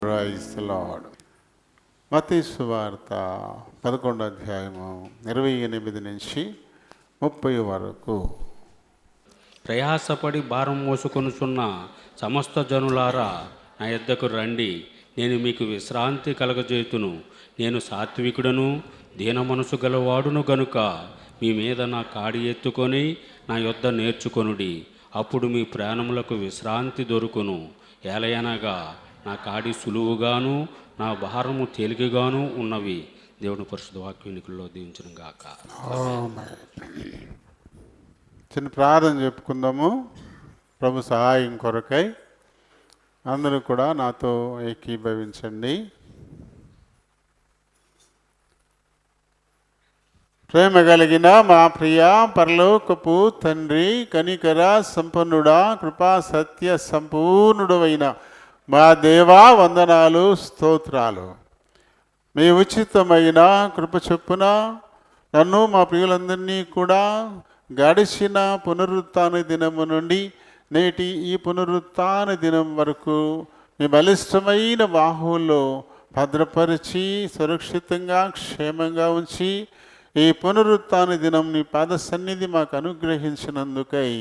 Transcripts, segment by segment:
Praise the lord. మత్తయి సువార్త 11వ అధ్యాయము 28 నుంచి 30 వరకు. ప్రయాసపడి భారం మోసుకొనుచున్న సమస్త జనులారా నా యొద్దకు రండి, నేను మీకు విశ్రాంతి కలగజేతును. నేను సాత్వికుడను దీన మనసు గలవాడును గనుక మీ మీద నా కాడి ఎత్తుకొని నా యొద్ద నేర్చుకొనుడి, అప్పుడు మీ ప్రాణములకు విశ్రాంతి దొరుకును. ఏలయనగా నా కాడి సులువుగాను నా భారము తేలికగాను ఉన్నవి. దేవుని పరిశుద్ధ వాక్యానికుల్లో దీవించును గాక. చిన్న ప్రార్థన చెప్పుకుందాము ప్రభు సహాయం కొరకై. అందరూ కూడా నాతో ఏకీభవించండి. ప్రేమ కలిగిన మా ప్రియ పరలోకపు తండ్రి, కనికర సంపన్నుడా, కృపా సత్య సంపూర్ణుడైన మా దేవా, వందనాలు, స్తోత్రాలు. మీ ఉచితమైన కృప చొప్పున నన్ను మా ప్రియులందరినీ కూడా గడిచిన పునరుత్థాన దినము నుండి నేటి ఈ పునరుత్థాన దినం వరకు మీ బలిష్టమైన బాహువుల్లో భద్రపరిచి సురక్షితంగా క్షేమంగా ఉంచి ఈ పునరుత్థాన దినం నీ పాద సన్నిధి మాకు అనుగ్రహించినందుకై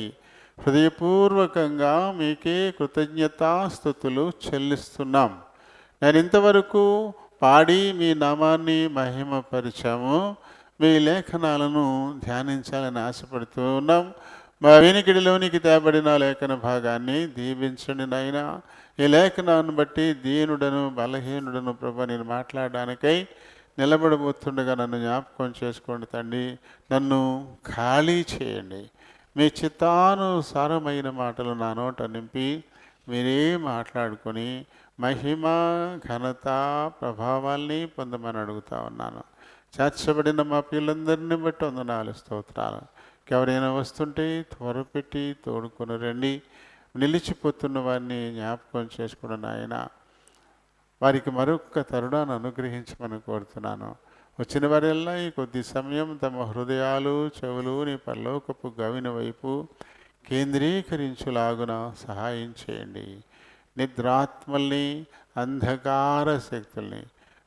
హృదయపూర్వకంగా మీకే కృతజ్ఞతాస్తుతులు చెల్లిస్తున్నాం. నేను ఇంతవరకు పాడి మీ నామాన్ని మహిమపరిచాము. మీ లేఖనాలను ధ్యానించాలని ఆశపడుతూ ఉన్నాం. మా వెనుకడిలోనికి తేబడిన లేఖన భాగాన్ని దీవించండి నాయనా. ఈ లేఖనాన్ని బట్టి దీనుడను బలహీనుడను ప్రభు నేను మాట్లాడడానికై నిలబడబోతుండగా నన్ను జ్ఞాపకం చేసుకోండి తండ్రి. నన్ను ఖాళీ చేయండి. మీ చిత్తానుసారమైన మాటలు నా నోట నింపి మీరే మాట్లాడుకొని మహిమ ఘనత ప్రభావాల్ని పొందమని అడుగుతా ఉన్నాను. చేర్చబడిన మా పిల్లలందరినీ బట్టి వందనాలు, స్తోత్రాలు. ఎవరైనా వస్తుంటే త్వరపెట్టి తోడుకొని రండి. నిలిచిపోతున్న వారిని జ్ఞాపకం చేసుకున్న నాయన, వారికి మరొక తరుణాన్ని అనుగ్రహించమని కోరుతున్నాను. వచ్చిన వారెల్లా ఈ కొద్ది సమయం తమ హృదయాలు చెవులు నీ పరలోకపు గవిన వైపు కేంద్రీకరించులాగున సహాయం చేయండి. నిద్రాత్మల్ని, అంధకార శక్తుల్ని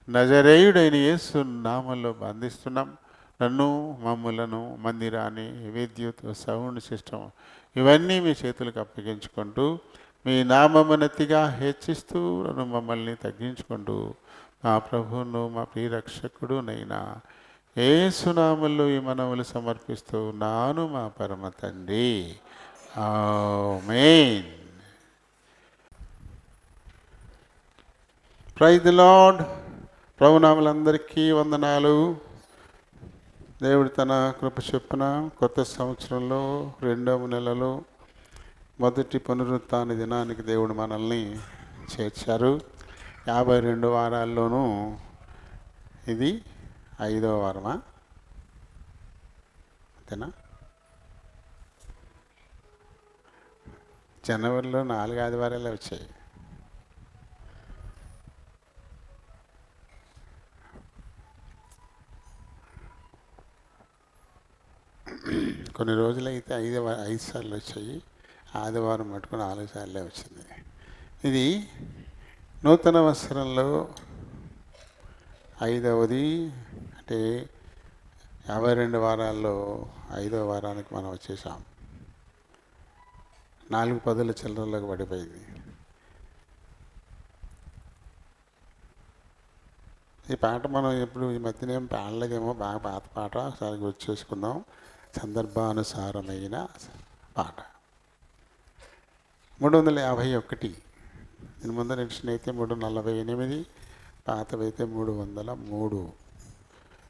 నజరేయుడైన యేసు నామంలో బంధిస్తున్నాం. నన్ను, మమ్ములను, మందిరాన్ని, విద్యుత్, సౌండ్ సిస్టమ్ ఇవన్నీ మీ చేతులకు అప్పగించుకుంటూ మీ నామమునతిగా హెచ్చిస్తూ నన్ను మమ్మల్ని తగ్గించుకుంటూ మా ప్రభువును మా ప్రియరక్షకుడు నైనా యేసునామములో ఈ మనవులు సమర్పిస్తూ నాను మా పరమ తండ్రి. ఆమేన్. Praise the lord. ప్రభునాములందరికీ వందనాలు. దేవుడు తన కృప చొప్పున కొత్త సంవత్సరంలో 2వ నెలలో మొదటి పునరుత్థాన దినానికి దేవుడు మనల్ని చేర్చారు. 52 వారాల్లోనూ ఇది 5వ వారమా? అంతేనా? జనవరిలో 4 ఆదివారాలే వచ్చాయి. కొన్ని రోజులైతే 5 సార్లు వచ్చాయి. ఆదివారం పట్టుకుని 4 సార్లే వచ్చింది. ఇది నూతన వత్సరంలో 5వది, అంటే 52 వారాల్లో 5వ వారానికి మనం వచ్చేసాం. 4 పదుల చిల్లరలోకి పడిపోయింది. ఈ పాట మనం ఎప్పుడు ఈ మధ్యనేం పాడలేదేమో, బాగా పాత పాట. ఒకసారి గుర్తు చేసుకుందాం. సందర్భానుసారమైన పాట 351. దీని ముందు నెక్స్ట్ అయితే 348, పాతవైతే 303.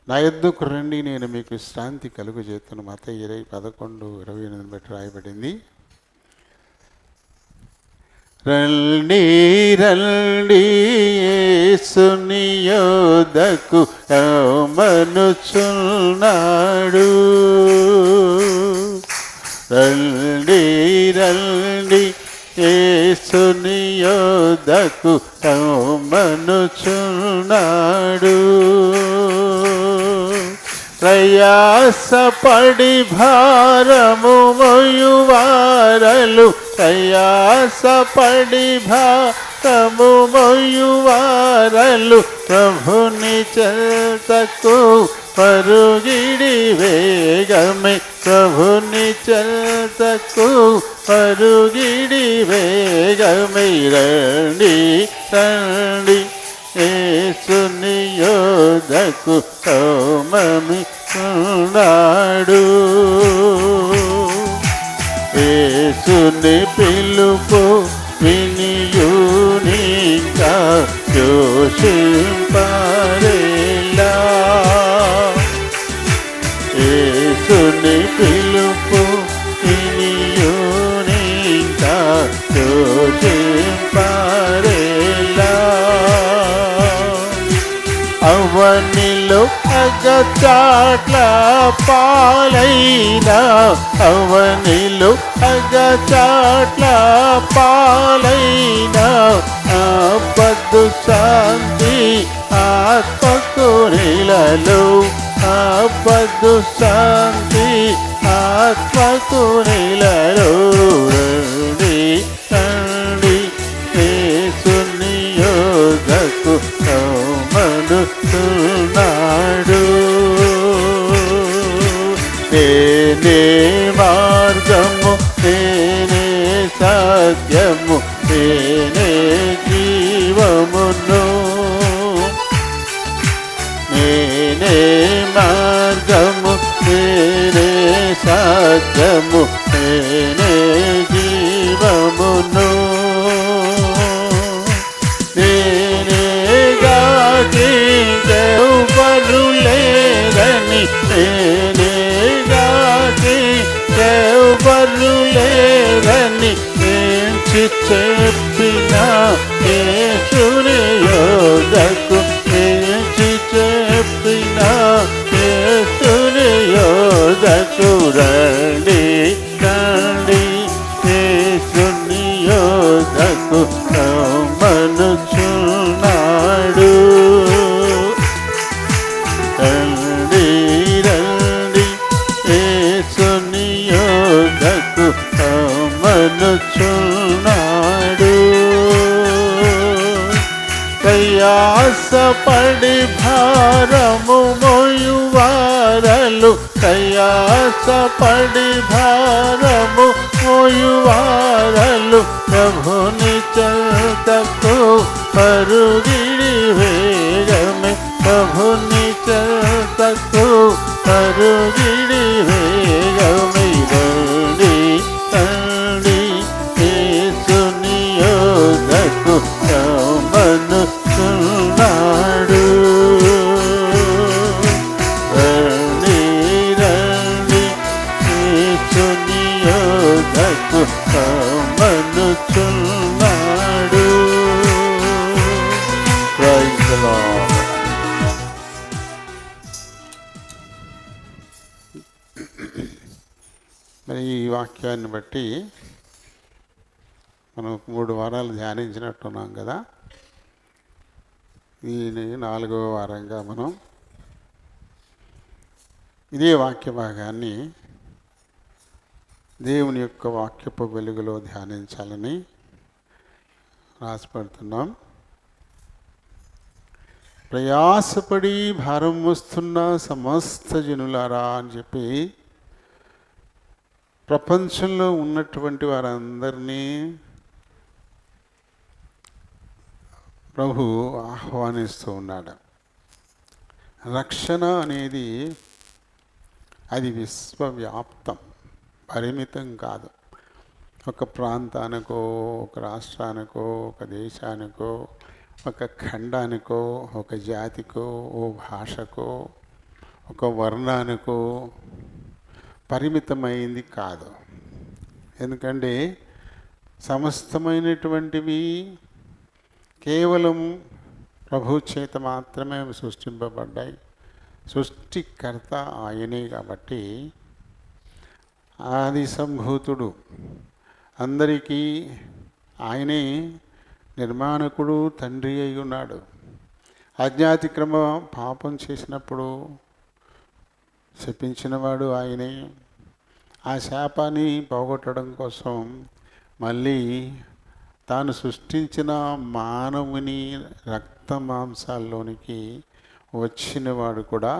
నా యొద్దకు రండి, నేను మీకు విశ్రాంతి కలుగజేతును. మత్తయి 11:28 బట్టి రాయబడింది. రండి రండి యేసుని యొద్దకు రమ్మనుచున్నాడు. రండి రండి యేసుని యొద్దకు రమ్మనుచున్నాడు. ప్రయాసపడి భారము మోయువారలు ప్రయాసపడి భారము మోయువారలు ప్రభుని చెంతకు పరుగిడి వేగమే, ప్రభుని చెంతకు పరుగిడి వేగమే. రండి రండి యేసుని యోధకు సౌమమిస్తున్నాడు. యేసుని పిలుపు వినియునికా యోషింపరేలా. యేసుని పిలుపు వినియునికా యోషింపరేలా. అవనిలో అగచాట్ల పాలైన, అవనిలో అగచాట్ల పాలైన ఆపద్దు శాంతి ఆత్మకు నీలలో, ఆపద్దు శాంతి ఆత్మకు నీలలో. రండి రండి యేసుని యోధకు సౌమనుస్తున్నాడు. నేనే మార్గము, నేనే సత్యము, నేనే జీవమును. నేనే మార్గము, నేనే సత్యము, నేనే జీవమును. నేనేగాకి ఎవరు లేరని, నేనేగాకి ఎవరు లేరని ఏంచి చెప్పిన యేసుని యోధకు, ఏంచి చెప్పిన యేసుని యోధకు. రండి రండి యేసుని యోధకు సౌమనుచున్నాడు. రండి రండి యేసుని యోధకు సౌమనుచున్నాడు. ప్రయాసపడి భారము మోయువారలు, ప్రయాసపడి భారము మోయువారలు ప్రభుని చెంతకు పరుగిడి వేగమే, ప్రభుని చెంతకు పరుగిడి వేగమే. రండి రండి యేసుని యోధకు సౌమనుస్తున్నాడు. రండి రండి యేసుని యోధకు సౌమనుస్తున్నాడు. Praise the lord. మరి ఈ వాక్యాన్ని బట్టి మనం 3 వారాలు ధ్యానించినట్టున్నాం కదా. దీని 4వ వారంగా మనం ఇదే వాక్య భాగాన్ని దేవుని యొక్క వాక్యపు వెలుగులో ధ్యానించాలని ఆశపడుతున్నాం. ప్రయాసపడి భారం మోస్తున్న సమస్త జనులారా అని చెప్పి ప్రపంచంలో ఉన్నటువంటి వారందరినీ ప్రభు ఆహ్వానిస్తూ ఉన్నాడు. రక్షణ అనేది అది విశ్వవ్యాప్తం, పరిమితం కాదు. ఒక ప్రాంతానికో, ఒక రాష్ట్రానికో, ఒక దేశానికో, ఒక ఖండానికో, ఒక జాతికో, ఓ భాషకో, ఒక వర్ణానికో పరిమితమైంది కాదు. ఎందుకంటే సమస్తమైనటువంటివి కేవలం ప్రభు చేత మాత్రమే సృష్టింపబడ్డాయి. సృష్టికర్త ఆయనే కాబట్టి ఆది సంభూతుడు, అందరికీ ఆయనే నిర్మాణకుడు, తండ్రి అయి ఉన్నాడు. ఆజ్ఞాతిక్రమ పాపం చేసినప్పుడు శపించినవాడు ఆయనే. ఆ శాపాన్ని పోగొట్టడం కోసం మళ్ళీ తాను సృష్టించిన మానవుని రక్త మాంసాల్లోనికి వచ్చినవాడు కూడా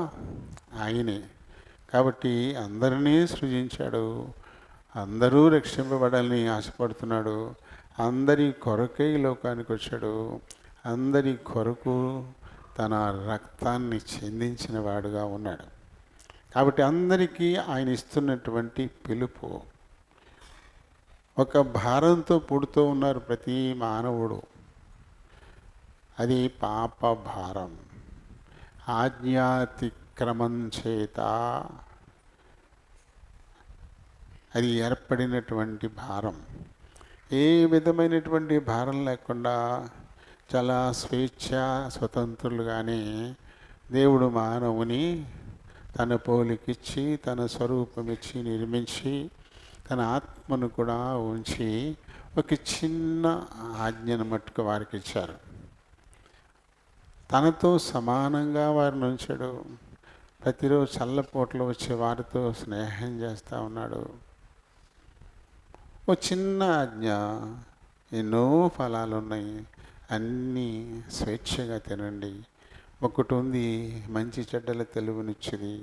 ఆయనే. కాబట్టి అందరినీ సృజించాడు, అందరూ రక్షింపబడాలని ఆశపడుతున్నాడు, అందరి కొరకే ఈ లోకానికి వచ్చాడు, అందరి కొరకు తన రక్తాన్ని చెందించిన వాడుగా ఉన్నాడు. కాబట్టి అందరికీ ఆయన ఇస్తున్నటువంటి పిలుపు, ఒక భారంతో పుడుతూ ఉన్నారు ప్రతి మానవుడు. అది పాప భారం, ఆజ్ఞాతిక్రమం చేత అది ఏర్పడినటువంటి భారం. ఏ విధమైనటువంటి భారం లేకుండా చాలా స్వేచ్ఛ స్వతంత్రులుగానే దేవుడు మానవుని తన పోలికిచ్చి, తన స్వరూపమిచ్చి నిర్మించి, తన ఆత్మను కూడా ఉంచి ఒక చిన్న ఆజ్ఞను మట్టుకు వారికి ఇచ్చారు. తనతో సమానంగా వారిని ఉంచాడు. ప్రతిరోజు చల్లపోట్లు వచ్చి వారితో స్నేహం చేస్తూ ఉన్నాడు. ఓ చిన్న ఆజ్ఞ, ఎన్నో ఫలాలు ఉన్నాయి, అన్నీ స్వేచ్ఛగా తినండి. ఒకటి ఉంది, మంచి చెడ్డల తెలుగునిచ్చేది,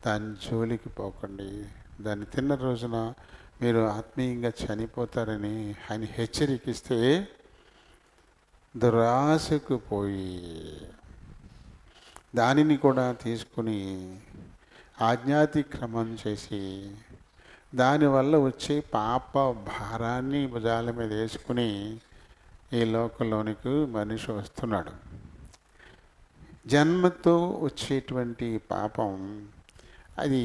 దాని జోలికి పోకండి. దాన్ని తిన్న రోజున మీరు ఆత్మీయంగా చనిపోతారని ఆయన హెచ్చరికిస్తే దురాశకు పోయి దానిని కూడా తీసుకుని ఆజ్ఞాతిక్రమం చేసి దానివల్ల వచ్చే పాప భారాన్ని భుజాల మీద వేసుకుని ఈ లోకంలోనికి మనిషి వస్తున్నాడు. జన్మతో వచ్చేటువంటి పాపం అది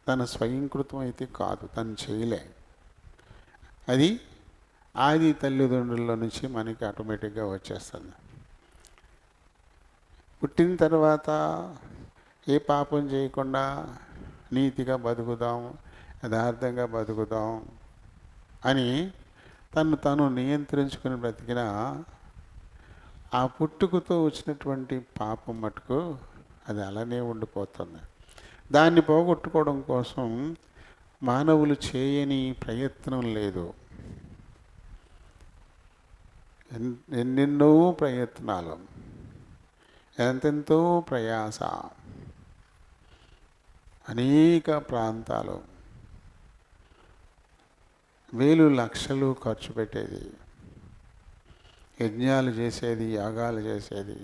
తన స్వయంకృతం అయితే కాదు, తను చేయలే. అది ఆది తల్లిదండ్రుల నుంచి మనకి ఆటోమేటిక్గా వచ్చేస్తుంది. పుట్టిన తర్వాత ఏ పాపం చేయకుండా నీతిగా బతుకుదాం, యథార్థంగా బతుకుదాం అని తను నియంత్రించుకుని బ్రతికిన ఆ పుట్టుకతో వచ్చినటువంటి పాపం మటుకు అది అలానే ఉండిపోతుంది. దాన్ని పోగొట్టుకోవడం కోసం మానవులు చేయని ప్రయత్నం లేదు. ఎన్నెన్నో ప్రయత్నాలు, ఎంతెంతో ప్రయాస, అనేక ప్రాంతాలు, వేలు లక్షలు ఖర్చు పెట్టేది, యజ్ఞాలు చేసేది, యాగాలు చేసేది,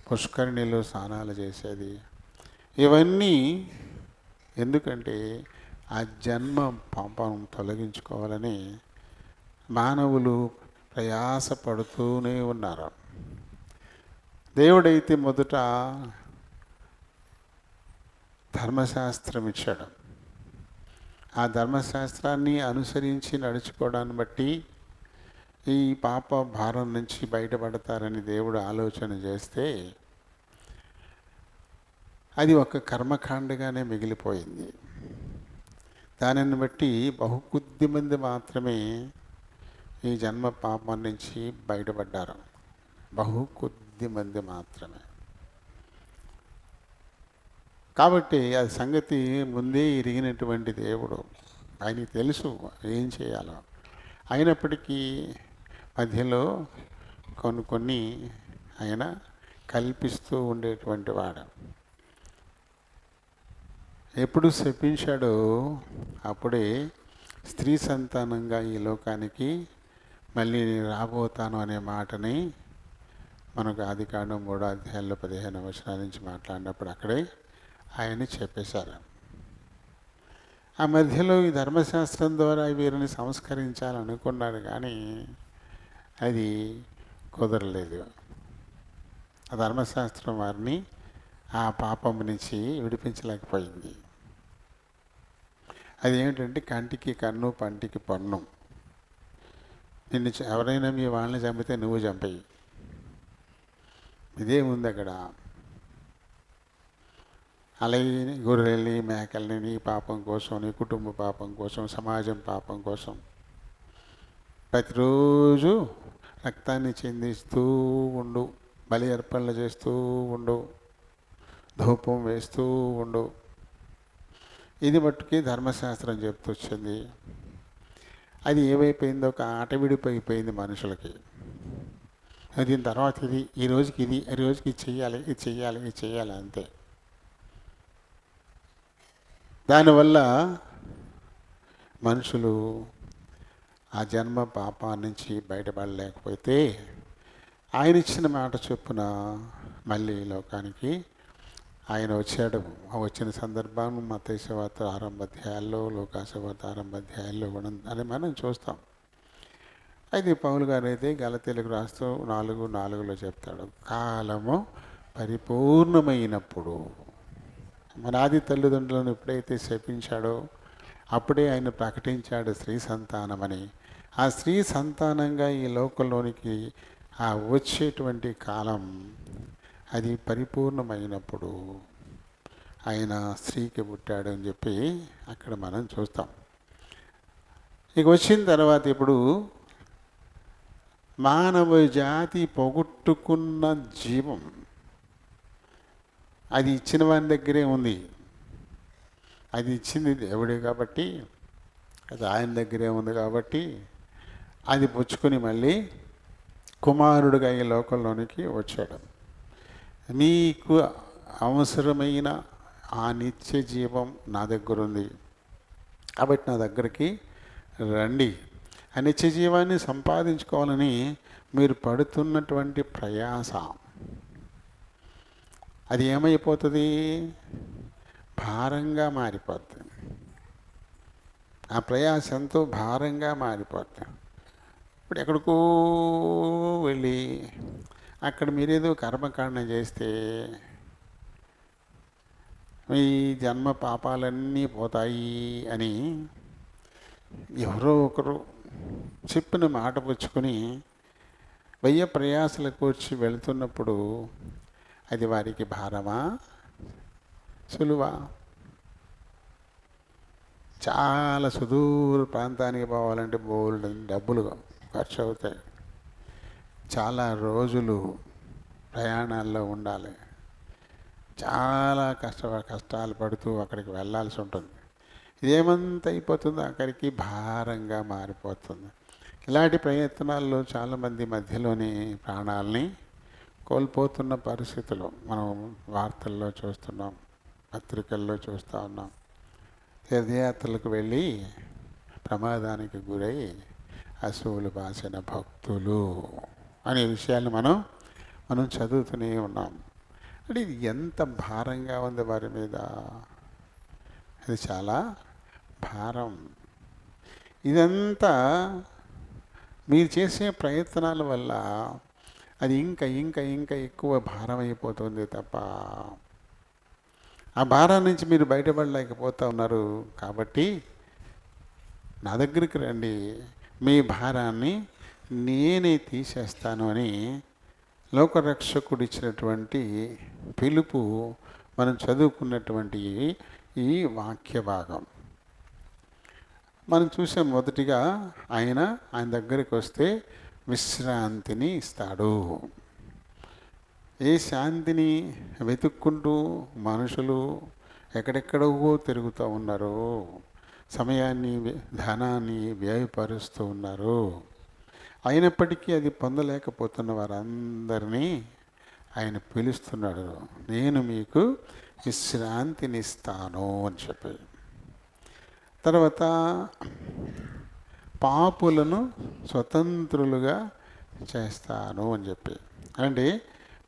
పుష్కరిణిలో స్నానాలు చేసేది. ఇవన్నీ ఎందుకంటే ఆ జన్మ పాపం తొలగించుకోవాలని మానవులు ప్రయాసపడుతూనే ఉన్నారు. దేవుడైతే మొదట ధర్మశాస్త్రం ఇచ్చాడు. ఆ ధర్మశాస్త్రాన్ని అనుసరించి నడుచుకోవడాన్ని బట్టి ఈ పాప భారం నుంచి బయటపడతారని దేవుడు ఆలోచన చేస్తే అది ఒక కర్మకాండగానే మిగిలిపోయింది. దానిని బట్టి బహుకొద్ది మంది మాత్రమే ఈ జన్మ పాపం నుంచి బయటపడ్డారు. బహుకొద్ది మంది మాత్రమే. కాబట్టి అది సంగతి ముందే ఎరిగినటువంటి దేవుడు, ఆయనకి తెలుసు ఏం చేయాలో. అయినప్పటికీ మధ్యలో కొన్ని ఆయన కల్పిస్తూ ఉండేటువంటి వాడు. ఎప్పుడు శపించాడో అప్పుడే స్త్రీ సంతానంగా ఈ లోకానికి మళ్ళీ నేను రాబోతాను అనే మాటని మనకు ఆదికాండం 3వ అధ్యాయంలో 15వ వచనం నుంచి మాట్లాడినప్పుడు అక్కడే ఆయన చెప్పేశారు. ఆ మధ్యలో ఈ ధర్మశాస్త్రం ద్వారా వీరిని సంస్కరించాలనుకున్నాడు, కానీ అది కుదరలేదు. ఆ ధర్మశాస్త్రం వారిని ఆ పాపం నుంచి విడిపించలేకపోయింది. అది ఏమిటంటే కంటికి కన్ను, పంటికి పన్ను. నిన్ను ఎవరైనా మీ వాళ్ళని చంపితే నువ్వు చంపేయి, ఇదే ఉంది అక్కడ. అలాగే గొర్రెల్ని, మేకల్ని నీ పాపం కోసం, నీ కుటుంబ పాపం కోసం, సమాజం పాపం కోసం ప్రతిరోజు రక్తాన్ని చెందిస్తూ ఉండు, బలి అర్పణలు చేస్తూ ఉండు, ధూపం వేస్తూ ఉండు. ఇది మట్టుకి ధర్మశాస్త్రం చెప్తూ వచ్చింది. అది ఏమైపోయిందో ఒక ఆట విడిపోయిపోయింది మనుషులకి. దీని తర్వాత ఇది, ఈ రోజుకి ఇది, ఈ రోజుకి ఇది చెయ్యాలి, ఇది చెయ్యాలి, ఇది చెయ్యాలి అంతే. దానివల్ల మనుషులు ఆ జన్మ పాపం నుంచి బయటపడలేకపోతే ఆయన ఇచ్చిన మాట చొప్పున మళ్ళీ లోకానికి ఆయన వచ్చాడు. వచ్చిన సందర్భం మత్తయి సువార్త 6వ అధ్యాయాల్లో, లూకా సువార్త 6వ అధ్యాయాల్లో కూడా అని మనం చూస్తాం. అయితే పౌలు గారు అయితే గలతీలకు రాస్తూ 4:4లో చెప్తాడు, కాలము పరిపూర్ణమైనప్పుడు. మన ఆది తల్లిదండ్రులను ఎప్పుడైతే శపించాడో అప్పుడే ఆయన ప్రకటించాడు స్త్రీ సంతానమని. ఆ స్త్రీ సంతానంగా ఈ లోకంలోనికి ఆ వచ్చేటువంటి కాలం అది పరిపూర్ణమైనప్పుడు ఆయన స్త్రీకి పుట్టాడు అని చెప్పి అక్కడ మనం చూస్తాం. ఇక వచ్చిన తర్వాత ఇప్పుడు మానవ జాతి పోగొట్టుకున్న జీవం అది ఇచ్చిన వాని దగ్గరే ఉంది. అది ఇచ్చింది దేవుడే కాబట్టి, అది ఆయన దగ్గరే ఉంది కాబట్టి అది పుచ్చుకొని మళ్ళీ కుమారుడిగా ఈ లోకంలోనికి వచ్చాడు. మీకు అవసరమైన ఆ నిత్య జీవం నా దగ్గర ఉంది కాబట్టి నా దగ్గరికి రండి. ఆ నిత్య జీవాన్ని సంపాదించుకోవాలని మీరు పడుతున్నటువంటి ప్రయాస అది ఏమైపోతుంది? భారంగా మారిపోతుంది. ఆ ప్రయాస ఎంతో భారంగా మారిపోతుంది. ఇప్పుడు ఎక్కడికో వెళ్ళి అక్కడ మీరేదో కర్మకాండ చేస్తే మీ జన్మ పాపాలన్నీ పోతాయి అని ఎవరో ఒకరు చెప్పిన మాట పుచ్చుకొని వెయ్య ప్రయాసలకు వచ్చి వెళుతున్నప్పుడు అది వారికి భారమా, సులువా? చాలా సుదూర ప్రాంతానికి పోవాలంటే బోల్డ్ డబ్బులు ఖర్చు అవుతాయి. చాలా రోజులు ప్రయాణాల్లో ఉండాలి. చాలా కష్టాలు పడుతూ అక్కడికి వెళ్ళాల్సి ఉంటుంది. ఇదేమంత అయిపోతుందో అక్కడికి భారంగా మారిపోతుంది. ఇలాంటి ప్రయత్నాల్లో చాలామంది మధ్యలోని ప్రాణాలని కోల్పోతున్న పరిస్థితులు మనం వార్తల్లో చూస్తున్నాం, పత్రికల్లో చూస్తూ ఉన్నాం. తీర్థయాత్రలకు వెళ్ళి ప్రమాదానికి గురై అసువులు బాసిన భక్తులు అనే విషయాన్ని మనం చదువుతూనే ఉన్నాం. అంటే ఇది ఎంత భారంగా ఉంది వారి మీద. ఇది చాలా భారం. ఇదంతా మీరు చేసే ప్రయత్నాల వల్ల అది ఇంకా ఇంకా ఇంకా ఎక్కువ భారం అయిపోతుంది తప్ప ఆ భారం నుంచి మీరు బయటపడలేకపోతూ ఉన్నారు. కాబట్టి నా దగ్గరికి రండి, మీ భారాన్ని నేనే తీసేస్తాను అని లోకరక్షకుడు ఇచ్చినటువంటి పిలుపు మనం చదువుకున్నటువంటి ఈ వాక్య భాగం మనం చూసాం. మొదటిగా ఆయన దగ్గరికి వస్తే విశ్రాంతిని ఇస్తాడు. ఏ శాంతిని వెతుక్కుంటూ మనుషులు ఎక్కడెక్కడో తిరుగుతూ ఉన్నారు, సమయాన్ని ధనాన్ని వ్యయపరుస్తూ ఉన్నారు. అయినప్పటికీ అది పొందలేకపోతున్న వారందరినీ ఆయన పిలుస్తున్నాడు. నేను మీకు విశ్రాంతినిస్తాను అని చెప్పి. తర్వాత పాపులను స్వతంత్రులుగా చేస్తాను అని చెప్పి. అంటే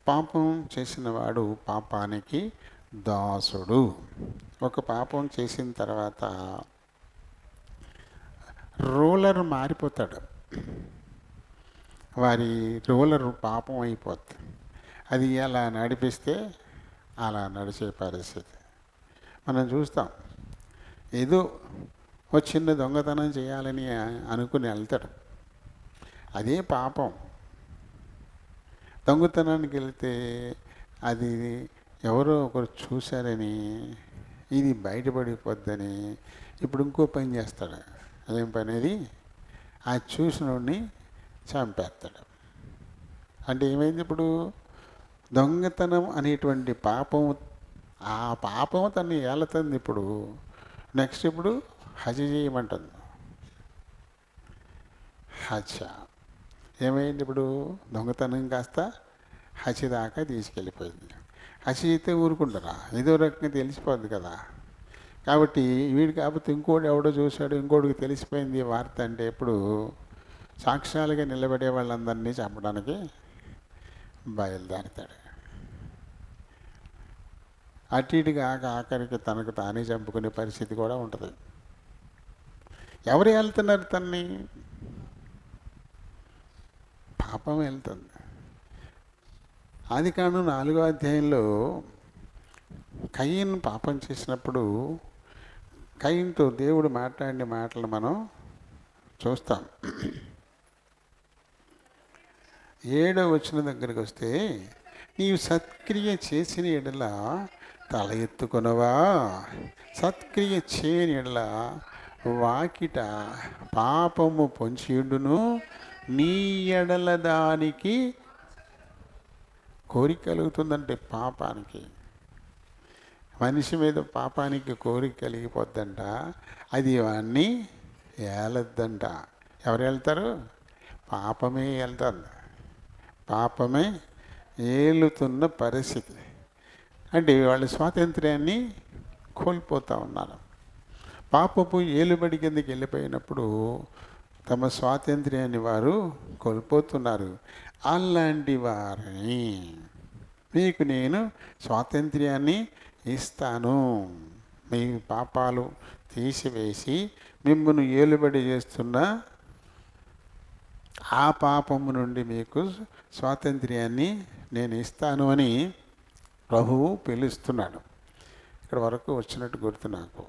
పాపం చేసిన వాడు పాపానికి దాసుడు. ఒక పాపం చేసిన తర్వాత రూలర్ మారిపోతాడు. వారి రూలర్ పాపం అయిపోతుంది. అది ఎలా నడిపిస్తే అలా నడిచే పరిస్థితి మనం చూస్తాం. ఏదో ఒక చిన్న దొంగతనం చేయాలని అనుకుని వెళ్తాడు, అదే పాపం. దొంగతనానికి వెళ్తే అది ఎవరో ఒకరు చూశారని, ఇది బయటపడిపోద్దని ఇప్పుడు ఇంకో పని చేస్తాడు. అదేం పని? అది ఆ చూసినోడిని చంపేస్తాడు. అంటే ఏమైంది? ఇప్పుడు దొంగతనం అనేటువంటి పాపం, ఆ పాపం తను ఏలుతుంది. ఇప్పుడు నెక్స్ట్ ఇప్పుడు హజ్ చేయమంటుంది. హత్య. ఏమైంది ఇప్పుడు? దొంగతనం కాస్త హత్య దాకా తీసుకెళ్ళిపోయింది. హత్య అయితే ఊరుకుంటారా? ఏదో రకంగా తెలిసిపోద్ది కదా. కాబట్టి వీడు కాకపోతే ఇంకోటి ఎవడో చూశాడు, ఇంకోటికి తెలిసిపోయింది ఈ వార్త అంటే ఇప్పుడు సాక్ష్యాలుగా నిలబడే వాళ్ళందరినీ చంపడానికి బయలుదేరతాడు. అటు ఇటు కాక ఆఖరికి తనకు తానే చంపుకునే పరిస్థితి కూడా ఉంటుంది. ఎవరు వెళ్తున్నారు తన్ని? పాపం వెళ్తుంది. ఆదికాండం 4వ అధ్యాయంలో కయీను పాపం చేసినప్పుడు కయీనుతో దేవుడు మాట్లాడిన మాటలు మనం చూస్తాం. 7వ వచనం దగ్గరికి వస్తే, నీవు సత్క్రియ చేసిన ఎడల తల ఎత్తుకొనవా, సత్క్రియ చేయని ఎడల వాకిట పాపము పొంచియుండును, నీ ఎడల దానికి కోరిక కలుగుతుందంటే పాపానికి, మనిషి మీద పాపానికి కోరిక కలిగిపోద్దంట. అది వాడిని ఏలద్దంట. ఎవరు వెళ్తారు? పాపమే వెళ్తుంది. పాపమే ఏలుతున్న పరిస్థితి. అంటే వాళ్ళ స్వాతంత్ర్యాన్ని కోల్పోతూ ఉన్నారు. పాపపు ఏలుబడి కిందకి వెళ్ళిపోయినప్పుడు తమ స్వాతంత్ర్యాన్ని వారు కోల్పోతున్నారు. అలాంటి వారిని మీకు నేను స్వాతంత్ర్యాన్ని ఇస్తాను. మీ పాపాలు తీసివేసి మిమ్మల్ని ఏలుబడి చేస్తున్న ఆ పాపము నుండి మీకు స్వాతంత్ర్యాన్ని నేను ఇస్తాను అని ప్రభువు పిలుస్తున్నాడు. ఇక్కడ వరకు వచ్చినట్టు గుర్తు నాకు.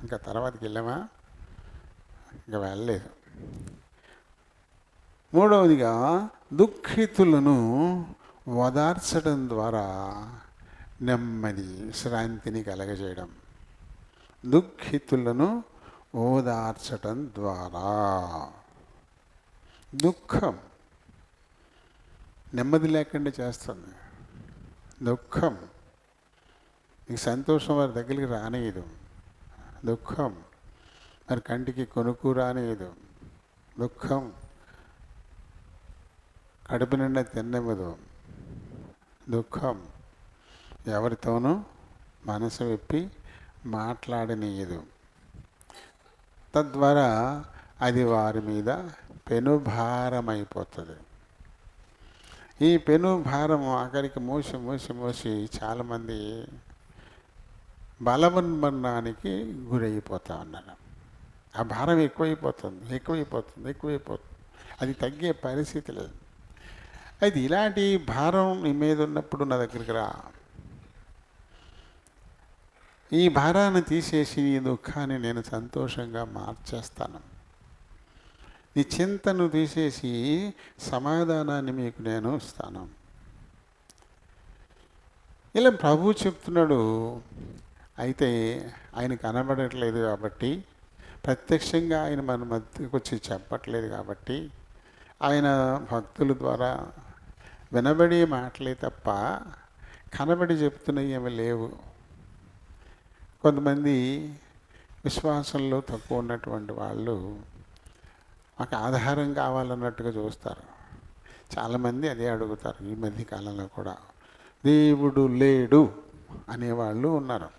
ఇంకా తర్వాతకి వెళ్ళామా? ఇంకా వెళ్ళలేదు. 3వదిగా దుఃఖితులను ఓదార్చడం ద్వారా నెమ్మది శాంతిని కలగజేయడం. దుఃఖితులను ఓదార్చడం ద్వారా దుఃఖం నెమ్మది లేకుండా చేస్తుంది. దుఃఖం నీకు సంతోషం వారి దగ్గరికి రానియదు. దుఃఖం మరి కంటికి కొనుక్కు రానియదు. దుఃఖం కడుపు నిండా తిన్నెమ్మదు. దుఃఖం ఎవరితోనూ మనసు విప్పి మాట్లాడనీయదు. తద్వారా అది వారి మీద పెనుభారమైపోతుంది. ఈ పెనుభారం ఆఖరికి మోసి మోసి మోసి చాలామంది బలవన్మరణానికి గురైపోతూ ఉన్నారు. ఆ భారం ఎక్కువైపోతుంది. అది తగ్గే పరిస్థితి లేదు. అయితే ఇలాంటి భారం నీ మీద ఉన్నప్పుడు నా దగ్గరికి రా. ఈ భారాన్ని తీసేసి నీ దుఃఖాన్ని నేను సంతోషంగా మార్చేస్తాను. నీ చింతను తీసేసి సమాధానాన్ని మీకు నేను ఇస్తాను. ఇలా ప్రభువు చెప్తున్నాడు. అయితే ఆయన కనబడట్లేదు కాబట్టి, ప్రత్యక్షంగా ఆయన మన మధ్యకు వచ్చి చెప్పట్లేదు కాబట్టి, ఆయన భక్తుల ద్వారా వినబడే మాటలే తప్ప కనబడి చెప్తున్నవి ఏమి లేవు. కొంతమంది విశ్వాసంలో తక్కువ ఉన్నటువంటి వాళ్ళు మాకు ఆధారం కావాలన్నట్టుగా చూస్తారు. చాలామంది అదే అడుగుతారు. ఈ మధ్య కాలంలో కూడా దేవుడు లేడు అనేవాళ్ళు ఉన్నారు.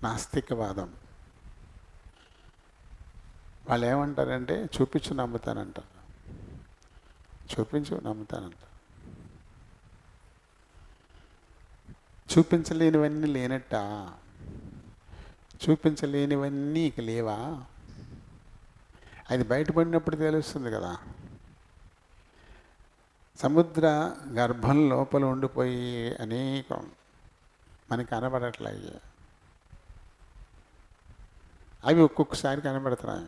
నాస్తికవాదం. వాళ్ళు ఏమంటారంటే చూపించు నమ్ముతానంటారు. చూపించు నమ్ముతానంటారు. చూపించలేనివన్నీ లేనట్ట. చూపించలేనివన్నీ ఇక లేవా? అది బయటపడినప్పుడు తెలుస్తుంది కదా. సముద్ర గర్భం లోపల ఉండిపోయి అనేకం మనకి కనబడట్లయ్యే. అవి ఒక్కొక్కసారి కనబడుతున్నాయి.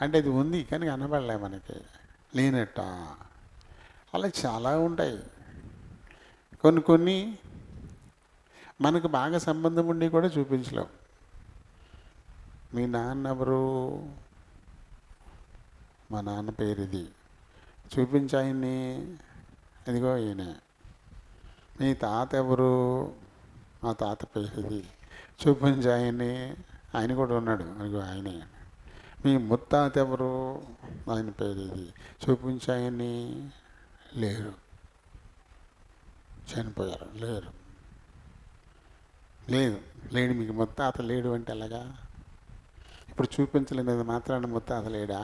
అంటే అది ఉంది కానీ కనబడలే, మనకి లేనట్ట. అలా చాలా ఉంటాయి. కొన్ని మనకు బాగా సంబంధం ఉండి కూడా చూపించలేం. మీ నాన్న ఎవరు? మా నాన్న పేరు ఇది, చూపించాయన్ని, ఇదిగో ఈయన. మీ తాత ఎవరు? మా తాత పేరు ఇది, చూపించాయన్ని, ఆయన కూడా ఉన్నాడు, అదిగో ఆయనే. మీ ముత్తాత ఎవరు? ఆయన పేరు ఇది. చూపించాయని లేరు, చనిపోయారు. లేరు, లేదు, లేడు. మీకు ముత్తాత లేడు అంటే ఎలాగా? ఇప్పుడు చూపించలేనిది మాత్రాన ముత్తాత లేడా?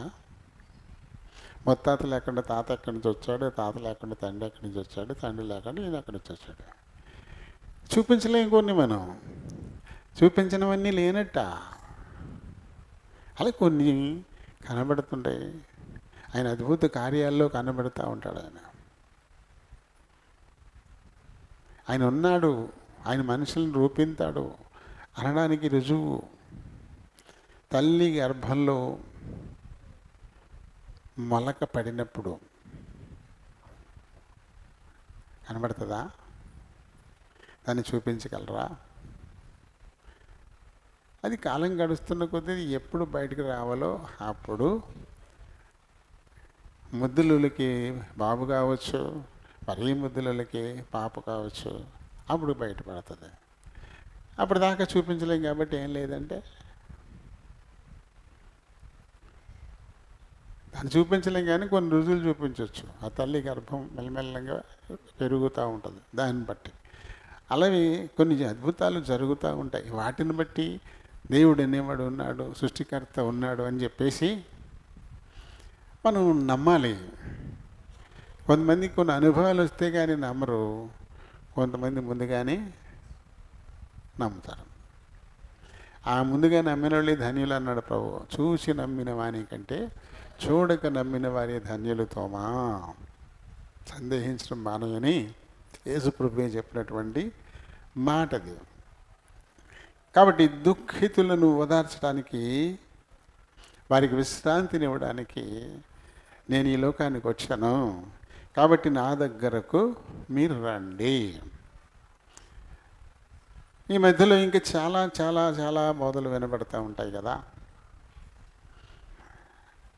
ముత్తాత లేకుండా తాత ఎక్కడి నుంచి వచ్చాడు, తాత లేకుండా తండ్రి ఎక్కడి నుంచి వచ్చాడు, తండ్రి లేకుండా ఈయన ఎక్కడి నుంచి వచ్చాడు? చూపించలేం కొన్ని. మనం చూపించినవన్నీ లేనట్ట. అలా కొన్ని కనబడుతుంటాయి. ఆయన అద్భుత కార్యాల్లో కనబడుతూ ఉంటాడు. ఆయన ఉన్నాడు, ఆయన మనుషులను రూపిస్తాడు అనడానికి రుజువు తల్లి గర్భంలో మొలక పడినప్పుడు కనబడుతుందా? దాన్ని చూపించగలరా? అది కాలం గడుస్తున్న కొద్దీ ఎప్పుడు బయటకు రావాలో అప్పుడు ముద్దులకి బాబు కావచ్చు, మరీ ముద్దులకి పాప కావచ్చు, అప్పుడు బయటపడుతుంది. అప్పుడు దాకా చూపించలేం కాబట్టి ఏం లేదంటే దాన్ని చూపించలేం, కానీ కొన్ని రుజువులు చూపించవచ్చు. ఆ తల్లి గర్భం మెల్లమెల్లగా పెరుగుతూ ఉంటుంది దాన్ని బట్టి. అలాగే కొన్ని అద్భుతాలు జరుగుతూ ఉంటాయి. వాటిని బట్టి దేవుడు అనేవాడు ఉన్నాడు, సృష్టికర్త ఉన్నాడు అని చెప్పేసి మనం నమ్మాలి. కొంతమందికి కొన్ని అనుభవాలు వస్తే కానీ నమ్మరు, కొంతమంది ముందుగానే నమ్ముతారు. ఆ ముందుగా నమ్మిన వాళ్ళే ధన్యులు అన్నాడు ప్రభు. చూసి నమ్మిన వాని కంటే చూడక నమ్మిన వారి ధన్యులు తోమా. సందేహించడం మానవని యేసు ప్రభువే చెప్పినటువంటి మాటది. కాబట్టి దుఃఖితులను ఓదార్చడానికి, వారికి విశ్రాంతినివ్వడానికి నేను ఈ లోకానికి వచ్చాను. కాబట్టి నా దగ్గరకు మీరు రండి. ఈ మధ్యలో ఇంకా చాలా చాలా చాలా బోధలు వినబడుతూ ఉంటాయి కదా.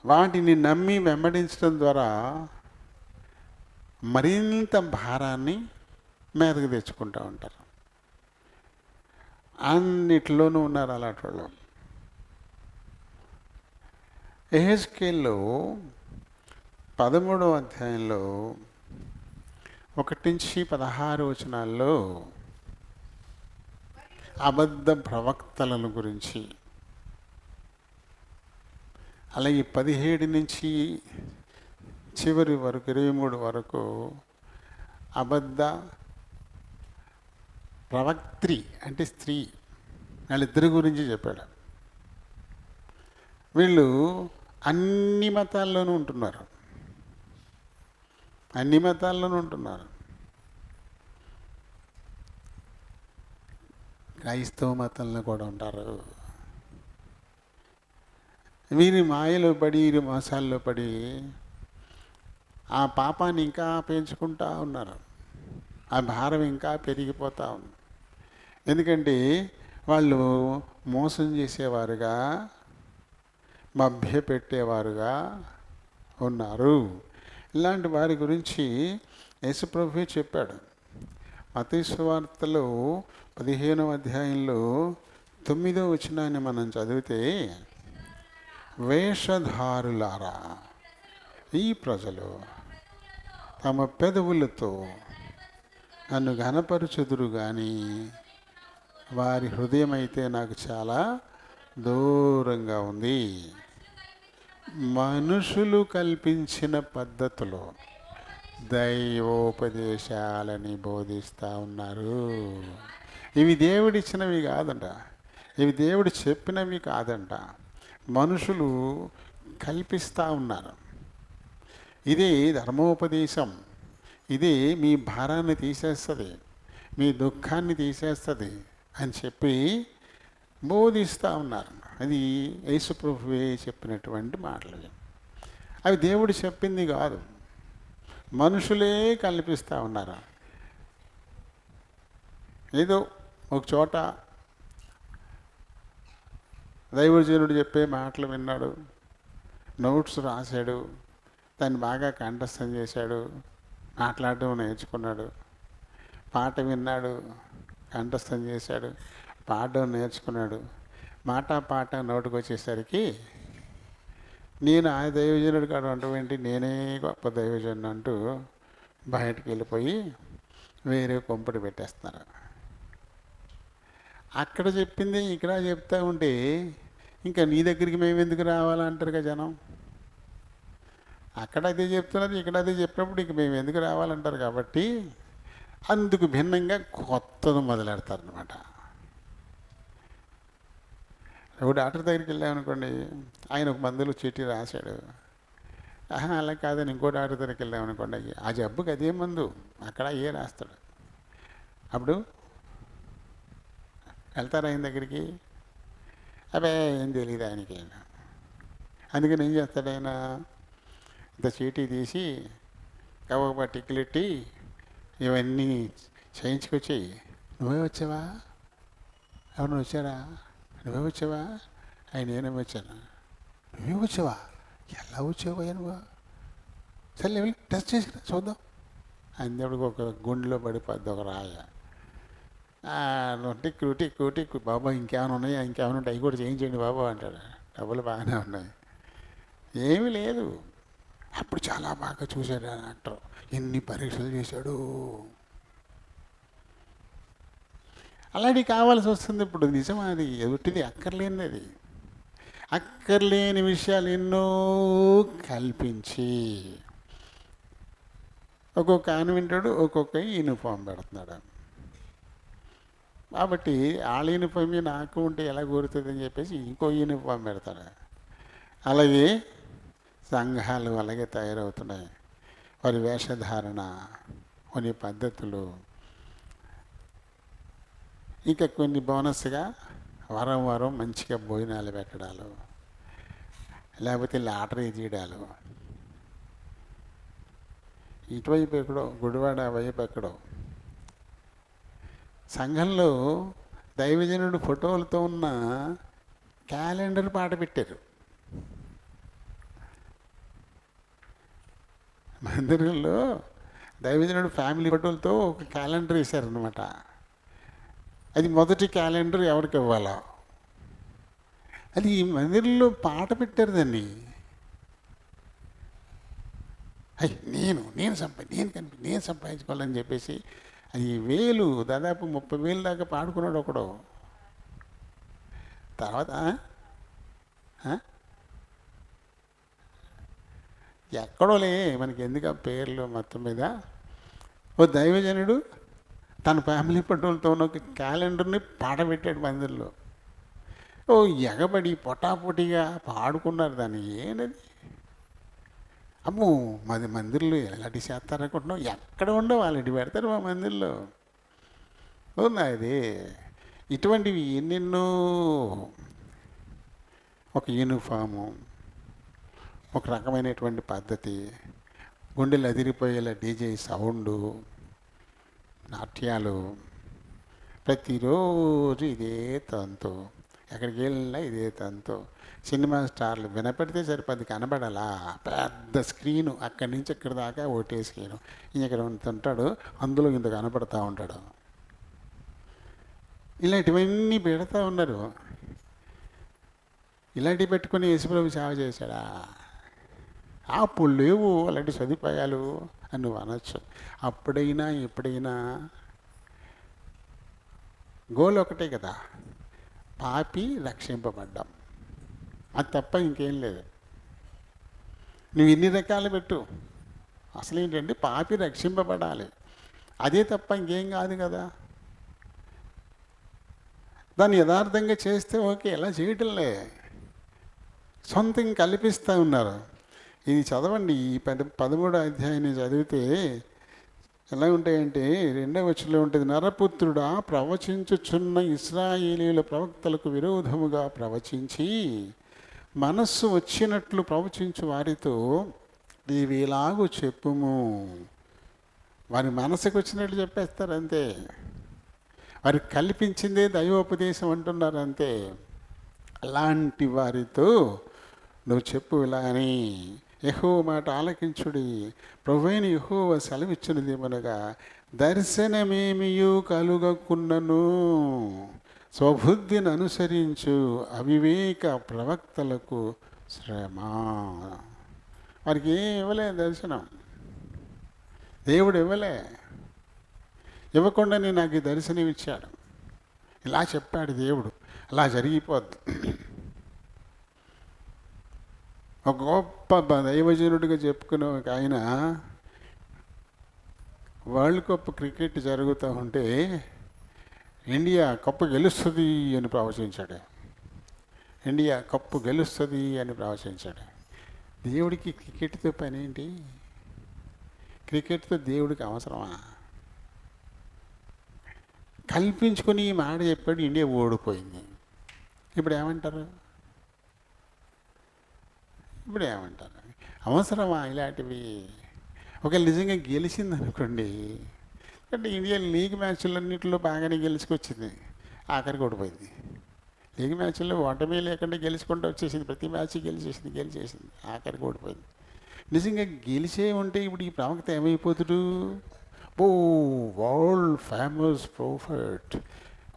వాటిని నమ్మి వెంబడించడం ద్వారా మరింత భారాన్ని మీదకు తెచ్చుకుంటూ ఉంటారు. అన్నిటిలోనూ ఉన్నారు అలాంటి వాళ్ళు. యెహెజ్కేలు 13వ అధ్యాయంలో 1-16 వచనాల్లో అబద్ధ ప్రవక్తలను గురించి, అలాగే 17 నుంచి చివరి వరకు 23 వరకు అబద్ధ ప్రవక్త్రి అంటే స్త్రీ, వాళ్ళిద్దరి గురించి చెప్పాడు. వీళ్ళు అన్ని మతాల్లోనూ ఉంటున్నారు, అన్ని మతాల్లోనూ ఉంటున్నారు. క్రైస్తవ మతంలో కూడా ఉంటారు. వీరి మాయలో పడి, వీరి మోసాల్లో పడి ఆ పాపాన్ని ఇంకా పెంచుకుంటూ ఉన్నారు. ఆ భారం ఇంకా పెరిగిపోతూ ఉంది. ఎందుకంటే వాళ్ళు మోసం చేసేవారుగా, మభ్యపెట్టేవారుగా ఉన్నారు. ఇలాంటి వారి గురించి యేసుప్రభువే చెప్పాడు. మత్తయి సువార్తలో 15వ అధ్యాయంలో 9వ వచనాన్ని మనం చదివితే, వేషధారులారా, ఈ ప్రజలు తమ పెదవులతో నన్ను ఘనపరచుదురు కానీ వారి హృదయం అయితే నాకు చాలా దూరంగా ఉంది. మనుషులు కల్పించిన పద్ధతులు, దైవోపదేశాలని బోధిస్తూ ఉన్నారు. ఇవి దేవుడిచ్చినవి కాదంట, ఇవి దేవుడు చెప్పినవి కాదంట, మనుషులు కల్పిస్తూ ఉన్నారు. ఇదే ధర్మోపదేశం. ఇది మీ భారాన్ని తీసేస్తుంది, మీ దుఃఖాన్ని తీసేస్తుంది అని చెప్పి బోధిస్తూ ఉన్నారు. అది యేసుప్రభువే చెప్పినటువంటి మాటలు. అవి దేవుడు చెప్పింది కాదు, మనుషులే కల్పిస్తూ ఉన్నారు. ఏదో ఒక చోట దైవజనుడు చెప్పే మాటలు విన్నాడు, నోట్స్ రాశాడు, దాన్ని బాగా కంఠస్థం చేశాడు, మాట్లాడడం నేర్చుకున్నాడు. పాట విన్నాడు, కంఠస్థం చేశాడు, పాడడం నేర్చుకున్నాడు. మాట పాట నోటికి వచ్చేసరికి నేను ఆ దైవజనుడు కాడు అంటూ నేనే గొప్ప దైవజనుడు అంటూ బయటికి వెళ్ళిపోయి వేరే కొంపటి పెట్టేస్తున్నారు. అక్కడ చెప్పింది ఇక్కడ చెప్తా ఉంటే ఇంకా నీ దగ్గరికి మేము ఎందుకు రావాలంటారు కదా జనం. అక్కడ అదే చెప్తున్నారు, ఇక్కడ అదే చెప్పినప్పుడు ఇంక మేము ఎందుకు రావాలంటారు. కాబట్టి అందుకు భిన్నంగా కొత్తది మొదలెడతారనమాట. ఒక డాక్టర్ దగ్గరికి వెళ్ళామనుకోండి, ఆయన ఒక మందులు చీటీ రాశాడు. అలా కాదని ఇంకో డాక్టర్ దగ్గరికి వెళ్ళామనుకోండి, ఆ జబ్బుకి అదే మందు అక్కడ ఏ రాస్తాడు. అప్పుడు వెళ్తారు ఆయన దగ్గరికి, అబ్బే ఏం తెలియదు ఆయనకి. అందుకని ఏం చేస్తాడు ఆయన, ఇంత చీటీ తీసి కవ్వ టిక్కెట్టి ఇవన్నీ చేయించుకొచ్చి, నువ్వే వచ్చావా, ఎవరిని వచ్చారా, నువ్వే వచ్చావా, నేనే వచ్చాను. నువ్వే వచ్చావా, ఎలా వచ్చావా నువ్వు, సరే వెళ్ళి టెస్ట్ చేసి చూద్దాం. అందేప్పుడు ఒక గుండెలో పడిపోద్ది ఒక రాయ. టిక్కు బాబా ఇంకేమైనా ఉన్నాయా, ఇంకేమైనా ఉంటాయి అవి కూడా చేయించండి బాబా అంటాడు. డబ్బులు బాగానే ఉన్నాయి, ఏమీ లేదు. అప్పుడు చాలా బాగా చూశాడు ఆ డాక్టర్, ఎన్ని పరీక్షలు చేశాడు. అలాంటివి కావాల్సి వస్తుంది ఇప్పుడు. నిజం అది ఎదుటిది అక్కర్లేనిది. అది అక్కర్లేని విషయాలు ఎన్నో కల్పించి ఒక్కొక్క కాన్వెంటాడు ఒక్కొక్క యూనిఫామ్ పెడుతున్నాడు. కాబట్టి వాళ్ళ యూనిఫామ్ నాకు ఉంటే ఎలా కోరుతుందని చెప్పేసి ఇంకో యూనిఫామ్ పెడతాడు. అలాగే సంఘాలు అలాగే తయారవుతున్నాయి. వారి వేషధారణ, కొన్ని పద్ధతులు, ఇంకా కొన్ని బోనస్గా వారం మంచిగా భోజనాలు పెట్టడాలు, లేకపోతే లాటరీ తీయడాలు. ఇటువైపు ఎక్కడో గుడివాడ వైపు ఎక్కడో సంఘంలో దైవజనుడు ఫోటోలతో ఉన్న క్యాలెండర్ పాట పెట్టారు. మందిరంలో దైవజనుడు ఫ్యామిలీ ఫోటోలతో ఒక క్యాలెండర్ వేశారనమాట. అది మొదటి క్యాలెండర్ ఎవరికి ఇవ్వాలో అది ఈ మందిరంలో పాట పెట్టారు. దాన్ని నేను సంపాదించుకోవాలని చెప్పేసి అది దాదాపు 30,000 దాకా పాడుకున్నాడు ఒకడు. తర్వాత ఎక్కడోలే మనకి ఎందుకు ఆ పేర్లు. మొత్తం మీద ఓ దైవజనుడు తన ఫ్యామిలీ ఫోటోలతో ఉన్న ఒక క్యాలెండర్ని పాట పెట్టాడు మందిరంలో. ఓ ఎగబడి పొటాపొటిగా పాడుకున్నారు దాన్ని. ఏంటది, అమ్మో మాది మందిర్లో ఎలాంటి చేస్తారనుకుంటున్నాం, ఎక్కడ ఉండవు వాళ్ళకి పెడతారు మా మందిర్లో. అది ఇటువంటివి ఎన్నెన్నో. ఒక యూనిఫాము, ఒక రకమైనటువంటి పద్ధతి, గుండెలు అదిరిపోయేలా డీజే సౌండు, నాట్యాలు, ప్రతిరోజు ఇదే తంతు. ఎక్కడికి వెళ్ళినా ఇదే తంతు. సినిమా స్టార్లు వినపెడితే సరిపోద్ది, కనబడాలా పెద్ద స్క్రీను, అక్కడి నుంచి ఇక్కడి దాకా ఒకటే స్క్రీను. ఇక్కడ ఉంటాడు, అందులో ఇంత కనపడతా ఉంటాడు. ఇలాంటివన్నీ పెడతా ఉన్నారు. ఇలాంటివి పెట్టుకుని యేసుప్రభు సేవ చేశాడా? అప్పుడు లేవు అలాంటి సదుపాయాలు అని నువ్వు అనొచ్చు. అప్పుడైనా ఎప్పుడైనా గోల్ ఒకటే కదా, పాపి రక్షింపబడ్డాం, అది తప్ప ఇంకేం లేదు. నువ్వు ఇన్ని రకాలు పెట్టు, అసలు ఏంటంటే పాపి రక్షింపబడాలి, అదే తప్ప ఇంకేం కాదు కదా. దాన్ని యథార్థంగా చేస్తే ఓకే, ఎలా చేయటంలే, సొంతం కల్పిస్తూ ఉన్నారు. ఇది చదవండి, ఈ 13వ అధ్యాయాన్ని చదివితే ఎలా ఉంటాయంటే 2వ వచనంలో ఉంటుంది, నరపుత్రుడా ప్రవచించుచున్న ఇశ్రాయేలీయుల ప్రవక్తలకు విరోధముగా ప్రవచించి మనస్సు వచ్చినట్లు ప్రవచించు వారితో నీవేలాగూ చెప్పుము. వారి మనసుకు వచ్చినట్లు చెప్పేస్తారు అంతే. వారికి కల్పించిందే దైవోపదేశం అంటున్నారు అంతే. అలాంటి వారితో నువ్వు చెప్పు ఇలా అని, యెహోవా మాట ఆలకించుడి, ప్రభువైన యెహోవా సెలవిచ్చినదేమనగా, దర్శనమేమియు కలుగకున్నను స్వబుద్ధిని అనుసరించు అవివేక ప్రవక్తలకు శ్రమ. వారికి ఏం ఇవ్వలే దర్శనం, దేవుడు ఇవ్వలే. ఇవ్వకుండానే నాకు ఈ దర్శనం ఇచ్చాడు. ఇలా చెప్పాడు దేవుడు, అలా జరిగిపోద్ది. ఒక గొప్ప దైవజనుడిగా చెప్పుకునే ఒక ఆయన వరల్డ్ కప్ క్రికెట్ జరుగుతూ ఉంటే ఇండియా కప్పు గెలుస్తుంది అని ప్రవచించాడు. ఇండియా కప్పు గెలుస్తుంది అని ప్రవచించాడు. దేవుడికి క్రికెట్తో పని ఏంటి? క్రికెట్తో దేవుడికి అవసరమా? కల్పించుకొని ఈ మాట చెప్పాడు, ఇండియా ఓడిపోయింది. ఇప్పుడు ఏమంటారు? అవసరమా ఇలాంటివి? ఒకవేళ నిజంగా గెలిచింది అనుకోండి, అంటే ఇండియా లీగ్ మ్యాచ్లన్నింటిలో బాగానే గెలుచుకొచ్చింది, ఆఖరికి ఓడిపోయింది. లీగ్ మ్యాచ్ల్లో ఓటమి లేకుండా గెలుచుకుంటూ వచ్చేసింది, ప్రతి మ్యాచ్ గెలిచేసింది, ఆఖరికి ఓడిపోయింది. నిజంగా గెలిచే ఉంటే ఇప్పుడు ఈ ప్రవక్త ఏమైపోతుడు? వరల్డ్ ఫేమస్ ప్రాఫిట్,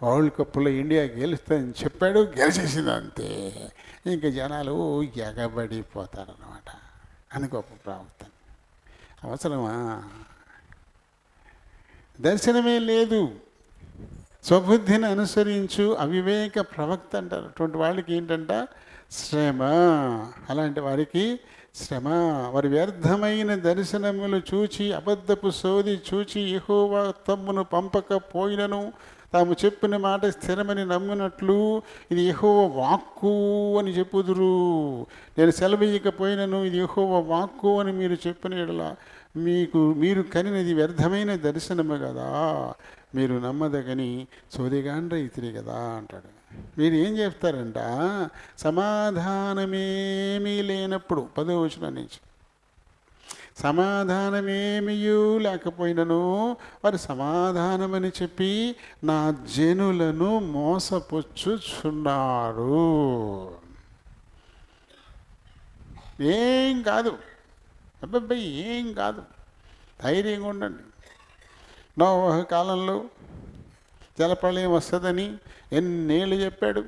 వరల్డ్ కప్లో ఇండియా గెలుస్తుందని చెప్పాడు, గెలిచేసింది అంతే. ఇంకా జనాలు ఎగబడిపోతారన్నమాట. అని గొప్ప ప్రవక్త. అవసరమా? దర్శనమే లేదు, స్వబుద్ధిని అనుసరించు అవివేక ప్రవక్త అంటారు. అటువంటి వాళ్ళకి ఏంటంట? శ్రమ. అలాంటి వారికి శ్రమ. వారి వ్యర్థమైన దర్శనములు చూచి, అబద్ధపు సోది చూచి, యెహోవా తమ్మును పంపకపోయినను తాము చెప్పిన మాట స్థిరమని నమ్మినట్లు ఇది యెహోవా వాక్కు అని చెప్పుదురు. నేను సెలవీయకపోయినను ఇది యెహోవా వాక్కు అని మీరు చెప్పిన యెడల మీరు కనినది వ్యర్థమైన దర్శనము కదా, మీరు నమ్మదగని సోదిగాండ్రైతిరి కదా అంటాడు. మీరు ఏం చెప్తారంట? సమాధానమేమీ లేనప్పుడు, 10వ వచనం నుంచి, సమాధానమేమియూ లేకపోయినను వారు సమాధానమని చెప్పి నా జనులను మోసపుచ్చుచున్నారు. ఏం కాదు, అబ్బాయి ఏం కాదు, ధైర్యంగా ఉండండి. నోవహు కాలంలో జలప్రళయం వస్తుందని ఎన్నేళ్ళు చెప్పాడు?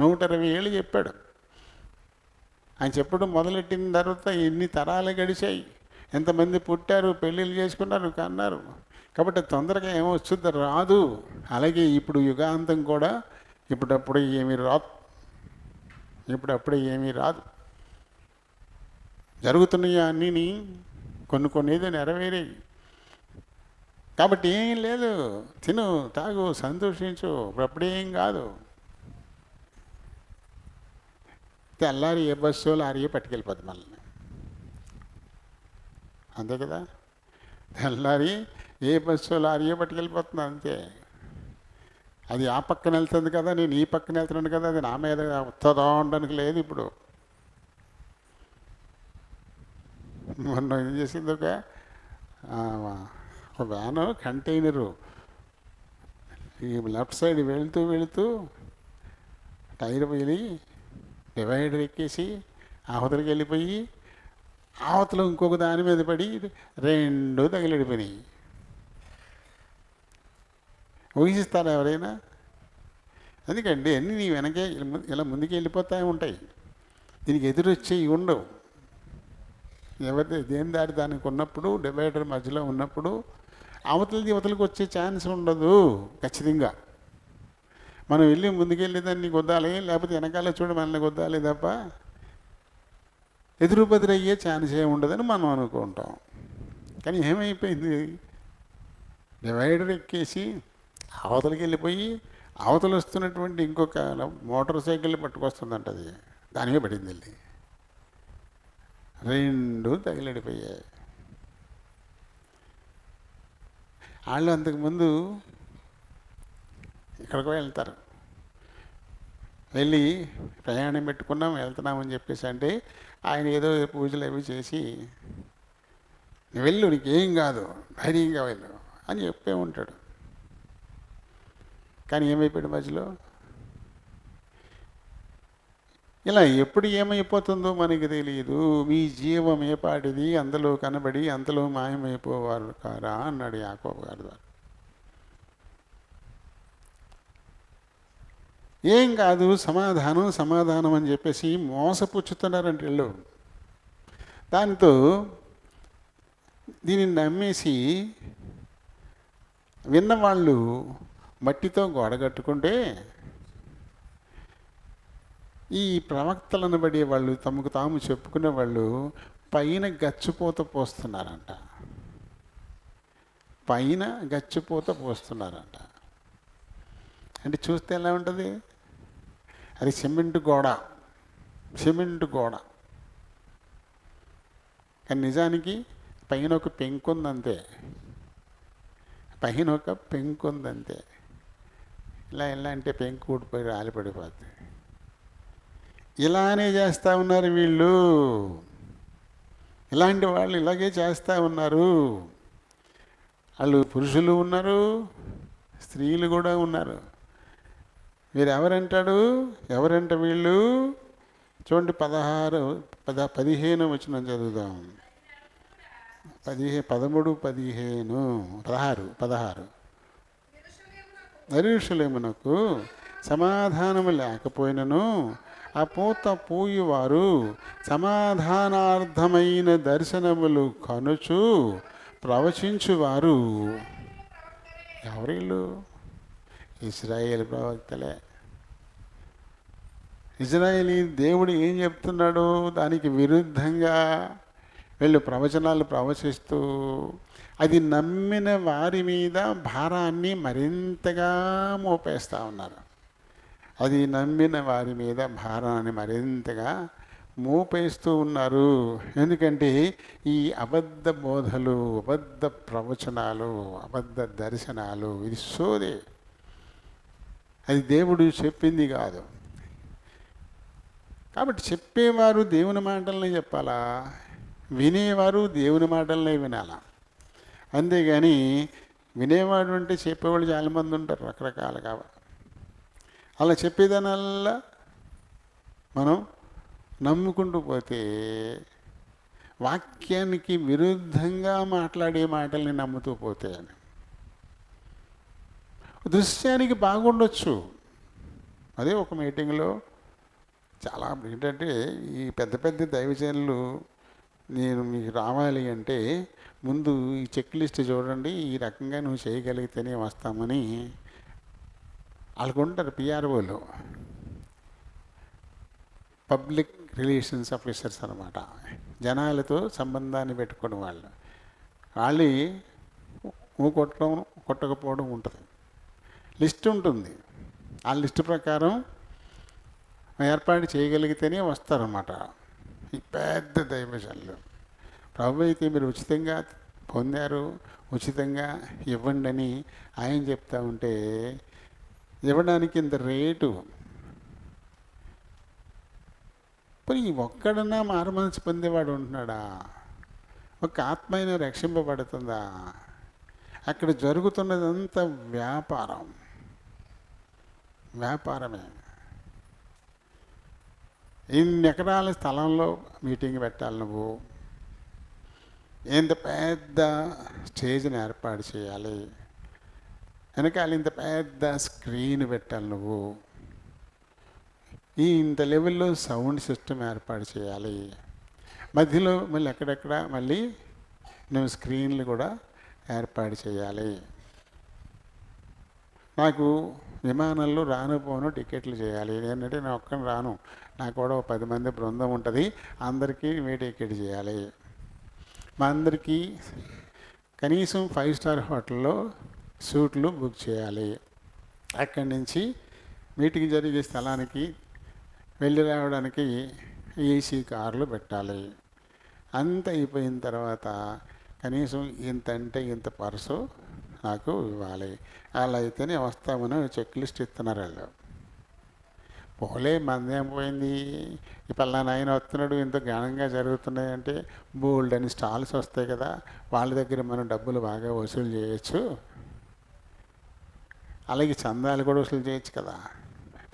120 ఏళ్ళు చెప్పాడు. ఆయన చెప్పడం మొదలెట్టిన తర్వాత ఎన్ని తరాలు గడిచాయి, ఎంతమంది పుట్టారు, పెళ్ళిళ్ళు చేసుకున్నారు, కన్నారు. కాబట్టి తొందరగా ఏమొస్తుందో రాదు. అలాగే ఇప్పుడు యుగాంతం కూడా ఇప్పుడప్పుడే ఏమీ రాదు. జరుగుతున్నాయి అన్నీ, కొన్ని ఏదో నెరవేరాయి. కాబట్టి ఏం లేదు, తిను, తాగు, సంతోషించు. ఇప్పుడప్పుడేం కాదు. తెల్లారి ఏ బస్సు లారీ పట్టుకెళ్ళిపోద్ది మనల్ని, అంతే కదా? తెల్లారి ఏ బస్సు లారీ పట్టుకెళ్ళిపోతుంది అంతే. అది ఆ పక్కన వెళ్తుంది కదా, నేను ఈ పక్కన వెళ్తున్నాను కదా, అది నా మీద వస్తుందా ఉండడానికి లేదు. ఇప్పుడు మొన్న ఏం చేసింది, ఒక వ్యాను కంటైనరు ఈ లెఫ్ట్ సైడ్ వెళుతూ టైర్ పోయి డివైడర్ ఎక్కేసి అవతలకి వెళ్ళిపోయి అవతల ఇంకొక దాని మీద పడి 2 తగిలిడిపోయినాయి. ఊహిస్తారా ఎవరైనా? ఎందుకండి అన్నీ నీ వెనకే ఇలా ముందుకు వెళ్ళిపోతూ ఉంటాయి, దీనికి ఎదురొచ్చేవి ఉండవు. దేని దారి దానికి ఉన్నప్పుడు, డివైడర్ మధ్యలో ఉన్నప్పుడు అవతలకి వచ్చే ఛాన్స్ ఉండదు ఖచ్చితంగా. మనం వెళ్ళి ముందుకెళ్ళి దాన్ని గుద్దాలి, లేకపోతే వెనకాల చూడ మనల్ని గుద్దాలి తప్ప ఎదురు బెదురయ్యే ఛాన్స్ ఏమి ఉండదని మనం అనుకుంటాం. కానీ ఏమైపోయింది, డివైడర్ ఎక్కేసి అవతలకి వెళ్ళిపోయి అవతల వస్తున్నటువంటి ఇంకొక మోటార్ సైకిల్ పట్టుకొస్తుందంట, అది దానివే పడింది వెళ్ళి, 2 తగిలిడిపోయాయి. వాళ్ళు అంతకుముందు ఎక్కడికో వెళ్తారు, వెళ్ళి ప్రయాణం పెట్టుకున్నాం వెళ్తున్నామని చెప్పేసి అంటే ఆయన ఏదో పూజలు అవి చేసి వెళ్ళు, నీకేం కాదు, ధైర్యంగా వెళ్ళు అని చెప్పే ఉంటాడు. కానీ ఏమైపోయాడు మధ్యలో? ఇలా ఎప్పుడు ఏమైపోతుందో మనకి తెలియదు. మీ జీవం ఏపాటిది, అందులో కనబడి అంతలో మాయమైపోవారు కారా అన్నాడు యాకోబు గారి ద్వారా. ఏం కాదు సమాధానం సమాధానం అని చెప్పేసి మోసపుచ్చుతున్నారంటే వీళ్ళు. దాంతో దీనిని నమ్మేసి విన్నవాళ్ళు మట్టితో గోడగట్టుకుంటే ఈ ప్రవక్తలను బడి వాళ్ళు తమకు తాము చెప్పుకునే వాళ్ళు పైన గచ్చిపోత పోస్తున్నారంట. పైన గచ్చిపోత పోస్తున్నారంట. అంటే చూస్తే ఎలా ఉంటుంది? అది సిమెంట్ గోడ, సిమెంట్ గోడ. కానీ నిజానికి పైన ఒక పెంకు ఉందంతే, పైన ఒక పెంకు ఉందంతే. ఇలా ఎలా అంటే పెంకు ఊడిపోయి రాలిపడిపోద్ది. ఇలానే చేస్తూ ఉన్నారు వీళ్ళు. ఇలాంటి వాళ్ళు ఇలాగే చేస్తూ ఉన్నారు. వాళ్ళు పురుషులు ఉన్నారు, స్త్రీలు కూడా ఉన్నారు. వీరు ఎవరంటాడు? ఎవరంట వీళ్ళు? చూడండి 15 వచనం చదువుదాం. 16 యెరూషలేమునకు సమాధానము లేకపోయినను ఆ పూత పూయువారు సమాధానార్థమైన దర్శనములు కనుచు ప్రవచించువారు. ఎవరిళ్ళు? ఇశ్రాయేలు ప్రవక్తలే. ఇజ్రాయేలీ దేవుడు ఏం చెప్తున్నాడు దానికి విరుద్ధంగా వీళ్ళు ప్రవచనాలు ప్రవచిస్తూ అది నమ్మిన వారి మీద భారాన్ని మరింతగా మోపేస్తూ ఉన్నారు. అది నమ్మిన వారి మీద భారాన్ని మరింతగా మోపేస్తూ ఉన్నారు. ఎందుకంటే ఈ అబద్ధ బోధలు, అబద్ధ ప్రవచనాలు, అబద్ధ దర్శనాలు ఇది సోదే. అది దేవుడు చెప్పింది కాదు. కాబట్టి చెప్పేవారు దేవుని మాటలనే చెప్పాలా, వినేవారు దేవుని మాటలనే వినాలా. అంతేగాని వినేవాడు అంటే చెప్పేవాళ్ళు చాలామంది ఉంటారు రకరకాలుగా. అలా చెప్పేదానల్లా మనం నమ్ముకుంటూ పోతే వాక్యానికి విరుద్ధంగా మాట్లాడే మాటల్ని నమ్ముతూ పోతే దృశ్యానికి బాగుండొచ్చు. అదే ఒక మీటింగ్లో చాలా ఏంటంటే ఈ పెద్ద పెద్ద దైవజనులు నేను మీకు రావాలి అంటే ముందు ఈ చెక్ లిస్ట్ చూడండి, ఈ రకంగా నువ్వు చేయగలిగితేనే వస్తామని వాళ్ళకుంటారు. పిఆర్ఓలు, పబ్లిక్ రిలేషన్స్ ఆఫీసర్స్ అన్నమాట. జనాలతో సంబంధాన్ని పెట్టుకోవడం వాళ్ళు. వాళ్ళు కొట్టడం కొట్టకపోవడం ఉంటుంది. లిస్ట్ ఉంటుంది. ఆ లిస్టు ప్రకారం ఏర్పాటు చేయగలిగితేనే వస్తారన్నమాట ఈ పెద్ద దైవజనులు. ప్రభు అయితే మీరు ఉచితంగా పొందారు, ఉచితంగా ఇవ్వండి అని ఆయన చెప్తా ఉంటే ఇవ్వడానికి ఇంత రేటు. పోయి ఒక్కడన్నా మారుమనసు పొందేవాడు ఉంటున్నాడా? ఒక ఆత్మ అయినా రక్షింపబడుతుందా? అక్కడ జరుగుతున్నదంతా వ్యాపారమే. ఇన్ని ఎకరాల స్థలంలో మీటింగ్ పెట్టాలి నువ్వు, ఇంత పెద్ద స్టేజ్ని ఏర్పాటు చేయాలి, వెనకాల ఇంత పెద్ద స్క్రీన్ పెట్టాలి నువ్వు, ఇంత లెవెల్లో సౌండ్ సిస్టమ్ ఏర్పాటు చేయాలి, మధ్యలో మళ్ళీ ఎక్కడెక్కడ మళ్ళీ నువ్వు స్క్రీన్లు కూడా ఏర్పాటు చేయాలి. నాకు విమానంలో రాను టికెట్లు చేయాలి. నేనంటే నేను ఒక్కని రాను, నాకు కూడా 10 మంది బృందం ఉంటుంది, అందరికీ మీ టికెట్ చేయాలి. మా అందరికీ కనీసం 5 స్టార్ హోటల్లో సూట్లు బుక్ చేయాలి. అక్కడి నుంచి మీటింగ్ జరిగే స్థలానికి వెళ్ళి రావడానికి ఏసీ కార్లు పెట్టాలి. అంత అయిపోయిన తర్వాత కనీసం ఇంత అంటే ఇంత పర్సు నాకు ఇవ్వాలి. అలా అయితేనే వస్తామని చెక్ లిస్ట్ ఇస్తున్నారు వాళ్ళు. పోలే మందేం పోయింది, ఈ పలానా ఆయన వస్తున్నాడు, ఇంత ఘనంగా జరుగుతున్నాయంటే బోల్డ్ అని స్టాల్స్ వస్తాయి కదా, వాళ్ళ దగ్గర మనం డబ్బులు బాగా వసూలు చేయొచ్చు. అలాగే చందాలు కూడా వసూలు చేయొచ్చు కదా.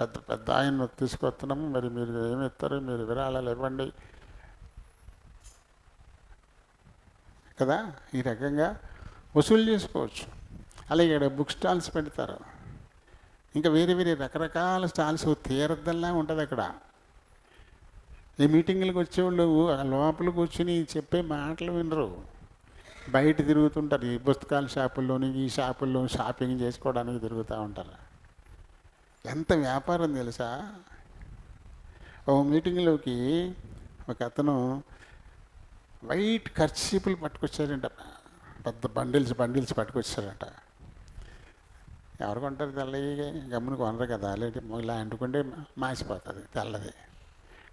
పెద్ద పెద్ద ఆయన తీసుకొస్తున్నాము, మరి మీరు ఏమి ఇస్తారు, మీరు విరాళాలు ఇవ్వండి కదా, ఈ రకంగా వసూలు చేసుకోవచ్చు. అలాగే ఇక్కడ బుక్ స్టాల్స్ పెడతారు. ఇంకా వేరే వేరే రకరకాల స్టాల్స్ తీరద్దల్లా ఉంటుంది అక్కడ. ఈ మీటింగులకు వచ్చేవాళ్ళు లోపల కూర్చుని చెప్పే మాటలు వినరు, బయట తిరుగుతుంటారు. ఈ పుస్తకాల షాపుల్లోని ఈ షాపుల్లో షాపింగ్ చేసుకోవడానికి తిరుగుతూ ఉంటారు. ఎంత వ్యాపారం తెలుసా. ఓ మీటింగ్లోకి ఒక అతను వైట్ కర్చీపులు పట్టుకొచ్చారంట, పెద్ద బండిల్స్ పట్టుకొచ్చారంట. ఎవరు కొంటారు తెల్లవి, గమ్మున కొనరు కదా, లేదంటే ఇలా అంటుకుంటే మాసిపోతుంది తెల్లది,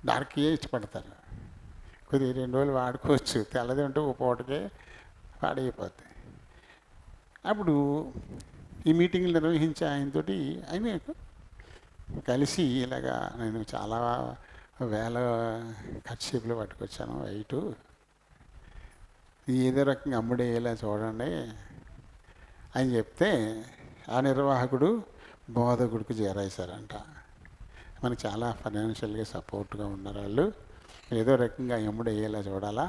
డార్క్గా ఇచ్చి పడతారు. కొద్దిగా 2 రోజులు వాడుకోవచ్చు, తెల్లది ఉంటే ఒక పూటకే పాడైపోద్ది. అప్పుడు ఈ మీటింగ్లు నిర్వహించే ఆయనతోటి ఆయన కలిసి ఇలాగా నేను చాలా వేల కర్చీపులు పట్టుకొచ్చాను వైటు, ఏదో రకంగా అమ్ముడేలా చూడండి అని చెప్తే ఆ నిర్వాహకుడు బోధకుడికి చేరేశారంట. మనకు చాలా ఫైనాన్షియల్గా సపోర్ట్గా ఉన్నారు వాళ్ళు, ఏదో రకంగా అమ్ముడయ్యేలా చూడాలా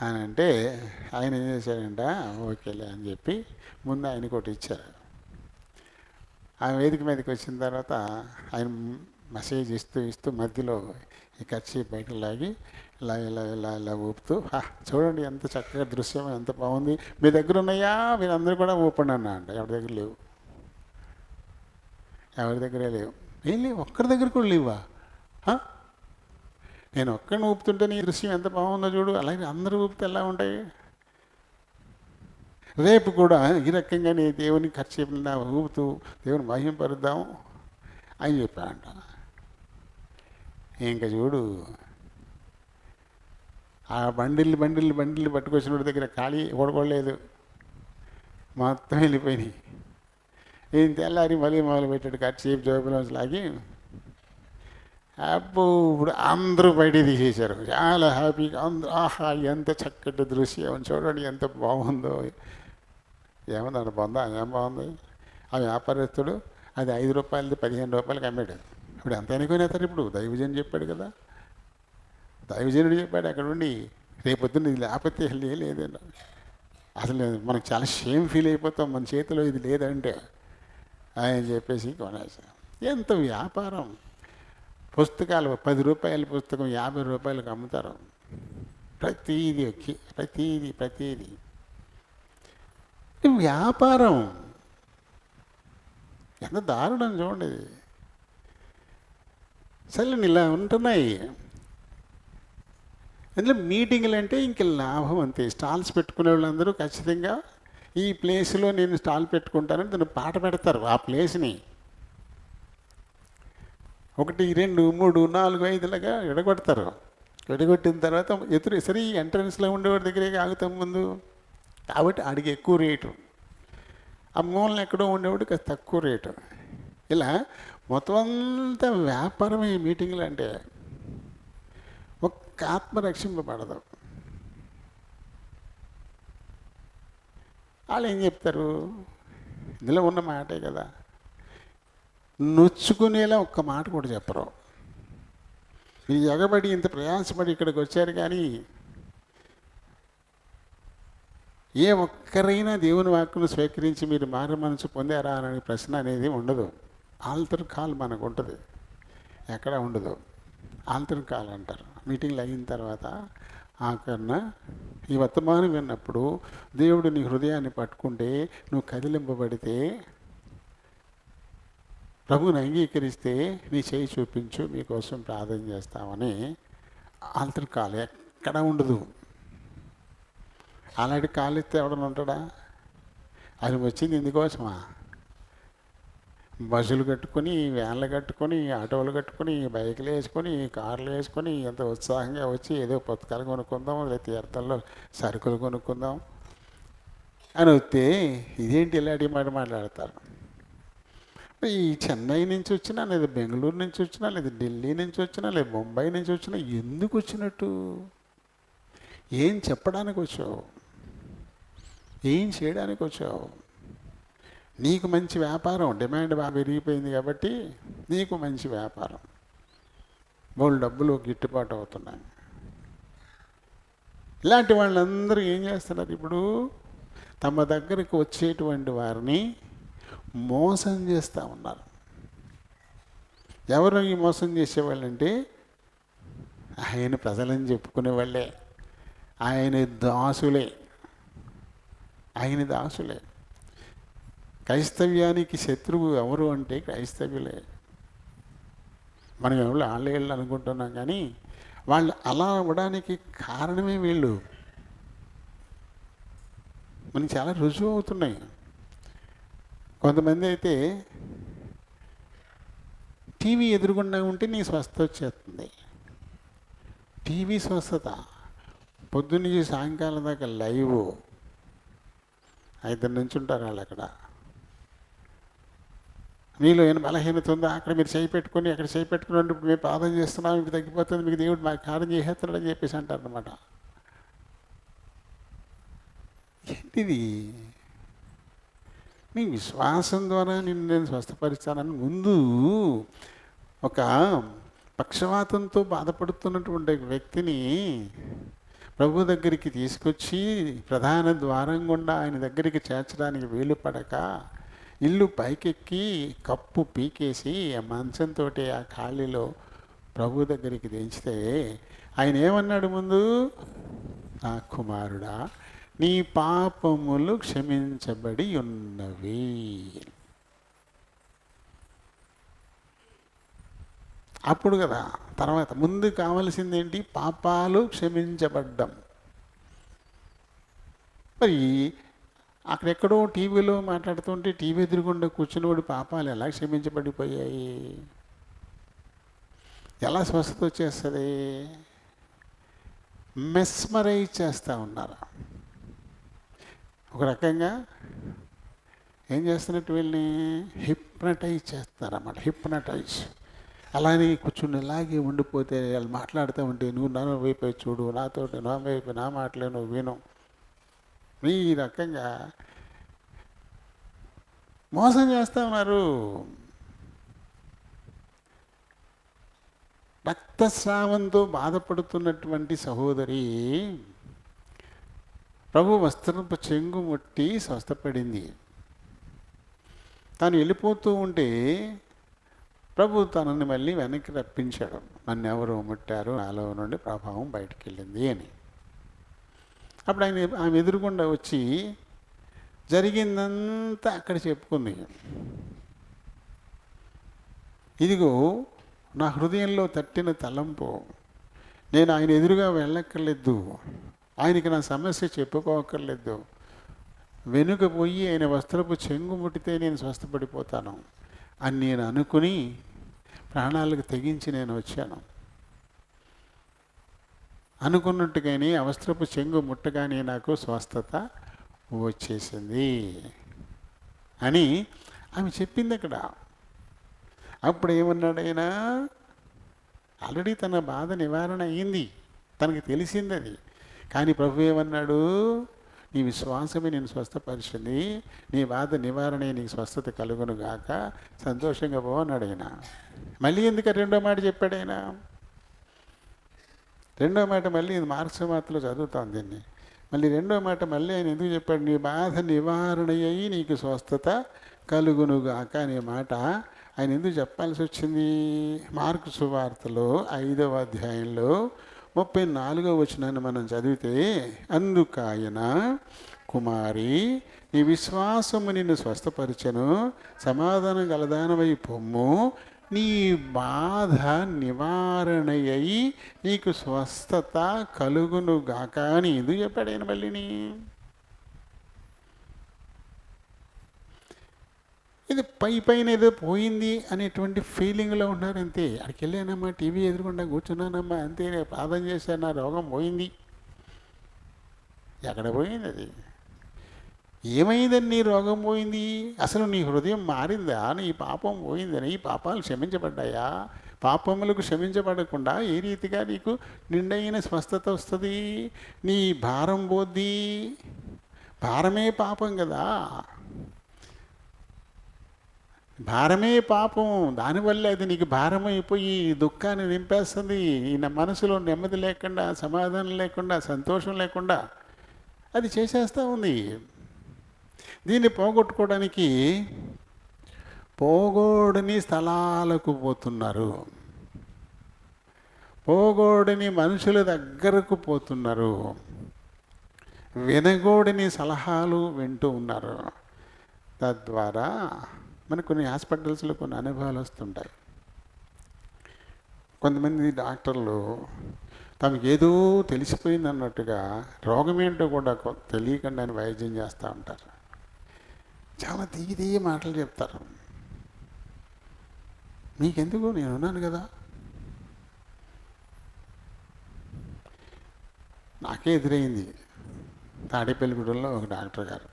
అని అంటే ఆయన ఏం చేశాడంట, ఓకేలే అని చెప్పి ముందు ఆయనకి ఒకటి ఇచ్చారు. ఆ వేదిక మీదకి వచ్చిన తర్వాత ఆయన మెసేజ్ ఇస్తూ మధ్యలో ఈ ఖర్చు బయట లాగి ఇలా ఇలా ఇలా ఇలా ఊపుతూ, చూడండి ఎంత చక్కగా దృశ్యం, ఎంత బాగుంది, మీ దగ్గర ఉన్నాయా, మీరు అందరూ కూడా ఊపండి అన్నా అంట. ఎవరి దగ్గర లేవు, ఎవరి దగ్గరే లేవు, ఏం లేవు, ఒక్కరి దగ్గర కూడా లేవా, నేను ఒక్కడిని ఊపుతుంటే నీ దృశ్యం ఎంత బాగుందో చూడు, అలాగే అందరూ ఊపితే ఎలా ఉంటాయి. రేపు కూడా ఈ రకంగా నీ దేవుని ఖర్చు ఊపుతూ దేవుని మహింపరుద్దాం అని చెప్పాడంట. ఇంకా చూడు, ఆ బండిల్లు పట్టుకొచ్చిన దగ్గర ఖాళీ ఓడకూడలేదు, మొత్తం వెళ్ళిపోయినాయి. ఏం తెల్లారి మళ్ళీ మొదలుపెట్టాడు ఖర్చు జోబులోంచి లాగి. అప్పుడు అందరూ బయట తీసేశారు, చాలా హ్యాపీగా అందరూ, ఆహా ఎంత చక్కటి దృశ్యం చూడండి ఎంత బాగుందో. ఏమన్నా పొందా, ఏం బాగుంది. ఆ వ్యాపారస్తుడు అది 5 రూపాయలది 15 రూపాయలకి అమ్మాడు. ఇప్పుడు ఎంత అనుకునేస్తారు. ఇప్పుడు దైవజనుడు చెప్పాడు కదా, దైవజనుడు చెప్పాడు అక్కడ ఉండి, రేపొద్దున ఇది లేకపోతే లేదండి. అసలు మనకు చాలా షేమ్ ఫీల్ అయిపోతాం, మన చేతిలో ఇది లేదంటే ఆయన చెప్పేసి కొనేసాం. ఎంత వ్యాపారం. పుస్తకాలు 10 రూపాయల పుస్తకం 50 రూపాయలకు అమ్ముతారు. ప్రతీది వ్యాపారం. ఎంత దారుణం చూడండి. సరే ఇలా ఉంటున్నాయి. అందులో మీటింగులు అంటే ఇంక లాభం అంతే. స్టాల్స్ పెట్టుకునే వాళ్ళందరూ ఖచ్చితంగా ఈ ప్లేస్లో నేను స్టాల్ పెట్టుకుంటానని దాన్ని పాట పెడతారు. ఆ ప్లేస్ని 1, 2, 3, 4, 5లాగా ఎడగొడతారు. ఎడగొట్టిన తర్వాత సరే ఈ ఎంట్రన్స్లో ఉండేవాడి దగ్గరే ఆగుతాం ముందు, కాబట్టి ఆడికి ఎక్కువ రేటు, ఆ మూలన ఎక్కడో ఉండేవాడు కాస్త తక్కువ రేటు. ఇలా మొత్తం అంతా వ్యాపారమే ఈ మీటింగ్లు అంటే. ఒక్క ఆత్మ రక్షింపబడదు. వాళ్ళు ఏం చెప్తారు, ఇందులో ఉన్న మాటే కదా, నొచ్చుకునేలా ఒక్క మాట కూడా చెప్పరు. మీరు ఎగబడి ఇంత ప్రయాసపడి ఇక్కడికి వచ్చారు, కానీ ఏ ఒక్కరైనా దేవుని వాక్కును స్వీకరించి మీరు మారు మనసు పొందారా అనే ప్రశ్న అనేది ఉండదు. ఆల్టర్ కాల్ మనకు ఉంటుంది, ఎక్కడ ఉండదు. ఆల్టర్ కాల్ అంటారు. మీటింగ్లు అయిన తర్వాత ఆఖరణ ఈ వర్తమానం విన్నప్పుడు దేవుడు నీ హృదయాన్ని పట్టుకుంటే, నువ్వు కదిలింపబడితే, ప్రభువుని అంగీకరిస్తే నీ చేయి చూపించు, మీకోసం ప్రార్థన చేస్తామని ఆల్టర్ కాల్ ఎక్కడ ఉండదు. అలాంటి కాలు ఇస్తే ఎవడన్నా ఉంటాడా? అది వచ్చింది ఇందుకోసమా? బస్సులు కట్టుకొని, వ్యాన్లు కట్టుకొని, ఆటోలు కట్టుకొని, బైకులు వేసుకొని, కార్లు వేసుకొని ఎంత ఉత్సాహంగా వచ్చి ఏదో పుస్తకాలు కొనుక్కుందాం, లేదా తీర్థంలో సరుకులు కొనుక్కుందాం అని వస్తే ఇదేంటి ఇలాంటి మాట మాట్లాడతారు. ఈ చెన్నై నుంచి వచ్చినా, లేదా బెంగళూరు నుంచి వచ్చినా, లేదా ఢిల్లీ నుంచి వచ్చినా, లేదా ముంబై నుంచి వచ్చినా ఎందుకు వచ్చినట్టు? ఏం చెప్పడానికి వచ్చావు? ఏం చేయడానికి వచ్చావు? నీకు మంచి వ్యాపారం, డిమాండ్ బాగా పెరిగిపోయింది కాబట్టి నీకు మంచి వ్యాపారం, బోల్డ్ డబ్బులు గిట్టుబాటు అవుతున్నాయి. ఇలాంటి వాళ్ళందరూ ఏం చేస్తున్నారు ఇప్పుడు? తమ దగ్గరికి వచ్చేటువంటి వారిని మోసం చేస్తూ ఉన్నారు. ఎవరు ఈ మోసం చేసేవాళ్ళంటే ఆయన ప్రజలని చెప్పుకునే వాళ్ళే, ఆయన దాసులే. క్రైస్తవ్యానికి శత్రువు ఎవరు అంటే క్రైస్తవ్యులే. మనం ఎవరు వాళ్ళు అనుకుంటున్నాం, కానీ వాళ్ళు అలా అవ్వడానికి కారణమే వీళ్ళు. మనకి చాలా రుజువు అవుతున్నాయి. కొంతమంది అయితే టీవీ ఎదురుగుండా ఉంటే నీ స్వస్థత వచ్చేస్తుంది. టీవీ స్వస్థత పొద్దున్నీ సాయంకాలం దాకా లైవ్ 5 నుంచి ఉంటారు వాళ్ళు అక్కడ. మీలో ఏమైనా బలహీనత ఉందా, అక్కడ మీరు చేయి పెట్టుకొని అక్కడ చేయి పెట్టుకుని మేము ప్రార్థన చేస్తున్నాం, మీకు తగ్గిపోతుంది, మీకు దేవుడు మాకు కార్యం చేసేస్తున్నాడు అని చెప్పేసి అంటారు అనమాట. ఏంటిది? నీ విశ్వాసం ద్వారా నేను స్వస్థపరిస్తానని ముందు ఒక పక్షవాతంతో బాధపడుతున్నటువంటి వ్యక్తిని ప్రభు దగ్గరికి తీసుకొచ్చి ప్రధాన ద్వారం గుండా ఆయన దగ్గరికి చేర్చడానికి వీలు పడక ఇల్లు పైకెక్కి కప్పు పీకేసి ఆ మంచంతో ఆ ఖాళీలో ప్రభు దగ్గరికి దించితే ఆయన ఏమన్నాడు ముందు? నా కుమారుడా, నీ పాపములు క్షమించబడి ఉన్నవి. అప్పుడు కదా తర్వాత ముందు కావలసింది ఏంటి? పాపాలు క్షమించబడ్డం. మరి అక్కడెక్కడో టీవీలో మాట్లాడుతుంటే టీవీ ఎదురుగుండా కూర్చున్నవాడి పాపాలు ఎలా క్షమించబడిపోయాయి? ఎలా స్వస్థత వచ్చేస్తుంది? మెస్మరైజ్ చేస్తూ ఉన్నారు. ఒక రకంగా ఏం చేస్తున్నట్టు వీళ్ళని హిప్నటైజ్ చేస్తారన్నమాట. హిప్నటైజ్ అలానే కూర్చుని ఇలాగే ఉండిపోతే వాళ్ళు మాట్లాడుతూ ఉంటే నువ్వు నా వైపు చూడు, నాతో నా వైపు నా మాటలే నువ్వు విను. ఈ రకంగా మోసం చేస్తూ ఉన్నారు. రక్తస్రావంతో బాధపడుతున్నటువంటి సహోదరి ప్రభు వస్త్రపు చెంగు ముట్టి స్వస్థపడింది. తాను వెళ్ళిపోతూ ఉంటే ప్రభు తనని మళ్ళీ వెనక్కి రప్పించాడు. నన్ను ఎవరు ముట్టారు, నాలో నుండి ప్రభావం బయటికి వెళ్ళింది అని. అప్పుడు ఆమె ఎదురుగుండా వచ్చి జరిగిందంతా అక్కడ చెప్పుకుంది. ఇదిగో నా హృదయంలో తట్టిన తలంపు, నేను ఆయన ఎదురుగా వెళ్ళక్కర్లేదు, ఆయనకి నా సమస్య చెప్పుకోక్కర్లేదు, వెనుక పోయి ఆయన వస్త్రపు చెంగు ముట్టితే నేను స్వస్థపడిపోతాను అని నేను అనుకుని ప్రాణాలకు తెగించి నేను వచ్చాను. అనుకున్నట్టుగానే ఆ వస్త్రపు చెంగు ముట్టగానే నాకు స్వస్థత వచ్చేసింది అని ఆమె చెప్పింది అక్కడ. అప్పుడు ఏమన్నాడు ఆయన? ఆల్రెడీ తన బాధ నివారణ అయ్యింది, తనకి తెలిసింది అది. కానీ ప్రభు ఏమన్నాడు? నీ విశ్వాసమే నేను స్వస్థపరిచింది, నీ బాధ నివారణ, నీకు స్వస్థత కలుగును గాక, సంతోషంగా పో అన్నాడు ఆయన. మళ్ళీ ఎందుకు రెండో మాట చెప్పాడు ఆయన? రెండో మాట మళ్ళీ ఇది మార్క్స్ వార్తలో చదువుతాం దీన్ని. మళ్ళీ రెండో మాట మళ్ళీ ఆయన ఎందుకు చెప్పాడు? నీ బాధ నివారణ అయ్యి నీకు స్వస్థత కలుగునుగాక అనే మాట ఆయన ఎందుకు చెప్పాల్సి వచ్చింది? మార్క్స్ వార్తలో 5వ అధ్యాయంలో 34వ వచనాన్ని మనం చదివితే, అందుకాయన కుమారి నీ విశ్వాసము నిన్ను స్వస్థపరిచెను, సమాధానం గలదానమై పొమ్ము, నీ బాధ నివారణ అయి నీకు స్వస్థత కలుగును గాక అని ఎందుకు చెప్పాడు ఆయన మళ్ళీని? ఇది పైన ఏదో పోయింది అనేటువంటి ఫీలింగ్లో ఉన్నారు అంతే. అక్కడికి వెళ్ళానమ్మా, టీవీ ఎదురుకుండా కూర్చున్నానమ్మా, అంతే, నేను ప్రార్థన చేశాను, నా రోగం పోయింది. ఎక్కడ పోయింది అది? ఏమైందని నీ రోగం పోయింది? అసలు నీ హృదయం మారిందా? నీ పాపం పోయిందని, పాపాలు క్షమించబడ్డాయా? పాపములకు క్షమించబడకుండా ఏ రీతిగా నీకు నిండైన స్వస్థత వస్తుంది? నీ భారం పోద్ది. భారమే పాపం కదా, భారమే పాపం. దానివల్ల అది నీకు భారమైపోయి దుఃఖాన్ని నింపేస్తుంది. నా మనసులో నెమ్మది లేకుండా, సమాధానం లేకుండా, సంతోషం లేకుండా అది చేసేస్తూ ఉంది. దీన్ని పోగొట్టుకోవడానికి పోగోడని స్థలాలకు పోతున్నారు, పోగోడని మనుషుల దగ్గరకు పోతున్నారు, వినగోడని సలహాలు వింటూ ఉన్నారు. తద్వారా మనకు కొన్ని హాస్పిటల్స్లో కొన్ని అనుభవాలు వస్తుంటాయి. కొంతమంది డాక్టర్లు తమకు ఏదో తెలిసిపోయింది అన్నట్టుగా రోగం ఏంటో కూడా తెలియకుండా వైద్యం చేస్తూ ఉంటారు. చాలా తీయ మాటలు చెప్తారు. మీకెందుకు, నేను ఉన్నాను కదా. నాకే ఎదురైంది తాడేపల్లిగూడెంలో ఒక డాక్టర్ గారు.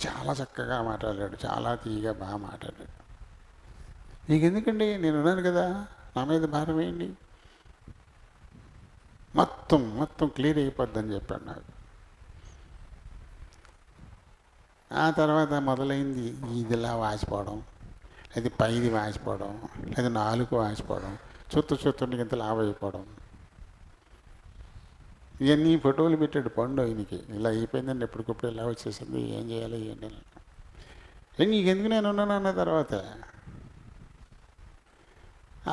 చాలా చక్కగా మాట్లాడాడు, చాలా తీయగా బాగా మాట్లాడాడు. మీకెందుకండి, నేను ఉన్నాను కదా, నా మీద భారం వేయండి, మొత్తం క్లియర్ అయిపోద్దని చెప్పాడు నాకు. ఆ తర్వాత మొదలైంది ఇదిలా వాసిపోవడం, లేదా పైది వాసిపోవడం, లేదా నాలుగు వాసిపోవడం, చుట్టూ ఇంత లావ్ అయిపోవడం. ఇవన్నీ ఫోటోలు పెట్టాడు పండు ఆయనకి. ఇలా అయిపోయిందండి, ఎప్పటికప్పుడు ఇలా వచ్చేసింది, ఏం చేయాలి ఏంటి. నీకెందుకు నేను ఉన్నాను అన్న తర్వాత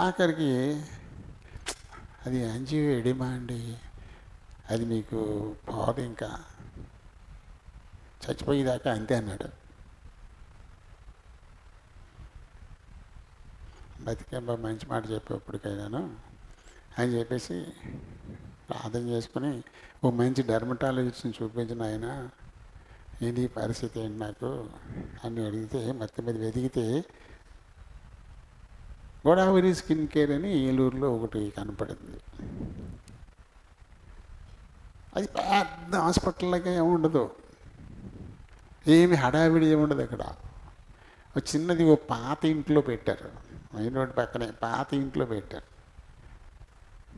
ఆఖరికి అది యాంజియో ఎడిమా అండి, అది మీకు పోదు, ఇంకా చచ్చిపోయేదాకా అంతే అన్నాడు. బతికేబ్బా మంచి మాట చెప్పేప్పటికైనాను అని చెప్పేసి ప్రార్థన చేసుకుని ఓ మంచి డెర్మటాలజిస్ట్ని చూపించిన ఆయన, ఏంటి పరిస్థితి ఏంటి నాకు అని అడిగితే, మొత్తం మీద వెతికితే గోదావరి స్కిన్ కేర్ అని ఏలూరులో ఒకటి కనపడింది. అది పెద్ద హాస్పిటల్లాగా ఏముండదు, ఏమి హడావిడి ఏముండదు. అక్కడ ఒక చిన్నది ఓ పాత ఇంట్లో పెట్టారు, మెయిన్ రోడ్ పక్కనే పాత ఇంట్లో పెట్టారు.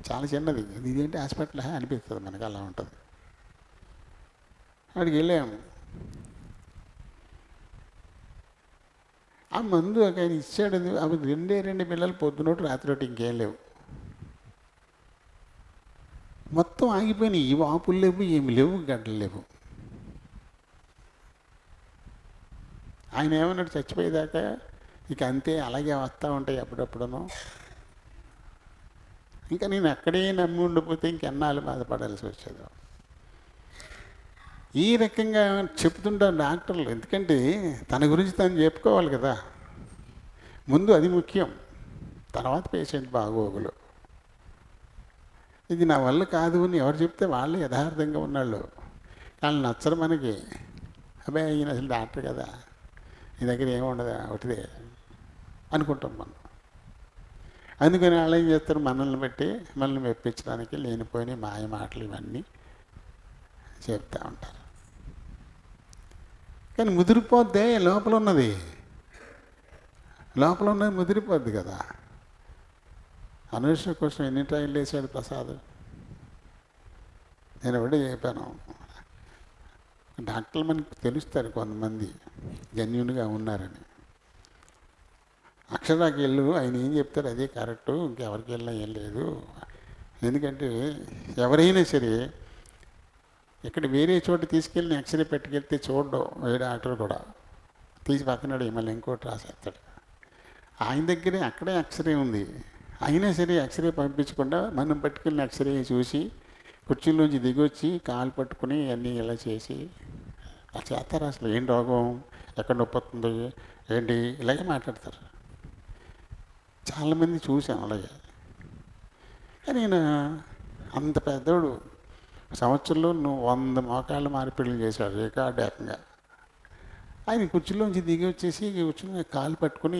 చాలా చిన్నది, ఇదేంటి హాస్పిటల్ అనిపిస్తుంది మనకు, అలా ఉంటుంది. అక్కడికి వెళ్ళాము. ఆ మందు ఒక ఆయన ఇచ్చాడు, అవి 2 పిల్లలు, పొద్దునోటి రాత్రి ఇంకేం లేవు, మొత్తం ఆగిపోయినాయి. ఈ వాపులు లేవు, ఏమి లేవు, గడ్డలు లేవు. ఆయన ఏమన్నాడు, చచ్చిపోయేదాకా ఇక అంతే, అలాగే వస్తూ ఉంటాయి అప్పుడప్పుడును. ఇంకా నేను అక్కడే నమ్మి ఉండిపోతే ఇంకెన్నాళ్ళు బాధపడాల్సి వచ్చేది. ఈ రకంగా చెప్తుంటారు డాక్టర్లు. ఎందుకంటే తన గురించి తను చెప్పుకోవాలి కదా, ముందు అది ముఖ్యం, తర్వాత పేషెంట్ బాగోగులు. ఇది నా వల్ల కాదు అని ఎవరు చెప్తే వాళ్ళు యథార్థంగా ఉన్నాళ్ళు, వాళ్ళు నచ్చరు మనకి. అబ్బాయి ఈయన అసలు డాక్టర్ కదా, నీ దగ్గర ఏముండదా, ఒకటిదే అనుకుంటాం మనం. అందుకని వాళ్ళు ఏం చేస్తారు, మనల్ని బట్టి మనల్ని మెప్పించడానికి లేనిపోయిన మాయ మాటలు ఇవన్నీ చెప్తూ ఉంటారు. కానీ ముదిరిపోద్దే, లోపల ఉన్నది ముదిరిపోద్ది కదా. అనుష్క కోసం ఎన్ని ట్రైన్లు వేసాడు ప్రసాద్. నేను ఒకటే చెప్పాను, డాక్టర్లు మనకు తెలుస్తారు కొంతమంది జెన్యూన్గా ఉన్నారని. అక్షరాకి వెళ్ళు, ఆయన ఏం చెప్తారు అదే కరెక్టు, ఇంకెవరికి వెళ్ళినా ఏం లేదు. ఎందుకంటే ఎవరైనా సరే ఇక్కడ వేరే చోట తీసుకెళ్ళి ఎక్స్రే పెట్టుకెళ్తే చూడడం ఏ డాక్టర్ కూడా, తీసి పక్కనాడు మళ్ళీ ఇంకోటి రాసేస్తాడు. ఆయన దగ్గరే అక్కడే ఎక్స్రే ఉంది, అయినా సరే ఎక్స్రే పంపించకుండా మనం పట్టుకెళ్ళిన ఎక్స్రే చూసి కుర్చీలోంచి దిగొచ్చి కాలు పట్టుకుని అన్నీ ఇలా చేసి చేస్తారు. అసలు ఏం రోగం, ఎక్కడ నొప్పి వస్తుంది ఏంటి, ఇలాగే మాట్లాడతారు. చాలామంది చూశాను అలాగే. కానీ నేను అంత పెద్దోడు, సంవత్సరంలో 100 మోకాళ్ళ మార్పిడులు చేశాడు రికార్డు ఏకంగా. ఆయన కుర్చీలోంచి దిగి వచ్చేసి కూర్చుని కాలు పట్టుకుని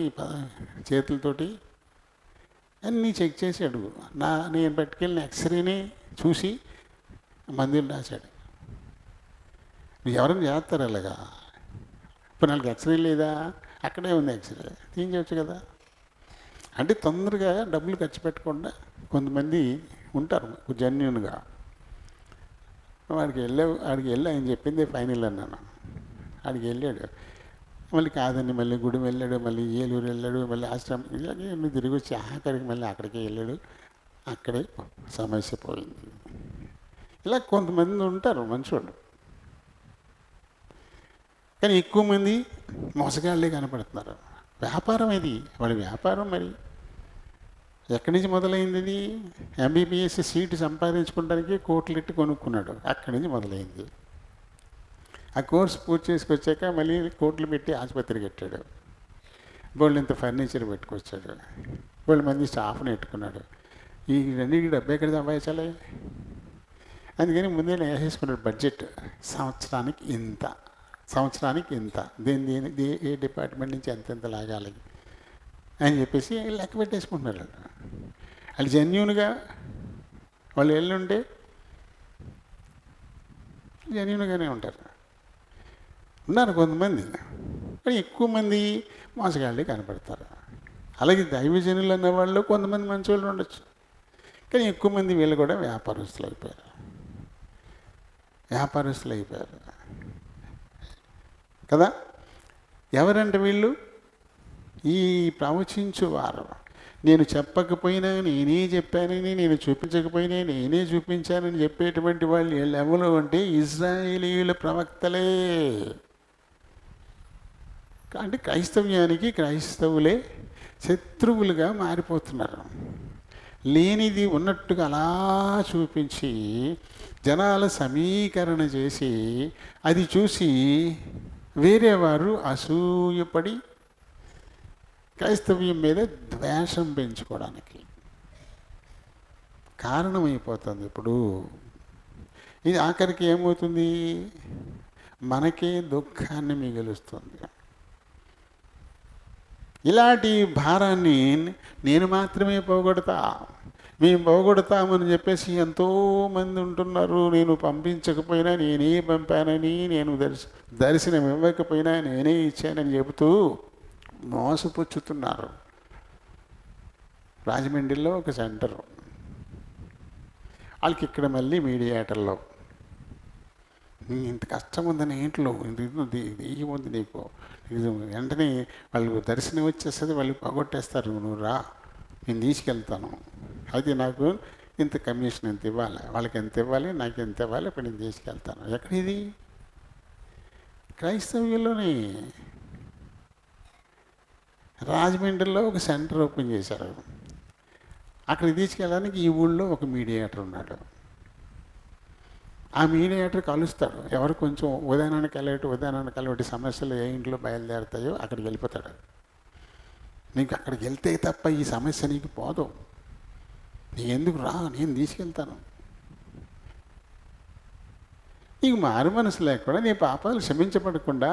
చేతులతోటి అన్నీ చెక్ చేశాడు. నేను పట్టుకెళ్ళిన ఎక్స్రేని చూసి మందులు రాశాడు. మీరు ఎవరైనా చేస్తారు అలాగా? ఇప్పుడు నాకు ఎక్స్రే లేదా, అక్కడే ఉంది ఎక్స్రే, తీయించవచ్చు కదా. అంటే తొందరగా డబ్బులు ఖర్చు పెట్టకుండా కొంతమంది ఉంటారు జెన్యూన్గా. ఆడికి వెళ్ళి ఆయన చెప్పింది ఫైనల్ అన్నాను. ఆడికి వెళ్ళాడు, మళ్ళీ కాదండి, మళ్ళీ గుడి వెళ్ళాడు, మళ్ళీ ఏలూరు వెళ్ళాడు, మళ్ళీ ఆశ్రమం, ఇలాగే తిరిగి వచ్చి ఆఖరికి మళ్ళీ అక్కడికే వెళ్ళాడు. అక్కడే సమస్య పోయింది. ఇలా కొంతమంది ఉంటారు మనుషులు. కానీ ఎక్కువ మంది మోసగాళ్ళే కనపడుతున్నారు. వ్యాపారం ఇది, వాడి వ్యాపారం. మరి ఎక్కడి నుంచి మొదలైంది ఇది? ఎంబీబీఎస్ సీటు సంపాదించుకోవడానికి కోట్లెట్టి కొనుక్కున్నాడు, అక్కడి నుంచి మొదలైంది. ఆ కోర్సు పూర్తి చేసుకొచ్చాక మళ్ళీ కోట్లు పెట్టి ఆసుపత్రి కట్టాడు, బోళ్ళు ఇంత ఫర్నిచర్ పెట్టుకొచ్చాడు, బోళ్ళు మంది స్టాఫ్ని పెట్టుకున్నాడు. ఈ రెండింటికి డబ్బు ఎక్కడ సంపాదించాలి? అందుకని ముందే వేసేసుకున్నాడు బడ్జెట్, సంవత్సరానికి ఇంత, దేని ఏ డిపార్ట్మెంట్ నుంచి ఎంతెంత లాగాలి అని చెప్పేసి లెక్క పెట్టేసుకుంటున్నారు. వాళ్ళు జెన్యూన్గా వాళ్ళు ఎల్లుంటే జెన్యూన్గానే ఉంటారు. ఉన్నారు కొంతమంది, కానీ ఎక్కువ మంది మోసగాళ్ళే కనపడతారు. అలాగే దైవజనులు అన్న వాళ్ళు కొంతమంది మంచి వాళ్ళు ఉండొచ్చు, కానీ ఎక్కువ మంది వీళ్ళు కూడా వ్యాపారస్తులు అయిపోయారు కదా. ఎవరంటే వీళ్ళు ఈ ప్రవచించువారు. నేను చెప్పకపోయినా నేనే చెప్పానని, నేను చూపించకపోయినా నేనే చూపించానని చెప్పేటువంటి వాళ్ళు ఎవరు అంటే ఇజ్రాయేలీయుల ప్రవక్తలే. అంటే క్రైస్తవ్యానికి క్రైస్తవులే శత్రువులుగా మారిపోతున్నారు. లేనిది ఉన్నట్టుగా అలా చూపించి జనాల సమీకరణ చేసి అది చూసి వేరే వారు అసూయపడి క్రైస్తవ్యం మీద ద్వేషం పెంచుకోవడానికి కారణమైపోతుంది. ఇప్పుడు ఇది ఆఖరికి ఏమవుతుంది? మనకే దుఃఖాన్ని మిగులుస్తుంది. ఇలాంటి భారాన్ని నేను మాత్రమే పోగొడతా, మేము పోగొడతామని చెప్పేసి ఎంతోమంది ఉంటున్నారు. నేను పంపించకపోయినా నేనే పంపానని, నేను దర్శనం ఇవ్వకపోయినా నేనే ఇచ్చానని చెబుతూ మోసపుచ్చుతున్నారు. రాజమండ్రిలో ఒక సెంటర్, వాళ్ళకి ఇక్కడ మళ్ళీ మీడియేటర్లో ఇంత కష్టం ఉందని ఇంట్లో ఇది ఉంది నీకు, ఇది వెంటనే వాళ్ళు దర్శనం వచ్చేస్తుంది, వాళ్ళు పోగొట్టేస్తారు, నువ్వు రా నేను తీసుకెళ్తాను, అయితే నాకు ఇంత కమిషన్ ఎంత ఇవ్వాలి, వాళ్ళకి ఎంత ఇవ్వాలి, నాకు ఎంత ఇవ్వాలి, ఇప్పుడు నేను తీసుకెళ్తాను. ఎక్కడిది? క్రైస్తవ్యంలోనే. రాజమండ్రిలో ఒక సెంటర్ ఓపెన్ చేశారు, అక్కడికి తీసుకెళ్ళడానికి ఈ ఊళ్ళో ఒక మీడియేటర్ ఉన్నాడు. ఆ మీడియేటర్ కలుస్తాడు, ఎవరు కొంచెం ఉదయానానికి వెళ్ళేటి సమస్యలు ఏ ఇంట్లో బయలుదేరుతాయో అక్కడికి వెళ్ళిపోతాడు. నీకు అక్కడికి వెళ్తే తప్ప ఈ సమస్య నీకు పోదు, నీకు ఎందుకు రా, నేను తీసుకెళ్తాను. నీకు మారు మనసు లేకుండా, నీ పాపాలు క్షమించబడకుండా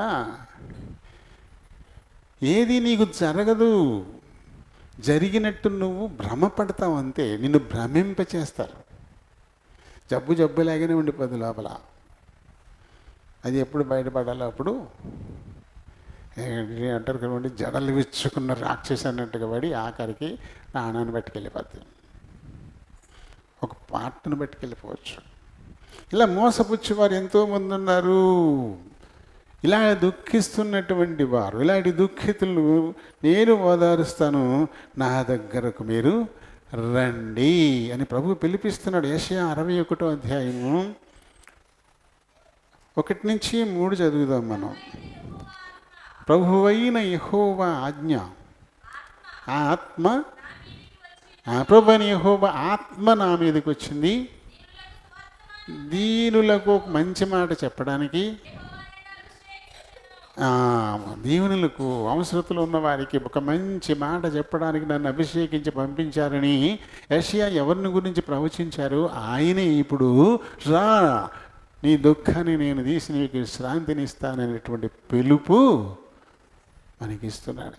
ఏది నీకు జరగదు. జరిగినట్టు నువ్వు భ్రమపడతావు అంతే, నిన్ను భ్రమింపచేస్తారు. జబ్బులాగానే ఉండిపోదు లోపల. అది ఎప్పుడు బయటపడాలో అప్పుడు అంటారు కదండి, జడలు విచ్చుకున్న రాక్షసి అన్నట్టుగా పడి ఆఖరికి నాణాన్ని పట్టుకెళ్ళిపోతుంది, ఒక పాటను పట్టుకెళ్ళిపోవచ్చు. ఇలా మోసపుచ్చి వారు ఎంతోమంది ఉన్నారు. ఇలా దుఃఖిస్తున్నటువంటి వారు, ఇలాంటి దుఃఖితులు నేను ఓదారుస్తాను, నా దగ్గరకు మీరు రండి అని ప్రభు పిలిపిస్తున్నాడు. యెషయా 61వ అధ్యాయము 1-3 చదువుదాం మనం. ప్రభువైన యెహోవా ఆజ్ఞ, ప్రభు అయిన యెహోవా ఆత్మ నా మీదకి వచ్చింది, దీనులకు ఒక మంచి మాట చెప్పడానికి, దీవెనలకు అవసరతలు ఉన్న వారికి ఒక మంచి మాట చెప్పడానికి నన్ను అభిషేకించి పంపించారని యెషయా ఎవరిని గురించి ప్రవచించారు? ఆయనే ఇప్పుడు రా, నీ దుఃఖాన్ని నేను తీసి నీకు విశ్రాంతిని ఇస్తాననేటువంటి పిలుపు మనకిస్తున్నాడు.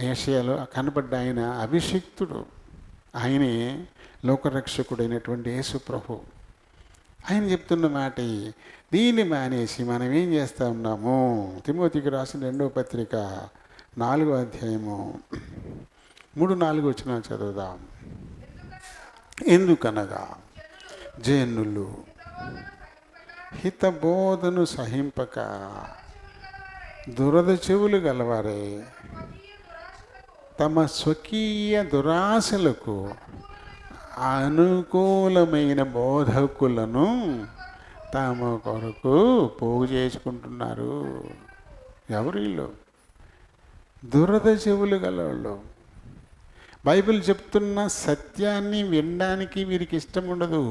యెషయాలో కనబడ్డ ఆయన అభిషిక్తుడు, ఆయనే లోకరక్షకుడైనటువంటి యేసు ప్రభు. ఆయన చెప్తున్న మాట, దీన్ని మానేసి మనం ఏం చేస్తూ ఉన్నాము? తిమోతికి రాసిన 2వ పత్రిక 4వ అధ్యాయము 3-4 వచ్చిన చదువుదాం. ఎందుకనగా జనులు హితబోధను సహింపక దురద చెవులు గలవారే తమ స్వకీయ దురాశలకు అనుకూలమైన బోధకులను తమ కొరకు పోగు చేసుకుంటున్నారు. ఎవరు వీళ్ళు? దురద చెవులు గలవాళ్ళు. బైబిల్ చెప్తున్న సత్యాన్ని వినడానికి వీరికి ఇష్టం ఉండదు.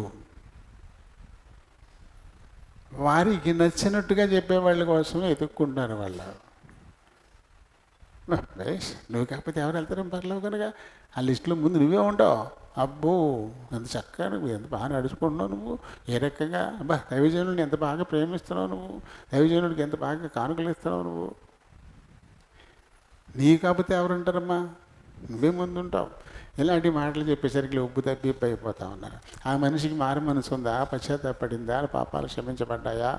వారికి నచ్చినట్టుగా చెప్పేవాళ్ళ కోసం ఎదుక్కుంటున్నారు వాళ్ళు. బేష్, నువ్వు కాకపోతే ఎవరు వెళ్తారు పర్లేవు కనుక ఆ లిస్టులో ముందు నువ్వే ఉంటావు. అబ్బో ఎంత చక్కగా నువ్వు ఎంత బాగా నడుచుకుంటున్నావు, నువ్వు ఏ రకంగా అబ్బా దైవజనుడిని ఎంత బాగా ప్రేమిస్తున్నావు, నువ్వు దైవజనుడికి ఎంత బాగా కానుకలు ఇస్తున్నావు నువ్వు. నీ కాకపోతే ఎవరు ఉంటారమ్మా, నువ్వే ముందు ఉంటావు. ఇలాంటి మాటలు చెప్పేసరికి ఉబ్బు తప్పి అయిపోతా ఉన్నారు. ఆ మనిషికి మారు మనసు ఉందా, పశ్చాత్తాపడిందా, పాపాలు క్షమించబడ్డాయా,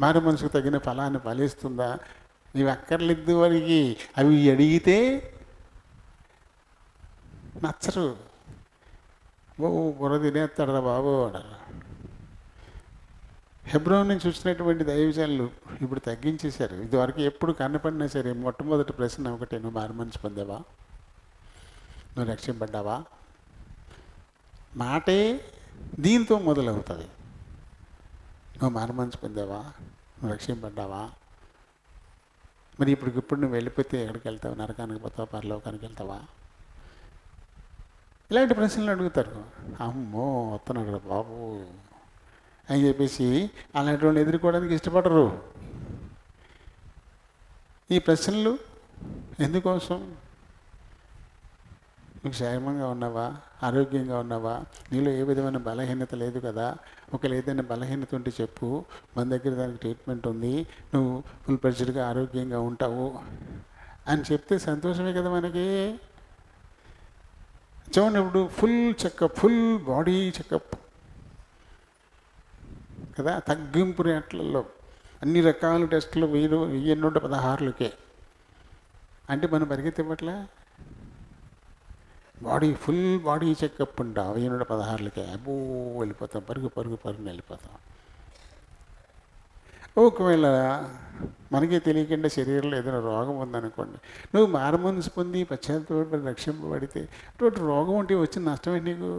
మారు మనసుకు తగిన ఫలాన్ని ఫలిస్తుందా? నీవు అక్కర్లేదు వారికి. అవి అడిగితే నచ్చరు. ఓ బుర్ర తినేస్తాడరా బాబు అన్నారు. హెబ్రోన్ నుంచి వచ్చినటువంటి దైవజనులు ఇప్పుడు తగ్గించేశారు. ఇదివరకు ఎప్పుడు కన్నపడినా సరే మొట్టమొదటి ప్రశ్న ఒకటే, నువ్వు మారు మనసు పొందావా, నువ్వు రక్షింపడ్డావా? మాటే దీంతో మొదలవుతుంది. నువ్వు మారు మనసు పొందావా, నువ్వు రక్షింపడ్డావా? మరి ఇప్పుడు నువ్వు వెళ్ళిపోతే ఎక్కడికి వెళ్తావు? నరకానికి పోతావా, పరలోకానికి వెళ్తావా? ఇలాంటి ప్రశ్నలు అడుగుతారు. అమ్మో వస్తున్నాడు బాబు అని చెప్పేసి అలాంటి వాళ్ళు ఎదుర్కోవడానికి ఇష్టపడరు. ఈ ప్రశ్నలు ఎందుకోసం? నువ్వు క్షేమంగా ఉన్నావా, ఆరోగ్యంగా ఉన్నావా, నీలో ఏ విధమైన బలహీనత లేదు కదా? ఒకవేళ ఏదైనా బలహీనత ఉంటే చెప్పు, మన దగ్గర దానికి ట్రీట్మెంట్ ఉంది, నువ్వు ఫుల్ ప్రెషర్గా ఆరోగ్యంగా ఉంటావు అని చెప్తే సంతోషమే కదా మనకి. చూడండి, ఇప్పుడు full checkup, full body checkup కదా, తగ్గింపు రేట్లలో అన్ని రకాల టెస్టులు 1116 అంటే మనం పరిగెత్తివ్వట్లే. ఫుల్ బాడీ చెకప్ ఉంటా 1116 అబ్బో వెళ్ళిపోతాం, పరుగుని వెళ్ళిపోతాం. ఒకవేళ మనకే తెలియకుండా శరీరంలో ఏదైనా రోగం ఉందనుకోండి, నువ్వు మారుమనసు పొంది పశ్చాత్తాపడి రక్షింపబడితే అటువంటి రోగం ఉంటే వచ్చిన నష్టమే నీకు.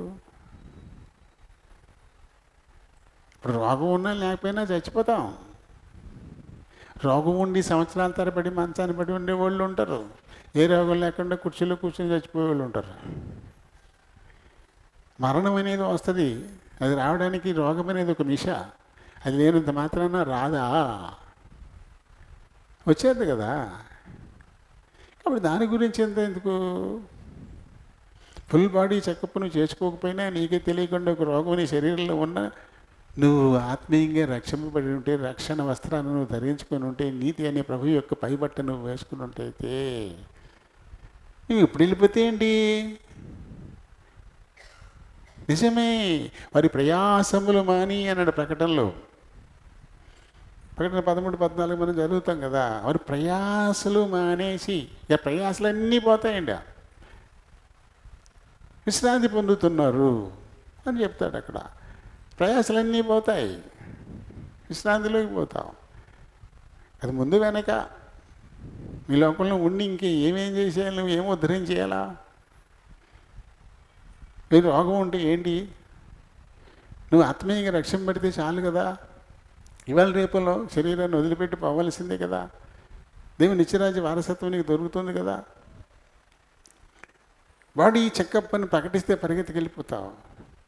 ఇప్పుడు రోగం ఉన్నా లేకపోయినా చచ్చిపోతాం. రోగం ఉండి సంవత్సరాల తరబడి మంచాన్ని పడి ఉండేవాళ్ళు ఉంటారు. ఏ రోగం లేకుండా కుర్చీలో కూర్చొని చచ్చిపోయే వాళ్ళు ఉంటారు. మరణం అనేది వస్తుంది. అది రావడానికి రోగం అనేది ఒక నిశ. అది లేనంత మాత్రాన రాదా, వచ్చేది కదా. కాబట్టి దాని గురించి ఎందుకు? ఫుల్ బాడీ చెకప్ నువ్వు చేసుకోకపోయినా నీకే తెలియకుండా ఒక రోగం నీ శరీరంలో ఉన్న, నువ్వు ఆత్మీయంగా రక్షింపబడి ఉంటే, రక్షణ వస్త్రాన్ని నువ్వు ధరించుకొని ఉంటే, నీతి అనే ప్రభు యొక్క పైబట్ట నువ్వు వేసుకుని ఉంటైతే, నువ్వు ఇప్పుడు వెళ్ళిపోతే ఏంటి? నిజమే, వారి ప్రయాసములు మాని అన్నాడు ప్రకటనలో. ప్రకటన 13, 14 మనం చదువుతాం కదా. వారి ప్రయాసలు మానేసి, ఇక ప్రయాసలన్నీ పోతాయండి, విశ్రాంతి పొందుతున్నారు అని చెప్తాడు అక్కడ. ప్రయాసలన్నీ పోతాయి, విశ్రాంతిలోకి పోతాం. అది ముందు వెనక మీ లోకంలో ఉండి ఇంకే ఏమేం చేసేయాలి, నువ్వు ఏం ఉద్ధరణ చేయాలా? మీరు రోగం ఉంటే ఏంటి? నువ్వు ఆత్మీయంగా రక్షింపబడితే చాలు కదా. ఇవాళ రేపులో శరీరాన్ని వదిలిపెట్టి పోవలసిందే కదా. దేవుని నిత్యరాజ్య వారసత్వం నీకు దొరుకుతుంది కదా. బాడీ చెకప్ అని ప్రకటిస్తే పరిగెత్తుకెళ్ళిపోతావు.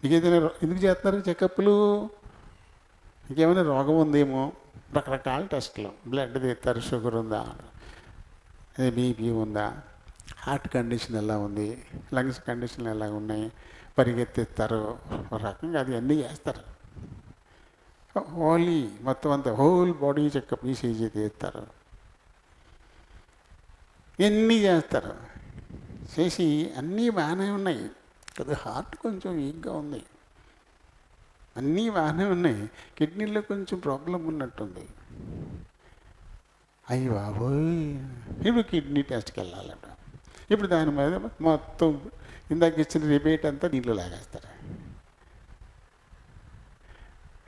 నీకు ఏదైనా ఎందుకు చేస్తున్నారు చెకప్లు? ఇంకేమైనా రోగం ఉందేమో, రకరకాల టెస్టులు, బ్లడ్ తీస్తారు, షుగర్ ఉందా, బీపీ ఉందా, హార్ట్ కండిషన్ ఎలా ఉంది, లంగ్స్ కండిషన్ ఎలా ఉన్నాయి, పరిగెత్తిస్తారు. ఒక రకంగా అది అన్నీ చేస్తారు. మొత్తం అంతా హోల్ బాడీ చెకప్ ఈసీజీ తీస్తారు, ఇవన్నీ చేస్తారు. చేసి అన్నీ బాగానే ఉన్నాయి కదా. హార్ట్ కొంచెం వీక్గా ఉంది, అన్నీ బాగానే ఉన్నాయి, కిడ్నీలో కొంచెం ప్రాబ్లం ఉన్నట్టుంది. అయ్యి బాబోయ్, ఇప్పుడు కిడ్నీ టెస్ట్కి వెళ్ళాలట. ఇప్పుడు దాని మీద మొత్తం ఇందాక ఇచ్చిన రిబేట్ అంతా దీంట్లో లాగేస్తారు.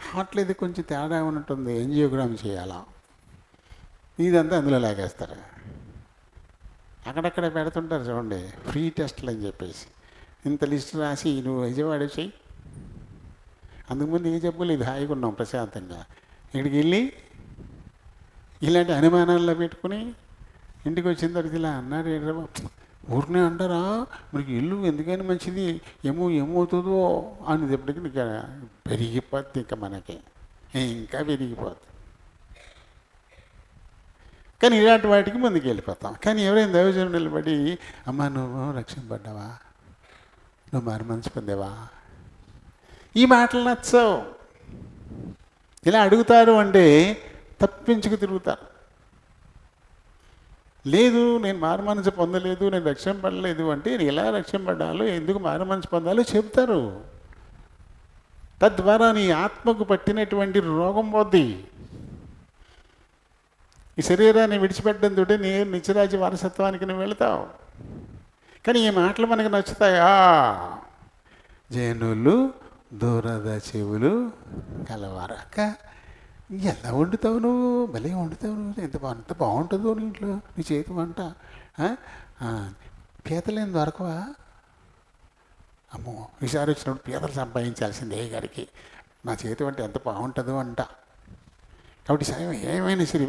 హార్ట్లో ఇది కొంచెం తేడా ఉన్నట్టుంది, యాంజియోగ్రామ్ చేయాలా, ఇదంతా అందులో లాగేస్తారు. అక్కడక్కడ పెడుతుంటారు చూడండి, ఫ్రీ టెస్టులు అని చెప్పేసి. ఇంత లిస్ట్ రాసి నువ్వు విజయవాడ చెయ్యి, అందుకుముందు ఏ జబ్బు లేదు, హాయిగా ఉన్నాం ప్రశాంతంగా. ఇక్కడికి వెళ్ళి ఇలాంటి అనుమానాల్లో పెట్టుకుని ఇంటికి వచ్చిన తర్వాత ఇలా అన్నారు, ఊరినే అంటారా, మనకి ఇల్లు ఎందుకైనా మంచిది, ఏమవుతుందో అనేటప్పటికి ఇంకా పెరిగిపోద్ది, ఇంకా మనకి ఇంకా పెరిగిపోద్ది. కానీ ఇలాంటి వాటికి ముందుకు వెళ్ళిపోతాం. కానీ ఎవరైనా దైవజనుడు నిలబడి, అమ్మ నువ్వు రక్షింపడ్డావా, నువ్వు మారు మనసు పొందావా, ఈ మాటలు నచ్చవు. ఇలా అడుగుతారు అంటే తప్పించుకు తిరుగుతారు. లేదు నేను మారు మనసు పొందలేదు, నేను రక్షణ పడలేదు అంటే నేను ఎలా రక్షణ పడ్డాలో, ఎందుకు మారు మనసు పొందాలో చెప్తారు. తద్వారా నీ ఆత్మకు పట్టినటువంటి రోగం పోద్ది. ఈ శరీరాన్ని విడిచిపెట్టడంతో నేను నిత్యరాజ్య వారసత్వానికి నువ్వు వెళతావు. కానీ ఈ మాటలు మనకు నచ్చుతాయా? జనులు దూరద చెవులు కలవారు. అక్క ఎలా వండుతావు నువ్వు, భలే వండుతావు నువ్వు, ఎంత బాగుంటుందో నీ ఇంట్లో నీ చేతి వంట, పీతలేని దొరకవా? అమ్మో ఈసారి వచ్చినప్పుడు పీతలు సంపాదించాల్సిందే గారికి, నా చేతి వంట ఎంత బాగుంటుందో అంట. కాబట్టి ఏమైనా సరే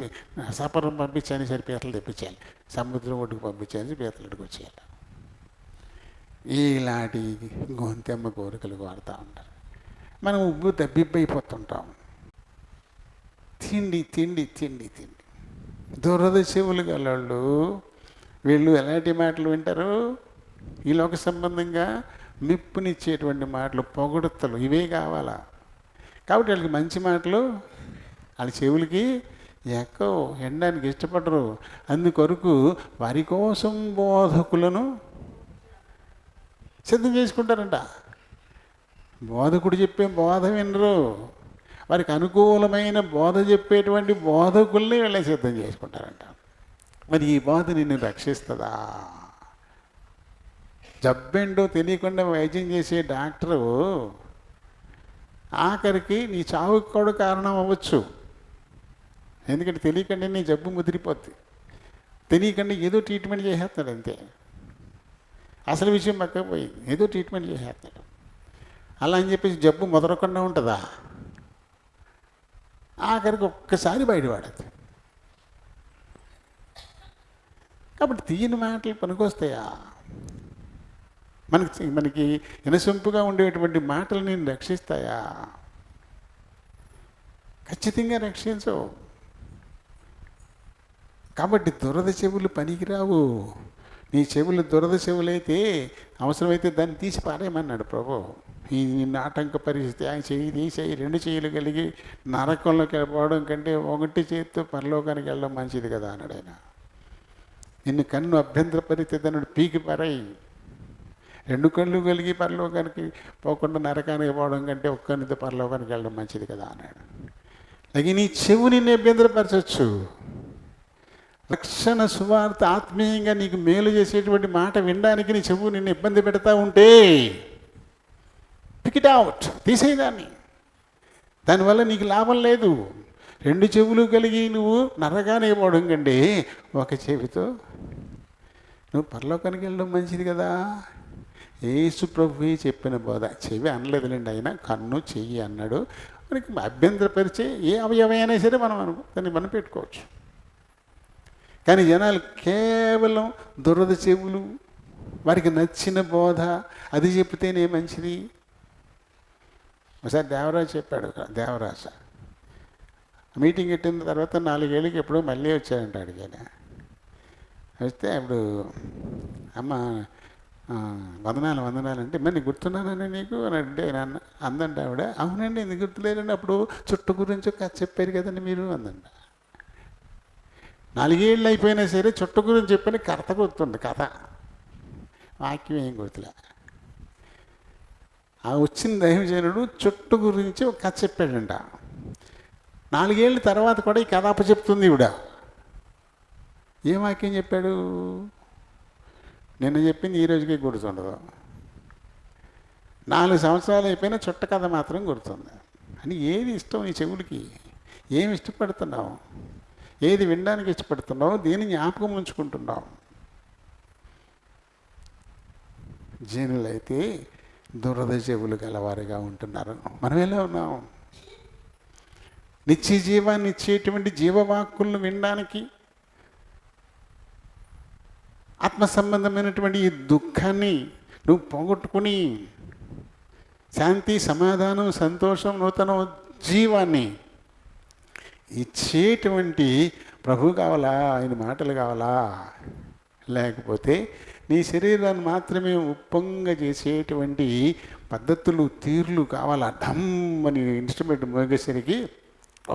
సపరం పంపించాను, సరే పీతలు తెప్పించాలి, సముద్రం ఒడ్డుకు పంపించాలి, పీతలు ఒడ్డుకు వచ్చేయాలి. ఇలాంటి గొంతెమ్మ కోరికలు వాడుతూ ఉంటారు. మనం ఉబ్బు దబ్బిబ్బైపోతుంటాం. తిండి తిండి తిండి తిండి. దురద చెవులు గలవాళ్ళు వీళ్ళు ఎలాంటి మాటలు వింటారు? ఈ లోక సంబంధంగా మెప్పునిచ్చేటువంటి మాటలు, పొగడతలు, ఇవే కావాలా. కాబట్టి వాళ్ళకి మంచి మాటలు వాళ్ళ చెవులకి ఎక్కువ వినడానికి ఇష్టపడరు. అందుకొరకు వారి కోసం బోధకులను సిద్ధం చేసుకుంటారంట. బోధకుడు చెప్పే బోధ వినరు, వారికి అనుకూలమైన బోధ చెప్పేటువంటి బోధకుల్ని వీళ్ళే సిద్ధం చేసుకుంటారంట. మరి ఈ బోధ నిన్ను రక్షిస్తుందా? జబ్బేంటో తెలియకుండా వైద్యం చేసే డాక్టరు ఆఖరికి నీ చావుకు కూడా కారణం అవ్వచ్చు. ఎందుకంటే తెలియకుండా నీ జబ్బు ముదిరిపోద్ది, తెలియకుండా ఏదో ట్రీట్మెంట్ చేసేస్తాడు అంతే. అసలు విషయం పక్కపోయింది, ఏదో ట్రీట్మెంట్ చేసేస్తాడు. అలా అని చెప్పేసి జబ్బు ముదరకుండా ఉంటుందా? ఆఖరికి ఒక్కసారి బయటపడదు. కాబట్టి తీయని మాటలు పనికొస్తాయా? మనకి వినసొంపుగా ఉండేటువంటి మాటలు నేను రక్షిస్తాయా? ఖచ్చితంగా రక్షించవు. కాబట్టి దురద చెవులు పనికిరావు. నీ చెవులు దురద చెవులైతే అవసరమైతే దాన్ని తీసి పారేయమన్నాడు ప్రభు. ఈ నిన్ను ఆటంక పరిస్థితి, ఆయన చెయ్యి తీసేయి, 2 చెయ్యిలు కలిగి నరకంలోకి వెళ్ళిపోవడం కంటే 1 చేతితో పరలోకానికి వెళ్ళడం మంచిది కదా అన్నాడు ఆయన. నిన్ను కన్ను అభ్యంతర పరిస్థితి అన్నాడు, పీకి పారాయి. 2 కళ్ళు కలిగి పరలోకానికి పోకుండా నరకానికి పోవడం కంటే 1 కన్నుతో పరలోకానికి వెళ్ళడం మంచిది కదా అన్నాడు. అలాగే నీ చెవు నిన్ను అభ్యంతరపరచవచ్చు. రక్షణ సువార్త ఆత్మీయంగా నీకు మేలు చేసేటువంటి మాట వినడానికి నీ చెవు నిన్ను ఇబ్బంది పెడతా ఉంటే పిక్ ఇట్ అవుట్, తీసేదాన్ని. దానివల్ల నీకు లాభం లేదు. 2 చెవులు కలిగి నువ్వు నరకానికి పోవడం కంటే 1 చెవితో నువ్వు పరలోకానికి వెళ్ళడం మంచిది కదా. యేసు ప్రభువే చెప్పిన బోధ. చెవి అనలేదులేండి, అయినా కన్ను చెయ్యి అన్నాడు. మనకి అభ్యంతరపరిచే ఏ అవయవమైనా సరే దాన్ని మనం పెట్టుకోవచ్చు. కానీ జనాలు కేవలం దురద చెవులు, వారికి నచ్చిన బోధ అది చెప్తేనే మంచిది. ఒకసారి దేవరాజు చెప్పాడు. దేవరాజు మీటింగ్ పెట్టిన తర్వాత 4 ఏళ్ళకి ఎప్పుడో మళ్ళీ వచ్చాడంట అడిగాను. వస్తే అప్పుడు అమ్మ వందనాలు అంటే మరి నీకు గుర్తున్నానండి నీకు అని అంటే అందంట ఆవిడ. అవునండి ఎందుకు గుర్తులేదండి, అప్పుడు చుట్టు గురించి కథ చెప్పారు కదండి మీరు అందంట. 4 ఏళ్ళు అయిపోయినా సరే చుట్టు గురించి చెప్పని కథ గుర్తుంది, కథ వాక్యం ఏం గుర్తులే. ఆ వచ్చిన దైవజనుడు చుట్టు గురించి ఒక కథ చెప్పాడంట. 4 ఏళ్ళ తర్వాత కూడా ఈ కథ అప్పచెప్తుంది ఈవిడ. ఏ వాక్యం చెప్పాడు? నిన్న చెప్పింది ఈ రోజుకే గుర్తుండదు. 4 సంవత్సరాలు అయిపోయినా చుట్ట కథ మాత్రం గుర్తుంది. అని ఏది ఇష్టం నీ చెవులకి? ఏమి ఇష్టపడుతున్నావు? ఏది వినడానికి ఇష్టపడుతున్నావు? దేని జ్ఞాపకం ఉంచుకుంటున్నావు? జనులైతే దురద చెవులు గలవారుగా ఉంటున్నారు. మనం ఎలా ఉన్నాం? నిత్య జీవాన్ని ఇచ్చేటువంటి జీవవాక్కులను వినడానికి, ఆత్మ సంబంధమైనటువంటి ఈ దుఃఖాన్ని నువ్వు పోగొట్టుకుని శాంతి, సమాధానం, సంతోషం, నూతన జీవాన్ని ఇచ్చేటువంటి ప్రభు కావాలా? ఆయన మాటలు కావాలా? లేకపోతే నీ శరీరాన్ని మాత్రమే ఉప్పొంగ చేసేటువంటి పద్ధతులు, తీర్లు కావాలా? డమ్మని ఇన్స్ట్రుమెంట్ మోగేసరికి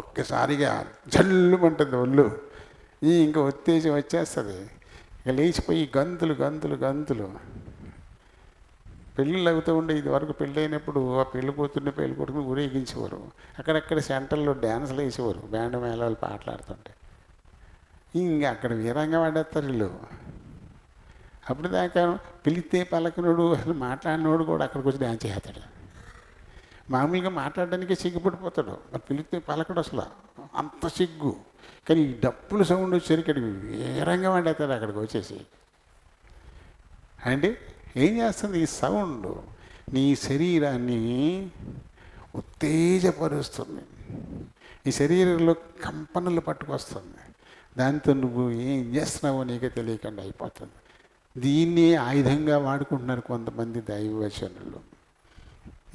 ఒక్కసారిగా జల్లుమంటుంది ఒళ్ళు, ఇంకా ఉత్తేజం వచ్చేస్తుంది. ఇక లేచిపోయి గంతులు గంతులు గంతులు. పెళ్ళిళ్ళు అవుతూ ఉండే, ఇది వరకు పెళ్ళి అయినప్పుడు ఆ పెళ్ళి కూతుర్ని పెళ్ళి కొడుకుని ఊరేగించేవారు. అక్కడక్కడ సెంటర్లో డ్యాన్సులు వేసేవారు, బ్యాండ్ మేళాలు పాటలాడుతుంటే. ఇంకా అక్కడ వీరంగా వాడేస్తారు వీళ్ళు. అప్పుడు దాకా పిలిస్తే పలకనోడు, అసలు మాట్లాడినోడు కూడా అక్కడికి వచ్చి డ్యాన్స్ చేస్తాడు. మామూలుగా మాట్లాడడానికి సిగ్గుపడిపోతాడు, మరి పిలిస్తే పలకడు అసలు, అంత సిగ్గు. కానీ ఈ డప్పుల సౌండ్ వచ్చేసరికి వీరంగా వాడేస్తాడు అక్కడికి వచ్చేసి. అంటే ఏం చేస్తుంది ఈ సౌండ్? నీ శరీరాన్ని ఉత్తేజపరుస్తుంది, ఈ శరీరంలో కంపనలు పట్టుకొస్తుంది. దాంతో నువ్వు ఏం చేస్తున్నావో నీకే తెలియకుండా అయిపోతుంది. దీన్ని ఆయుధంగా వాడుకుంటున్నారు కొంతమంది దైవవచనులు.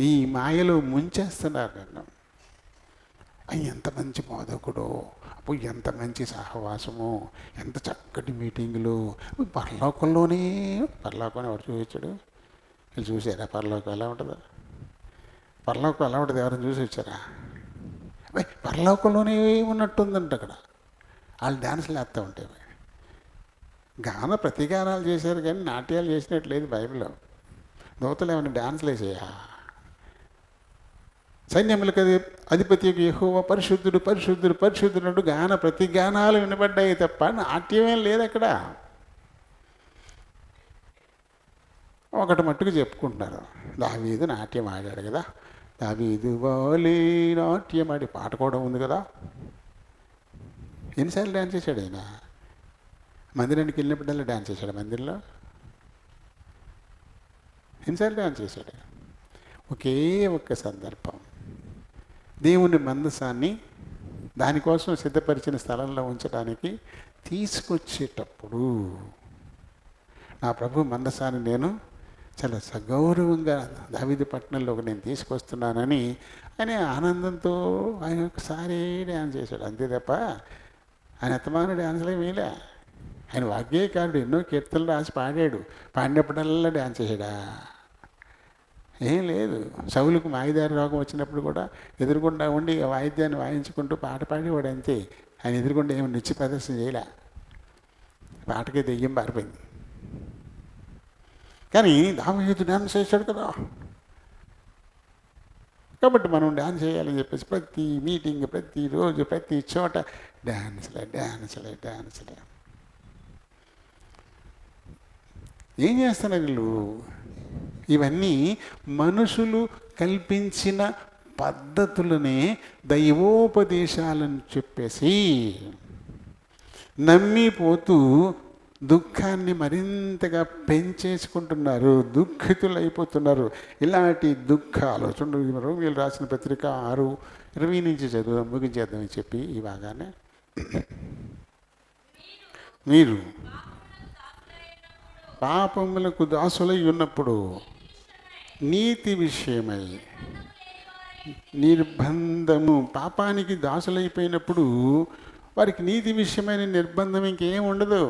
ఈ మాయలో ముంచేస్తున్నారు నన్ను. ఎంత మంచి బోధకుడు, అప్పుడు ఎంత మంచి సహవాసము, ఎంత చక్కటి మీటింగులు. పరలోకం ఎవరు చూపించాడు? వీళ్ళు చూసారా పరలోకం ఎలా ఉంటుందో? పరలోకం ఎలా ఉంటుంది? ఎవరైనా చూసి వచ్చారా? పరలోకంలోనే ఉన్నట్టుందంట అక్కడ. వాళ్ళు డ్యాన్సులు వేస్తూ ఉంటాయి. గాన ప్రతిగానాలు చేశారు కానీ నాట్యాలు చేసినట్లేదు బైబిల్లో. దోతలు ఏమైనా డ్యాన్సులు వేసేయా? సైన్యములకు అధిపతి యెహోవా పరిశుద్ధుడు పరిశుద్ధుడు పరిశుద్ధుడు అంటూ గాన ప్రతిగానాలు వినబడ్డాయి తప్ప నాట్యమేం లేదు అక్కడ. ఒకటి మట్టుకు చెప్పుకుంటున్నారు, దావీదు నాట్యం ఆడాడు కదా, దావీదు వాలే నాట్యం ఆడి పాట కూడా ఉంది కదా. ఎన్నిసార్లు డ్యాన్స్ చేశాడు ఆయన? మందిరానికి వెళ్ళినప్పుడల్లా డ్యాన్స్ చేశాడు. మందిరంలో ఎన్నిసార్లు డ్యాన్స్ చేశాడు? ఒకే ఒక్క సందర్భం, దేవుని మందసాన్ని దానికోసం సిద్ధపరిచిన స్థలంలో ఉంచడానికి తీసుకొచ్చేటప్పుడు, నా ప్రభు మందసాన్ని నేను చాలా సగౌరవంగా దావీదు పట్టణంలోకి నేను తీసుకొస్తున్నానని ఆయన ఆనందంతో ఆయన ఒకసారి డ్యాన్స్ చేశాడు. అంతే తప్ప ఆయన అత్తమాన డ్యాన్స్లే వేయలే. ఆయన వాగ్గేయకారుడు, ఎన్నో కీర్తనలు రాసి పాడాడు. పాడినప్పుడల్లా డ్యాన్స్ చేశాడా? ఏం లేదు. సౌలుకు మాయదారి రోగం వచ్చినప్పుడు కూడా ఎదురుకుండా ఉండి వాయిద్యాన్ని వాయించుకుంటూ పాట పాడేవాడు అంతే. ఆయన ఎదురుకుండా ఏమి నృత్య ప్రదర్శన చేయలే. పాటకే దెయ్యం పారిపోయింది. కానీ దావీదు డ్యాన్స్ చేశాడు కదా. కాబట్టి మనం డ్యాన్స్ చేయాలని చెప్పేసి ప్రతి మీటింగ్, ప్రతిరోజు, ప్రతి చోట డ్యాన్స్లే డ్యాన్స్లే డ్యాన్స్లే. ఏం చేస్తున్నారు వీళ్ళు? ఇవన్నీ మనుషులు కల్పించిన పద్ధతులనే దైవోపదేశాలను చెప్పేసి నమ్మిపోతూ దుఃఖాన్ని మరింతగా పెంచేసుకుంటున్నారు, దుఃఖితులైపోతున్నారు. ఇలాంటి దుఃఖాలు చూడండి. రోమియోలు రాసిన పత్రిక 6:20 నుంచి చదువుదాం, ముగించేద్దామని చెప్పి ఈ భాగాన్ని. మీరు పాపములకు దాసులై ఉన్నప్పుడు నీతి విషయమై నిర్బంధము, పాపానికి దాసులైపోయినప్పుడు వారికి నీతి విషయమైన నిర్బంధం ఇంకేం ఉండదు.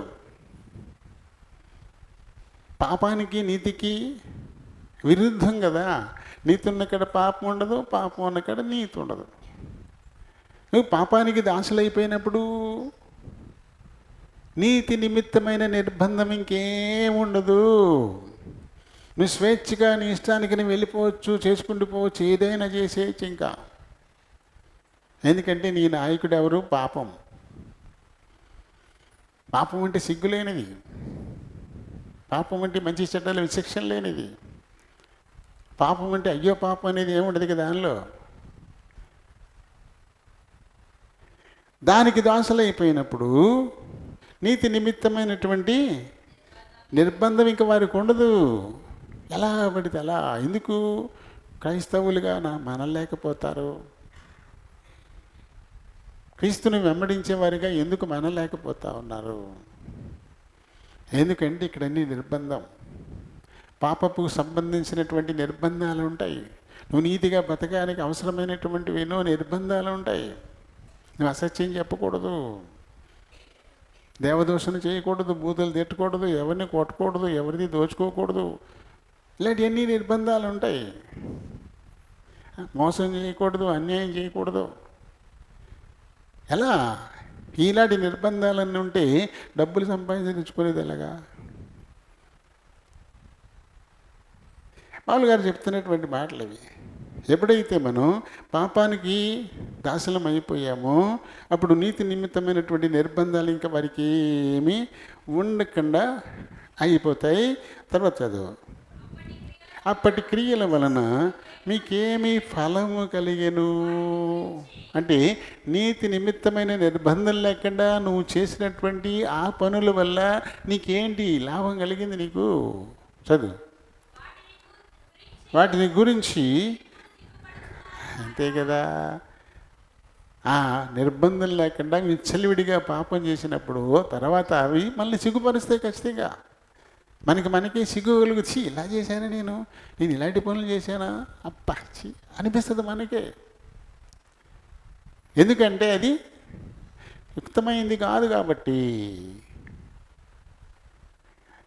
పాపానికి నీతికి విరుద్ధం కదా. నీతి ఉన్నక్కడ పాపం ఉండదు, పాపం ఉన్నక్కడ నీతి ఉండదు. నువ్వు పాపానికి దాసులైపోయినప్పుడు నీతి నిమిత్తమైన నిర్బంధం ఇంకేం ఉండదు. నువ్వు స్వేచ్ఛగా నీ ఇష్టానికి నువ్వు వెళ్ళిపోవచ్చు, చేసుకుంటూ పోవచ్చు, ఏదైనా చేసేయచ్చు. ఇంకా ఎందుకంటే నీ నాయకుడు ఎవరు? పాపం. పాపం అంటే సిగ్గులేనిది, పాపం అంటే మంచి చెడ్డల విచక్షణ లేనిది, పాపం అంటే అయ్యో పాపం అనేది ఏముండదు కదా దానిలో. దానికి దాసులైపోయినప్పుడు నీతి నిమిత్తమైనటువంటి నిర్బంధం ఇంకా వారికి ఉండదు. ఎలా పడితే అలా. ఎందుకు క్రైస్తవులుగా మనలేకపోతారు? క్రీస్తుని వెంబడించే వారిగా ఎందుకు మనలేకపోతా ఉన్నారు? ఎందుకంటే ఇక్కడ అన్ని నిర్బంధం, పాపపు సంబంధించినటువంటి నిర్బంధాలు ఉంటాయి. నువ్వు నీతిగా బతకడానికి అవసరమైనటువంటివి ఎన్నో నిర్బంధాలు ఉంటాయి. నువ్వు అసత్యం చెప్పకూడదు, దేవదోషణ చేయకూడదు, బూతులు తిట్టకూడదు, ఎవరిని కొట్టకూడదు, ఎవరిది దోచుకోకూడదు, ఇలాంటివన్నీ నిర్బంధాలు ఉంటాయి. మోసం చేయకూడదు, అన్యాయం చేయకూడదు. ఎలా? ఇలాంటి నిర్బంధాలన్నీ ఉంటే డబ్బులు సంపాదించుకునేది ఎలాగా? పౌలు గారు చెప్తున్నటువంటి మాటలు అవి. ఎప్పుడైతే మనం పాపానికి దాసలం అయిపోయామో అప్పుడు నీతి నిమిత్తమైనటువంటి నిర్బంధాలు ఇంకా వారికి ఏమీ ఉండకుండా అయిపోతాయి. తర్వాత చదువు. అప్పటి క్రియల వలన మీకేమీ ఫలము కలిగెను. అంటే నీతి నిమిత్తమైన నిర్బంధం లేకుండా నువ్వు చేసినటువంటి ఆ పనుల వల్ల నీకేంటి లాభం కలిగింది? నీకు చదువు. వాటిని గురించి అంతే కదా. ఆ నిర్బంధం లేకుండా విచ్చలవిడిగా పాపం చేసినప్పుడు తర్వాత అవి మళ్ళీ సిగ్గుపరుస్తాయి ఖచ్చితంగా. మనకి సిగ్గు కలుగుచ్చి ఇలా చేశాను, నేను ఇలాంటి పనులు చేశానా, అప్పచ్చి అనిపిస్తుంది మనకే. ఎందుకంటే అది యుక్తమైంది కాదు కాబట్టి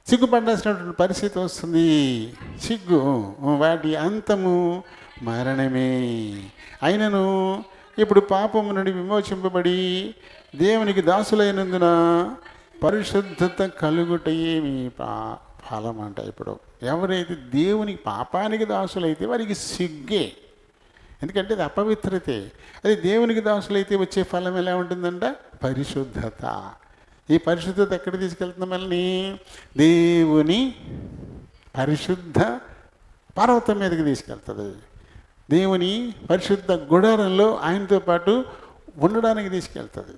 సిగ్గుపడాల్సినటువంటి పరిస్థితి వస్తుంది. సిగ్గు వాటి అంతము మరణమే. అయినను ఇప్పుడు పాపము నుండి విమోచింపబడి దేవునికి దాసులైనందున పరిశుద్ధత కలుగుటయే మీ ఫలం అంట. ఇప్పుడు ఎవరైతే దేవునికి పాపానికి దాసులైతే వారికి సిగ్గే, ఎందుకంటే అది అపవిత్రతే. అది దేవునికి దాసులైతే వచ్చే ఫలం ఎలా ఉంటుందంట? పరిశుద్ధత. ఈ పరిశుద్ధత ఎక్కడ తీసుకెళ్తుంది? మళ్ళీ దేవుని పరిశుద్ధ పర్వతం మీదకి తీసుకెళ్తుంది. దేవుని పరిశుద్ధ గుడారంలో ఆయనతో పాటు ఉండడానికి తీసుకెళ్తుంది.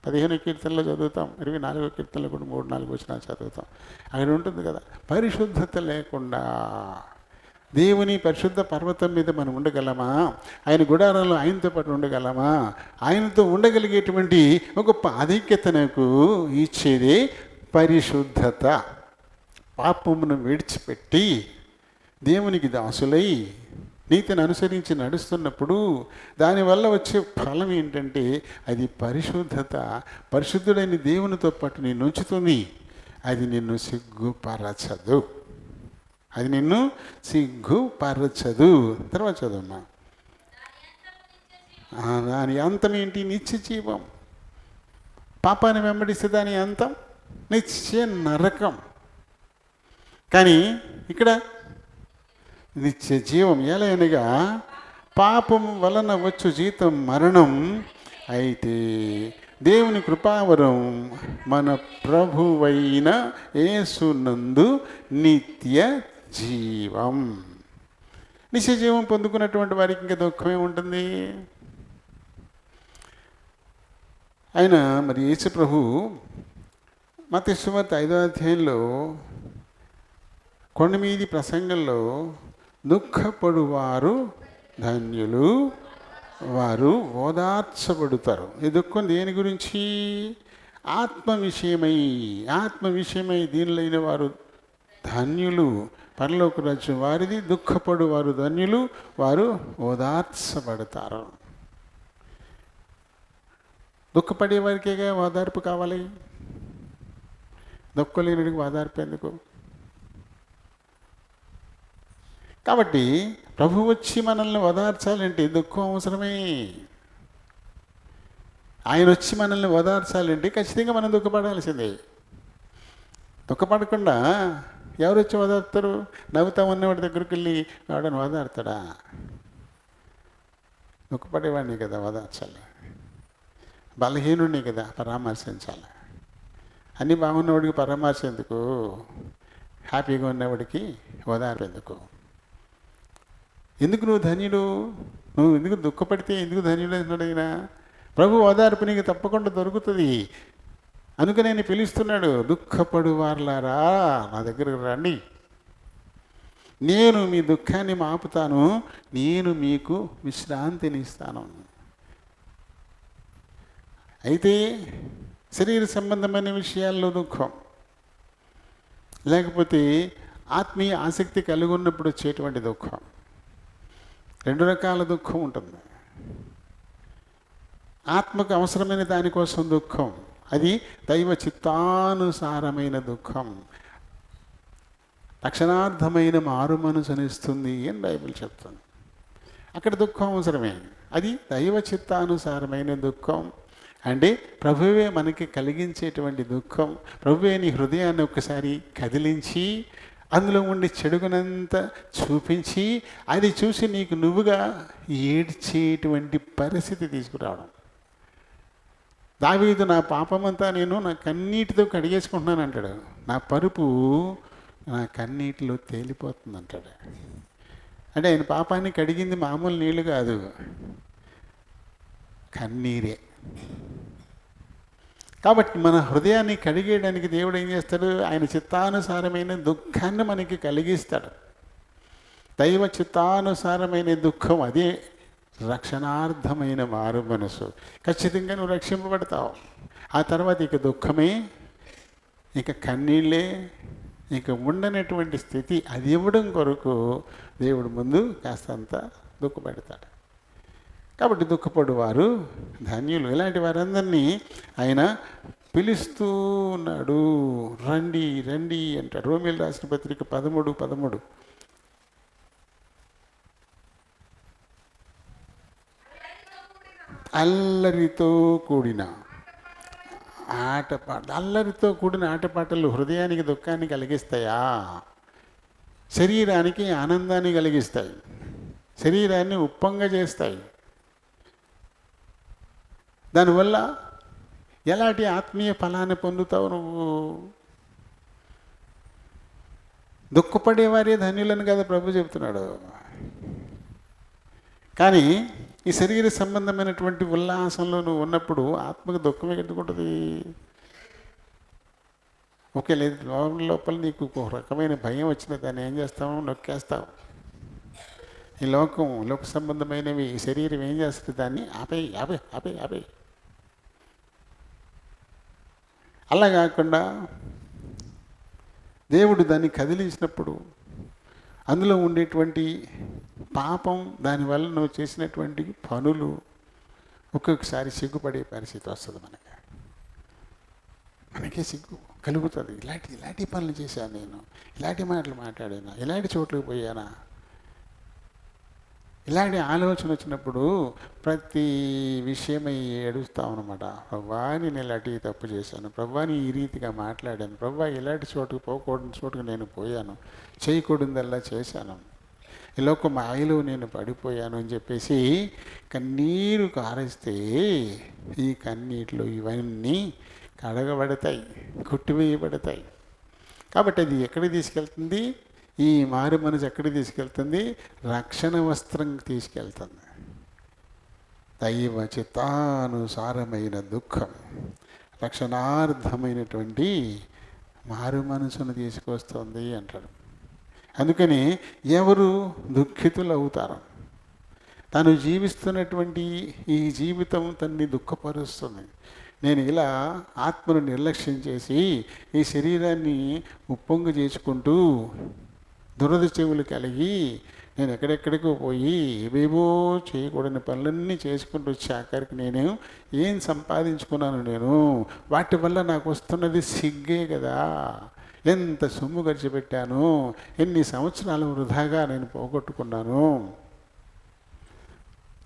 15వ కీర్తనలో చదువుతాం, 24వ కీర్తనలో కూడా 3-4 వచనాలు చదువుతాం. అక్కడ ఉంటుంది కదా, పరిశుద్ధత లేకుండా దేవుని పరిశుద్ధ పర్వతం మీద మనం ఉండగలమా? ఆయన గుడారంలో ఆయనతో పాటు ఉండగలమా? ఆయనతో ఉండగలిగేటువంటి ఒక ఆధిక్యతనకు ఇచ్చేదే పరిశుద్ధత. పాపమును విడిచిపెట్టి దేవునికి దాసులై నీతిని అనుసరించి నడుస్తున్నప్పుడు దానివల్ల వచ్చే ఫలం ఏంటంటే అది పరిశుద్ధత. పరిశుద్ధుడైన దేవునితో పాటు నిన్ను ఉంచుతుంది. అది నిన్ను సిగ్గుపరచదు. అది నిన్ను సిగ్గుపరచదు. తర్వాత చదవమ్మా. దాని అంతం ఏంటి? నిత్య జీవం. పాపాన్ని వెంబడిస్తే దాని అంతం నిత్య నరకం. కానీ ఇక్కడ నిత్య జీవం. ఎలా అనగా పాపం వలన వచ్చు జీతం మరణం, అయితే దేవుని కృపావరం మన ప్రభువైన యేసునందు నిత్య జీవం. నిత్య జీవం పొందుకున్నటువంటి వారికి ఇంకా దుఃఖమే ఉంటుంది. ఆయన మరి యేసు ప్రభు మత్తయి సువార్త 5వ అధ్యాయంలో కొండ మీది ప్రసంగంలో దుఃఖపడువారు ధన్యులు, వారు ఓదార్చబడుతారు. ఈ దుఃఖం దేని గురించి? ఆత్మ విషయమై దీనిలైన వారు ధన్యులు, పరలోక రాజ్యం వారిది. దుఃఖపడు వారు ధన్యులు, వారు ఓదార్చబడతారు. దుఃఖపడే వారికేగా ఓదార్పు కావాలి. దుఃఖలేనుడికి ఓదార్పు ఎందుకు? కాబట్టి ప్రభు వచ్చి మనల్ని ఓదార్చాలంటే దుఃఖం అవసరమే. ఆయన వచ్చి మనల్ని ఓదార్చాలంటే ఖచ్చితంగా మనం దుఃఖపడాల్సిందే. దుఃఖపడకుండా ఎవరు వచ్చి ఓదార్తారు? నవ్వుతా ఉన్నవాడి దగ్గరికి వెళ్ళి వాడని ఓదార్తాడా? దుఃఖపడేవాడిని కదా ఓదార్చాలి, బలహీనుడిని కదా పరామర్శించాలి. అన్నీ బాగున్నవాడికి పరామర్శ ఎందుకు? హ్యాపీగా ఉన్నవాడికి ఓదార్పు ఎందుకు? ఎందుకు నువ్వు ధన్యుడు? నువ్వు ఎందుకు దుఃఖపడితే ఎందుకు ధన్యుడు అంటున్నాడు ఆయన? ప్రభు ఓదార్పు నీకు తప్పకుండా దొరుకుతుంది. అందుకని నేను పిలుస్తున్నాడు, దుఃఖపడు వారులారా నా దగ్గరకు రండి. నేను మీ దుఃఖాన్ని మాపుతాను, నేను మీకు విశ్రాంతిని ఇస్తాను. అయితే శరీర సంబంధమైన విషయాల్లో దుఃఖం, లేకపోతే ఆత్మీయ ఆసక్తి కలిగి ఉన్నప్పుడు వచ్చేటువంటి దుఃఖం, రెండు రకాల దుఃఖం ఉంటుంది. ఆత్మకు అవసరమైన దానికోసం దుఃఖం, అది దైవ చిత్తానుసారమైన దుఃఖం, రక్షణార్థమైన మారు మనసునిస్తుంది అని బైబిల్ చెప్తుంది. అక్కడ దుఃఖం అవసరమే, అది దైవ చిత్తానుసారమైన దుఃఖం. అంటే ప్రభువే మనకి కలిగించేటువంటి దుఃఖం. ప్రభువే నీ హృదయాన్ని ఒకసారి కదిలించి అందులో ఉండి చెడుగునంతా చూపించి అది చూసి నీకు నువ్వుగా ఏడ్చేటువంటి పరిస్థితి తీసుకురావడం. దావీదు నా పాపమంతా నేను నా కన్నీటితో కడిగేసుకుంటున్నాను అంటాడు. నా పరుపు నా కన్నీటిలో తేలిపోతుంది అంటాడు. అంటే ఆయన పాపాన్ని కడిగింది మామూలు నీళ్ళు కాదు, కన్నీరే. కాబట్టి మన హృదయాన్ని కడిగేయడానికి దేవుడు ఏం చేస్తాడు? ఆయన చిత్తానుసారమైన దుఃఖాన్ని మనకి కలిగిస్తాడు. దైవ చిత్తానుసారమైన దుఃఖం, అదే రక్షణార్థమైన మారు మనసు. ఖచ్చితంగా నువ్వు రక్షింపబడతావు. ఆ తర్వాత ఇక దుఃఖమే, ఇక కన్నీళ్ళే, ఇక ఉండనటువంటి స్థితి అది ఇవ్వడం కొరకు దేవుడు ముందు కాస్తంత దుఃఖపెడతాడు. కాబట్టి దుఃఖపడు వారు ధన్యులు. ఇలాంటి వారందరినీ ఆయన పిలుస్తూ ఉన్నాడు. రండి రండి అంటాడు. రోమీయులకు రాసిన పత్రిక 13:13. అల్లరితో కూడిన ఆటపాట, అల్లరితో కూడిన ఆటపాటలు హృదయానికి దుఃఖాన్ని కలిగిస్తాయా? శరీరానికి ఆనందాన్ని కలిగిస్తాయి, శరీరాన్ని ఉప్పొంగ చేస్తాయి. దానివల్ల ఎలాంటి ఆత్మీయ ఫలాన్ని పొందుతావు నువ్వు? దుఃఖపడేవారే ధన్యులను కదా ప్రభు చెప్తున్నాడు. కానీ ఈ శరీర సంబంధమైనటువంటి ఉల్లాసంలో నువ్వు ఉన్నప్పుడు ఆత్మకు దుఃఖమే కట్టుకుంటుంది. ఓకే, లేదు లోపల నీకు ఒక రకమైన భయం వచ్చిన దాన్ని ఏం చేస్తావు? నొక్కేస్తావు. ఈ లోక సంబంధమైనవి ఈ శరీరం ఏం చేస్తుంది? దాన్ని ఆపే ఆపే ఆపే ఆపే. అలా కాకుండా దేవుడు దాన్ని కదిలించినప్పుడు అందులో ఉండేటువంటి పాపం, దానివల్ల నువ్వు చేసినటువంటి పనులు ఒక్కొక్కసారి సిగ్గుపడే పరిస్థితి వస్తుంది. మనకే సిగ్గు కలుగుతుంది. ఇలాంటి పనులు చేశాను నేను, ఇలాంటి మాటలు మాట్లాడానా, ఇలాంటి చోట్లకు పోయానా, ఇలాంటి ఆలోచన వచ్చినప్పుడు ప్రతి విషయమై ఏడుస్తాం అనమాట. ప్రభువా నేను ఇలాంటి తప్పు చేశాను, ప్రభువా ఈ రీతిగా మాట్లాడాను, ప్రభువా ఇలాంటి చోటుకు పోకూడని చోటుకు నేను పోయాను, చేయకూడదల్లా చేశాను, ఈ లోక మాయలో నేను పడిపోయాను అని చెప్పేసి కన్నీరు కారేస్తే ఈ కన్నీటిలో ఇవన్నీ కడగబడతాయి, కొట్టివేయబడతాయి. కాబట్టి అది ఎక్కడికి తీసుకెళ్తుంది? ఈ మారు మనసు ఎక్కడికి తీసుకెళ్తుంది? రక్షణ వస్త్రం తీసుకెళ్తుంది. దైవ చిత్తానుసారమైన దుఃఖం రక్షణార్థమైనటువంటి మారు మనసును తీసుకొస్తుంది అంటాడు. అందుకని ఎవరు దుఃఖితులు అవుతారు? తను జీవిస్తున్నటువంటి ఈ జీవితం తన్ని దుఃఖపరుస్తుంది. నేను ఇలా ఆత్మను నిర్లక్ష్యం చేసి ఈ శరీరాన్ని ఉప్పొంగు చేసుకుంటూ దురదృష్టములు కలిగి నేను ఎక్కడెక్కడికో పోయి ఏవేవో చేయకూడని పనులన్నీ చేసుకుంటూ వచ్చి ఆఖరికి నేను ఏం సంపాదించుకున్నాను? నేను వాటి వల్ల నాకు వస్తున్నది సిగ్గే కదా. ఎంత సొమ్ము ఖర్చు పెట్టాను, ఎన్ని సంవత్సరాలు వృధాగా నేను పోగొట్టుకున్నాను.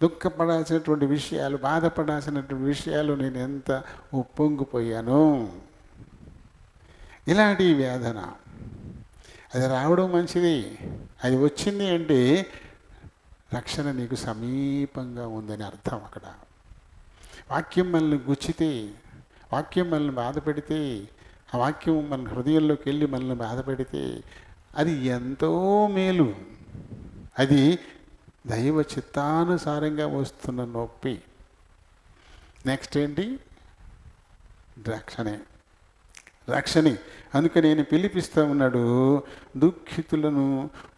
దుఃఖపడాల్సినటువంటి విషయాలు, బాధపడాల్సినటువంటి విషయాలు నేను ఎంత ఉప్పొంగిపోయాను. ఇలాంటి వేదన అది రావడం మంచిది. అది వచ్చింది అంటే రక్షణ నీకు సమీపంగా ఉందని అర్థం. అక్కడ వాక్యం మనల్ని గుచ్చితే, వాక్యం మనల్ని బాధ పెడితే, ఆ వాక్యం మన హృదయంలోకి వెళ్ళి మనల్ని బాధ పెడితే అది ఎంతో మేలు. అది దైవ చిత్తానుసారంగా వస్తున్న నొప్పి. నెక్స్ట్ ఏంటి? రక్షణే. రక్షణే. అందుకని నేను పిలిపిస్తూ ఉన్నాడు, దుఃఖితులను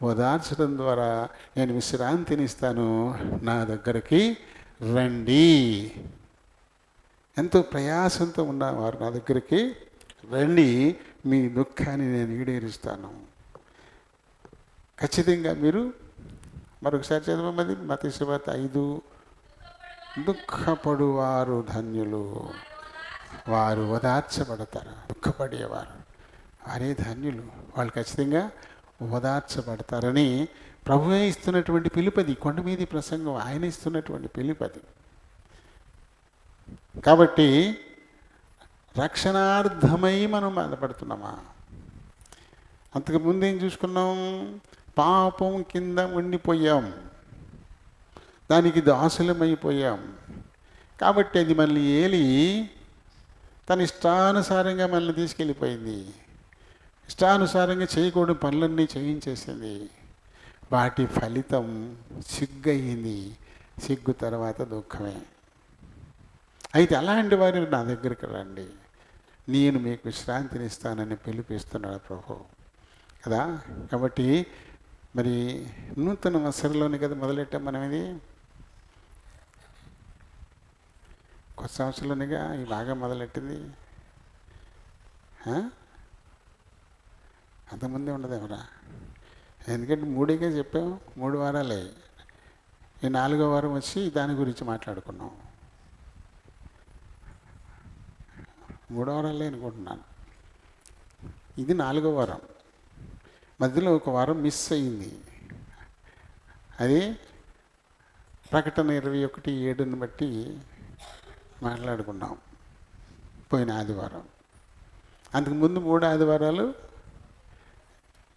ఓదార్చడం ద్వారా నేను విశ్రాంతినిస్తాను, నా దగ్గరికి రండి. ఎంతో ప్రయాసంతో ఉన్నవారు నా దగ్గరికి రండి, మీ దుఃఖాన్ని నేను ఈడేరుస్తాను. ఖచ్చితంగా మీరు మరొకసారి చదవమది మత్తయి సువార్త 5, దుఃఖపడువారు ధన్యులు, వారు ఓదార్చబడతారు. దుఃఖపడేవారు వారే ధన్యులు, వాళ్ళు ఖచ్చితంగా ఓదార్చబడతారని ప్రభువే ఇస్తున్నటువంటి పిలుపది. కొండ మీది ప్రసంగం ఆయన ఇస్తున్నటువంటి పిలుపది. కాబట్టి రక్షణార్థమై మనం బాధపడుతున్నామా? అంతకుముందు ఏం చూసుకున్నాం? పాపం కింద ఉండిపోయాం, దానికి దాసులమైపోయాం. కాబట్టి అది మనల్ని ఏలి తన ఇష్టానుసారంగా మనల్ని తీసుకెళ్ళిపోయింది. ఇష్టానుసారంగా చేయకూడని పనులన్నీ చేయించేసింది. వాటి ఫలితం సిగ్గు అయ్యింది. సిగ్గు తర్వాత దుఃఖమే. అయితే అలాంటి వారు నా దగ్గరికి రండి, నేను మీకు విశ్రాంతినిస్తానని పిలిపిస్తున్నాడు ప్రభు కదా. కాబట్టి మరి నూతన వత్సరంలోనే కదా మొదలెట్టాం మనం. ఇది కొత్త సంవత్సరంలోనిగా ఈ బాగా మొదలెట్టింది. అంతకుముందే ఉండదేమరా? ఎందుకంటే 3గా చెప్పాం, 3 వారాలే. ఈ 4వ వారం వచ్చి దాని గురించి మాట్లాడుకున్నాం. 3 వారాలే అనుకుంటున్నాను. ఇది 4వ వారం. మధ్యలో ఒక వారం మిస్ అయింది. అది ప్రకటన 21:7 బట్టి మాట్లాడుకున్నాం పోయిన ఆదివారం. అంతకుముందు 3 ఆదివారాలు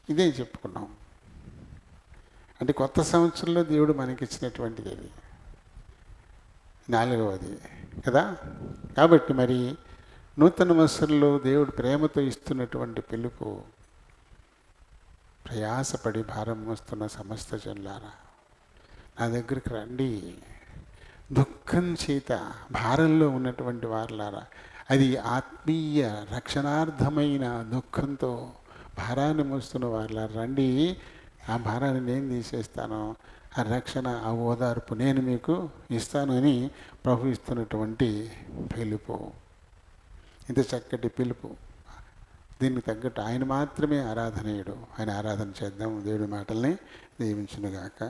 ఇదే చెప్పుకున్నాం. అంటే కొత్త సంవత్సరంలో దేవుడు మనకిచ్చినటువంటిది అది 4వది కదా. కాబట్టి మరి నూతన వత్సరంలో దేవుడు ప్రేమతో ఇస్తున్నటువంటి పిలుపు, ప్రయాసపడి భారం మోస్తున్న సమస్త జనులారా నా దగ్గరికి రండి. దుఃఖం చేత భారంలో ఉన్నటువంటి వారులారా, అది ఆత్మీయ రక్షణార్థమైన దుఃఖంతో భారాన్ని మోస్తున్న వారులారా రండి, ఆ భారాన్ని నేను తీసేస్తాను, ఆ రక్షణ, ఆ ఓదార్పు నేను మీకు ఇస్తాను అని ప్రభు ఇస్తున్నటువంటి పిలుపు. ఇంత చక్కటి పిలుపు. దీనికి తగ్గట్టు ఆయన మాత్రమే ఆరాధనీయుడు. ఆయన ఆరాధన చేద్దాం. దేవుడి మాటల్ని దీవించునుగాక.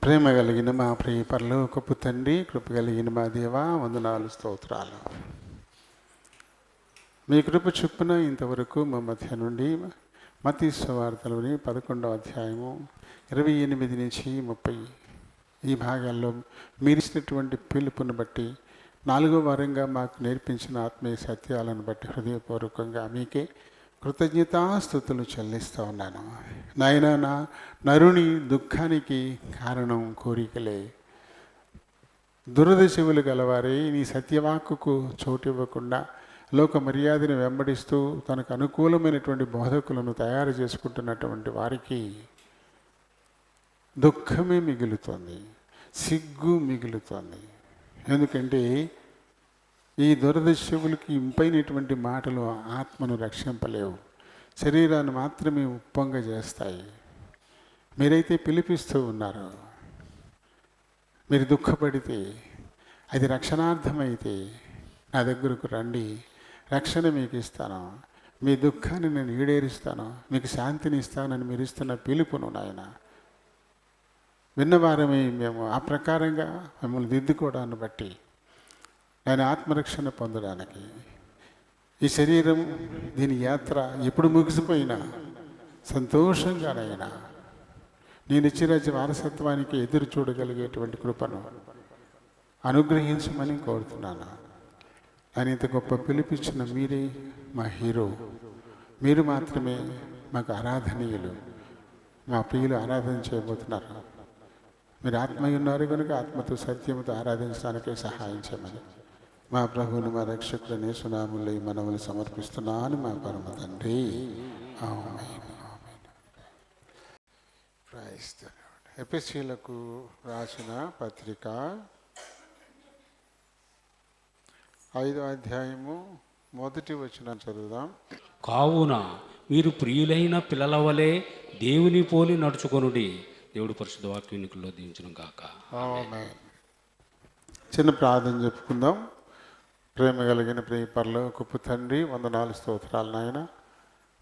ప్రేమ కలిగిన మా ప్రియ పరలోకపు తండ్రి, కృప కలిగిన మా దేవా, వందనాలు, స్తోత్రాలు. మీ కృప చొప్పున ఇంతవరకు మా మధ్య నుండి మత్తయి సువార్తలోని 11వ అధ్యాయము 28 నుంచి 30 ఈ భాగాల్లో మీరిచ్చినటువంటి పిలుపుని బట్టి, 4వ వారంగా మాకు నేర్పించిన ఆత్మీయ సత్యాలను బట్టి హృదయపూర్వకంగా మీకే కృతజ్ఞతాస్తుతులు చెల్లిస్తూ ఉన్నాను. నాయన, నా నరుని దుఃఖానికి కారణం కోరికలే. దురద చెవులు గలవారే, నీ సత్యవాక్కుకు చోటు ఇవ్వకుండా లోక మర్యాదను వెంబడిస్తూ తనకు అనుకూలమైనటువంటి బోధకులను తయారు చేసుకుంటున్నటువంటి వారికి దుఃఖమే మిగులుతోంది, సిగ్గు మిగులుతోంది. ఎందుకంటే ఈ దురద చెవులకి ఇంపైనటువంటి మాటలు ఆత్మను రక్షింపలేవు, శరీరాన్ని మాత్రమే ఉప్పొంగ చేస్తాయి. మీరైతే పిలిపిస్తూ ఉన్నారు. మీరు దుఃఖపడితే, అది రక్షణార్థమైతే నా దగ్గరకు రండి, రక్షణ మీకు ఇస్తాను, మీ దుఃఖాన్ని నేను ఈడేరుస్తాను, మీకు శాంతిని ఇస్తానని మీరు ఇస్తున్న పిలుపును నాయన విన్నవారమే మేము ఆ ప్రకారంగా మిమ్మల్ని దిద్దుకోవడాన్ని బట్టి నేను ఆత్మరక్షణ పొందడానికి, ఈ శరీరం దీని యాత్ర ఎప్పుడు ముగిసిపోయినా సంతోషంగానైనా నేను ఇచ్చిన వారసత్వానికి ఎదురు చూడగలిగేటువంటి కృపను అనుగ్రహించమని కోరుతున్నాను. ఆయన ఇంత గొప్ప పిలిపించిన మీరే మా హీరో. మీరు మాత్రమే మాకు ఆరాధనీయులు. మా ప్రియులు ఆరాధన చేయబోతున్నారు. మీరు ఆత్మయ్య ఉన్నారు కనుక ఆత్మతో సత్యముతో ఆరాధించడానికే సహాయం చేయమని మా ప్రభువును మా రక్షకుడనే సునాములు ఈ మనవులు సమర్పిస్తున్నాను మా పరమ తండ్రి. ఆమేన్. ఎఫెసీయులకు రాసిన పత్రిక 5వ అధ్యాయము మొదటి వచనం చదువుదాం. కావున మీరు ప్రియులైన పిల్లల వలె దేవుని పోలి నడుచుకొనుడి. దేవుడు పరిశుద్ధ వాక్యానికుల్లో దీవించును గాక. ఆమేన్. చిన్న ప్రార్థన చెప్పుకుందాం. ప్రేమ కలిగిన ప్రియ పరలోకపు తండ్రి, వందనాలు స్తోత్రాలు నాయన.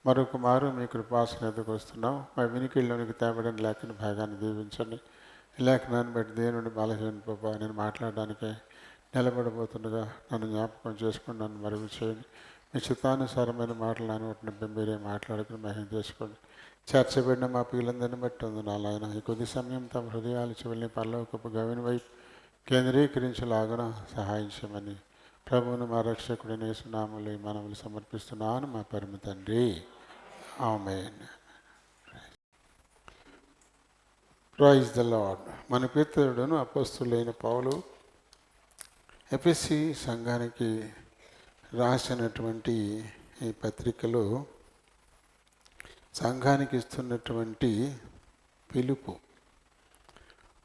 మరొక మారు మీ కృపాసన ఎదుకు వస్తున్నాం. మా వినికిళ్ళలోనికి తేబడిన లేఖన భాగాన్ని దీవించండి. ఈ లేఖనాన్ని బట్టి దేవుని బలహీన పాప నేను మాట్లాడడానికి నిలబడబోతుండగా నన్ను జ్ఞాపకం చేసుకుని నన్ను మరుగు చేయండి. మీ చిత్తానుసారమైన మాటలు అనుకుంటున్న మీరే మాట్లాడుకుని మహిమ చేసుకోండి. చేర్చబడిన మా పిల్లలందరినీ బట్టి వందనాలు ఆయన. ఈ కొద్ది సమయం తమ హృదయాలు చెవిని పరలోకపు గవిని వైపు కేంద్రీకరించేలాగున సహాయం చేయమని ప్రభువును మా రక్షకుడిని యేసునామములో ఈ మనవులు సమర్పిస్తున్నాను మా పరమ తండ్రి. ఆమేన్. Praise the lord. మన పితరుడును అపోస్తులైన పౌలు ఎఫెసీ సంఘానికి రాసినటువంటి ఈ పత్రికలో సంఘానికి ఇస్తున్నటువంటి పిలుపు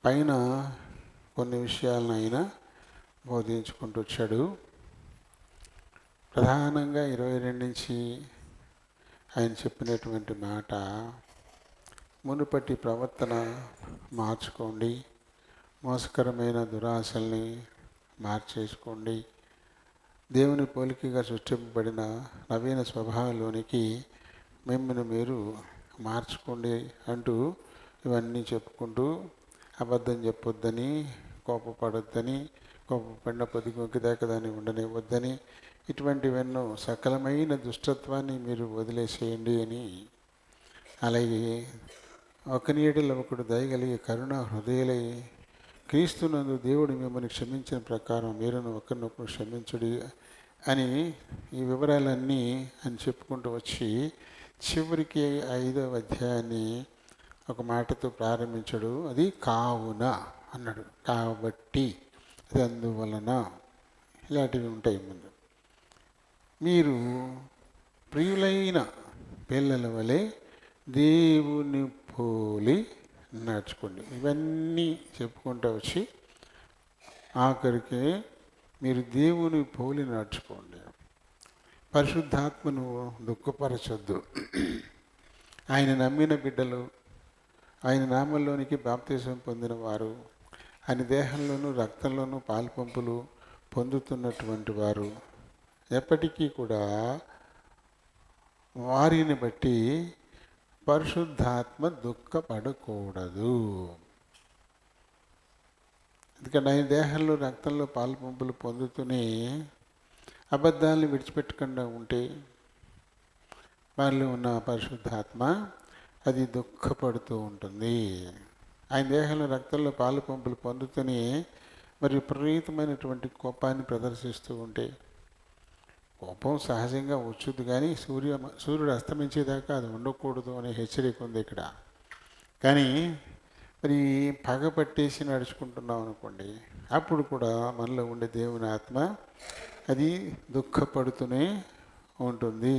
పైన కొన్ని విషయాలను ఆయన బోధించుకుంటూ వచ్చాడు. ప్రధానంగా 22 నుంచి ఆయన చెప్పినటువంటి మాట, మునుపటి ప్రవర్తన మార్చుకోండి, మోసకరమైన దురాశల్ని మార్చేసుకోండి, దేవుని పోలికగా సృష్టింపబడిన నవీన స్వభావంలోనికి మిమ్మల్ని మీరు మార్చుకోండి అంటూ ఇవన్నీ చెప్పుకుంటూ అబద్ధం చెప్పొద్దని, కోపపడొద్దని, కోపపడిన పొదిగొంకి దాకదాన్ని ఉండనివ్వద్దని, ఇటువంటివెన్నో సకలమైన దుష్టత్వాన్ని మీరు వదిలేసేయండి అని, అలాగే ఒకని ఎడల ఒకడు దయగలిగే కరుణ హృదయలై క్రీస్తునందు దేవుడు మిమ్మల్ని క్షమించిన ప్రకారం మీరును ఒకరినొకరు క్షమించుడి అని ఈ వివరాలన్నీ అని చెప్పుకుంటూ వచ్చి చివరికి 5వ అధ్యాయాన్ని ఒక మాటతో ప్రారంభించాడు. అది కావున అన్నాడు. కాబట్టి, అది అందువలన, ఇలాంటివి ఉంటాయి. ముందు మీరు ప్రియులైన పిల్లల వలె దేవుని పోలి నడుచుకోండి. ఇవన్నీ చెప్పుకుంటూ వచ్చి ఆఖరికి మీరు దేవుని పోలి నడుచుకోండి. పరిశుద్ధాత్మను దుఃఖపరచొద్దు. ఆయన నమ్మిన బిడ్డలు, ఆయన నామంలోనికి బాప్తిసం పొందిన వారు, ఆయన దేహంలోనూ రక్తంలోనూ పాలుపంపులు పొందుతున్నటువంటి వారు ఎప్పటికీ కూడా వారిని బట్టి పరిశుద్ధాత్మ దుఃఖపడకూడదు. ఎందుకంటే ఆయన దేహంలో రక్తంలో పాలుపంపులు పొందుతూనే అబద్ధాలను విడిచిపెట్టకుండా ఉంటే వారిలో ఉన్న పరిశుద్ధాత్మ అది దుఃఖపడుతూ ఉంటుంది. ఆయన దేహంలో రక్తంలో పాలుపంపులు పొందుతూనే మరి విపరీతమైనటువంటి కోపాన్ని ప్రదర్శిస్తూ ఉంటే, కోపం సహజంగా వచ్చుద్ది కానీ సూర్యుడు అస్తమించేదాకా అది ఉండకూడదు అనే హెచ్చరిక ఉంది ఇక్కడ. కానీ మరి పగ పట్టేసి నడుచుకుంటున్నాం అనుకోండి, అప్పుడు కూడా మనలో ఉండే దేవుని ఆత్మ అది దుఃఖపడుతూనే ఉంటుంది.